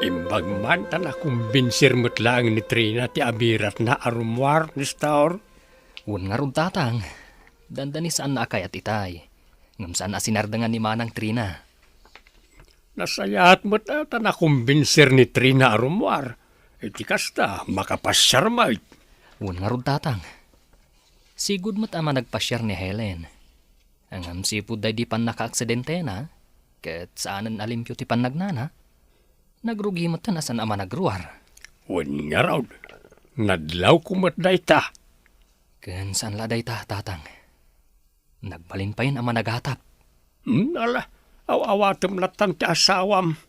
Imbag man tan akong binsir mo't lang ni Trina ti abirat na arumwar ni Staur. Wan nga ron tatang. Dandani saan na akayat itay. Ngam saan na sinardangan ni manang Trina. Nasayat mo't tan akong binsir ni Trina arumwar. Iti kasta, makapasyar may. Wan nga ron tatang. Sigud mo't ama nagpasyar ni Helen. Ang sipud day di pan naka-aksidente na. Kat saanan alimpyo ti panagnana. Nagrugi mo ta nasan ama nagruar. Wan nga raw. Nadlaw kumot day ta. Ken saan la day ta, tatang? Nagbalin pa yun ama naghatap. Ala, awawatem latan ti asawam.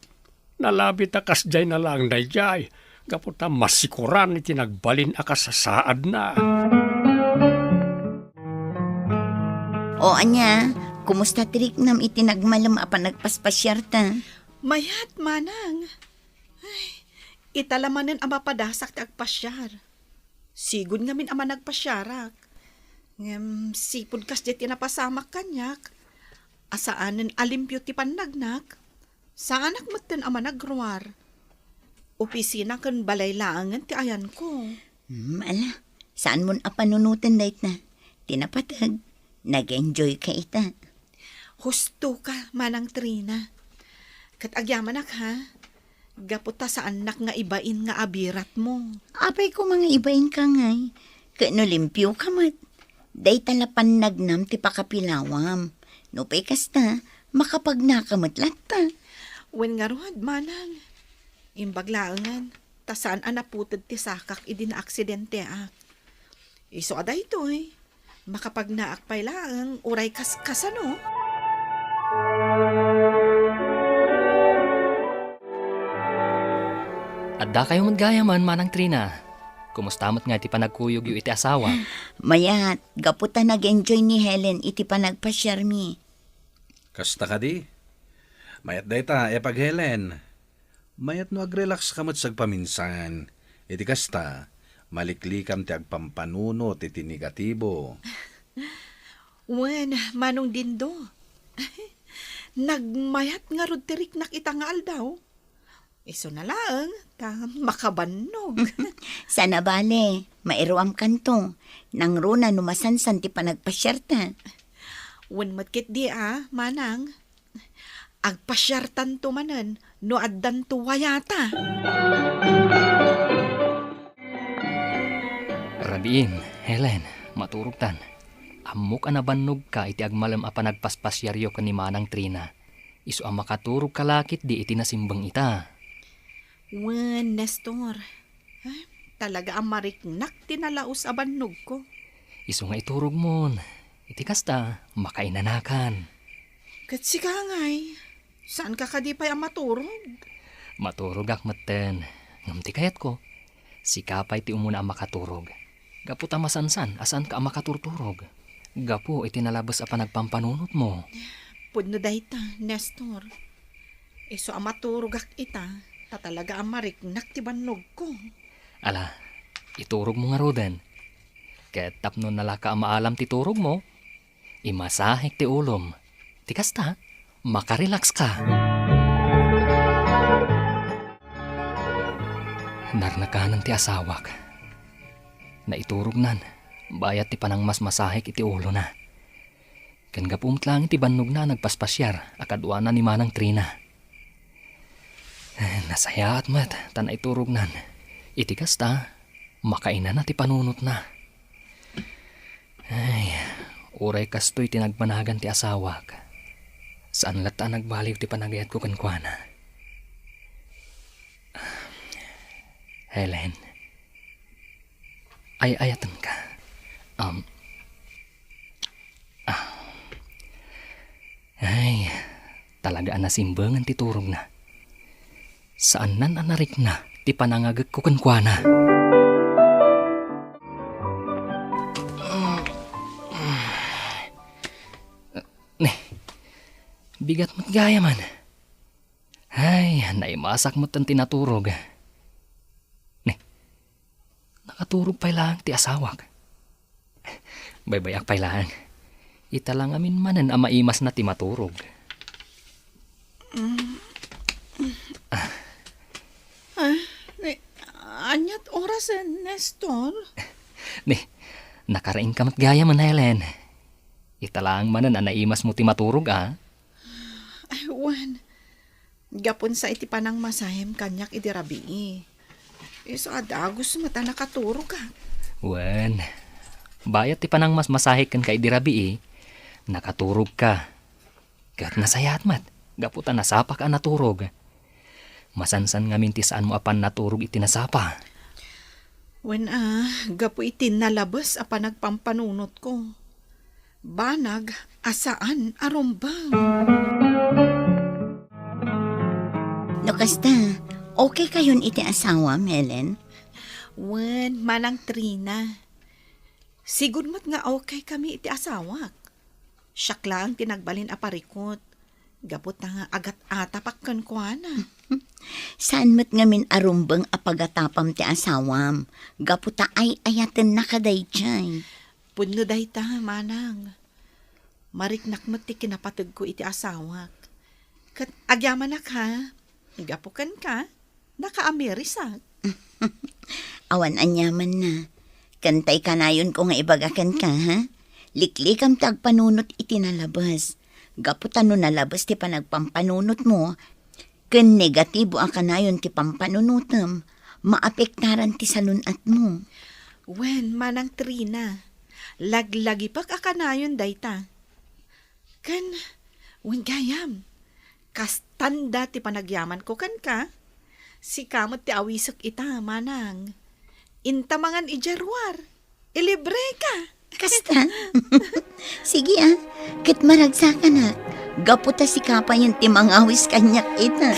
Nalabi ta kasjay na lang day jay. Kaputa masikuran iti nagbalin akas sa saad na. O anya, kumusta tirik nam iti nagmalam apa nagpaspasyar ta? Mayat, manang. Ay, italamanin ang mapadasak ti agpasyar. Sigud ngamin ama nagpasyarak. Sipud kas di tinapasamak kanyak. Asaanen alimpyo ti panagnak. Saanak maten ama nagruar. Opisina kan balay laangan ti ayan ko. Ala, saan mon apanunutan dayt na? Tinapatag, nag-enjoy ka ita. Husto ka, manang Trina. Kat agyaman ha, gaputa sa anak nga ibain nga abirat mo. Apay ko mga ibain ka ngay, kano limpyo ka mat. Day talapan nagnam ti pakapilawam. No pay kasta, makapag nakamatlat ta. Wen nga ruhad, manang. Imbaglaangan, tasaan anaputad ti sakak idin aksidente ak. Iso aday to makapag naakpay lang, uray kasano. Adda kayo maggayaman, manang Trina. Kumusta mo't nga iti panagkuyog yu iti asawa? Mayat, gaputa nag-enjoy ni Helen iti panagpasyar mi. Kasta ka di? Mayat dayta, pag Helen. Mayat no agrelax ka mat sagpaminsan. Iti kasta, maliklikam ti agpampanunot iti negatibo. Wen, manong dindo. Nagmayat nga rod tirik nakitangal daw. Iso na lang, makabannog. Sana bale, mairuam kanto. Nang runa numasansan ti panagpasyarta. Wen matkit di manang. Agpasyartan to manan, no addan to wayata. Rabiin, Helen, maturugtan. Amok anabannog ka iti agmalam a panagpaspasyaryo ka ni manang Trina. Iso ang makaturog kalakit di iti nasimbang ita. Wen, Nestor. Ay, talaga ang mariknak tinalaos a bannog ko. Iso nga iturog mo. Iti kasta, makainanakan. Kat si Kangay, saan ka kadipay ang maturog? Maturog ak maten. Ngamti kayat ko. Si kapay ti umuna ang makaturog. Gapu ta masansan, asan ka ang makaturturog. Gapu iti nalabas a panagpampanunot mo. Pudno dayta, Nestor. Iso ang maturog ak ita, talaga ang mariknak ti bannog ko. Ala, iturog mo nga roden. Ket tapno nalaka ang maalam ti turog mo, imasahik ti ulom. Ti kasta, makarelax ka. Narnakanan ti asawak. Naiturog nan, bayat ti panang mas masahik iti ulo na. Ken gapumot lang iti bannog na nagpaspasyar, akadwa na ni Manang Trina. Nasaya at mat, tanay turog nan. Iti kasta, makainan na ti panunot na. Ay, uray kasto'y tinagpanagan ti asawak. Saan lata nagbaliw ti panagayat ko kankwana? Helen, ay-ayatan ka. Ay, talaga nasimbangan ti turog na. Saan nan anarik na, ti panangagag ko kankwana. Bigat mo't gaya man. Ay, naimasak mo't ang tinaturog. Nakaturog pa lang ti asawak. Baybayak pa lang. Ita lang amin manan ang maimas na ti maturog. Anyat oras Nestor? Nakaraing ka mat gaya man, Helen. Ita lang manan ang naimas mo ti maturog, ah. Ay, Juan. Gapon sa iti panang masayem kanyak iti rabii. Iso adagos mata nakaturog ka. Wen, bayat ti panang mas masahik kan kay dirabi nakaturog ka. Kat nasayat mat, gaputa nasapa ka naturog. Masansan ngamin ti saan mo apan naturog iti nasapa. Wen gapu iti nalabas apan nagpampanunot ko. Banag, asaan, arumbang. No kasta, okay kayon iti asawa, Helen? Wen, Manang Trina. Sigud mo't nga okay kami iti asawak. Siyak lang tinagbalin aparikot. Gapot na nga agat atapak kankwana. Saan mo't ngamin arumbang apagatapam ti asawam? Gaputa ay ayaten na kaday jay. Pudno day ta, Manang. Mariknak mo't ti kinapatag ko iti asawak. Kat agyaman na ka, gapukan ka, naka-amerisak. Awan anyaman na. Kantay kanayon ko nga ibagakan ka, ha? Liklikam tagpanunot iti nalabas. Gaputan no nalabas ti panagpampanunot mo. Ken negatibo ang kanayon ti pampanunutam. Maapektaran ti salunat mo. Wen, Manang Trina. Laglagi pag akanayon dayta. Ken, wen gayam. Kastanda ti panagyaman ko kan ka. Si kamot ti awisak ita, Manang. Intamangan ijarwar. Ilibre ka. Kasta? Sige kit maragsakan na. Gaputa si kapay yung timangawis kanyak ita.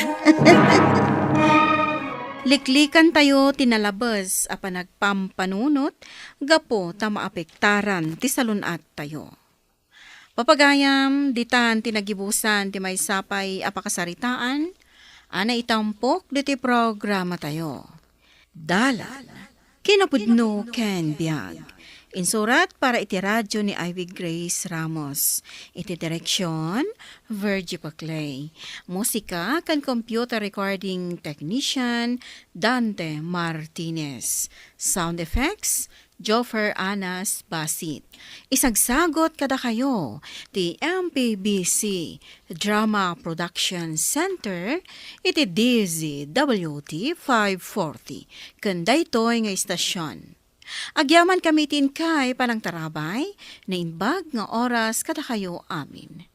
Liklikan tayo tinalabas apan nagpampanunot, gapo ta maapektaran ti salunat tayo. Papagayam, ditan tinagibusan ti may sapay apakasaritaan, ana itampok diti programa tayo. Dalan, kinapudno ken biag. Insurat para iti radyo ni Ivy Grace Ramos. Iti direksyon, Virgie Paclay. Musika kan computer recording technician, Dante Martinez. Sound effects, Joffer Anas Basit. Isagsagot kada kayo, ti MPBC Drama Production Center, iti DZWT 540. Kanday to'y nga istasyon. Agyaman kamitin kay panang tarabay, na inbag nga oras kada kayo amin.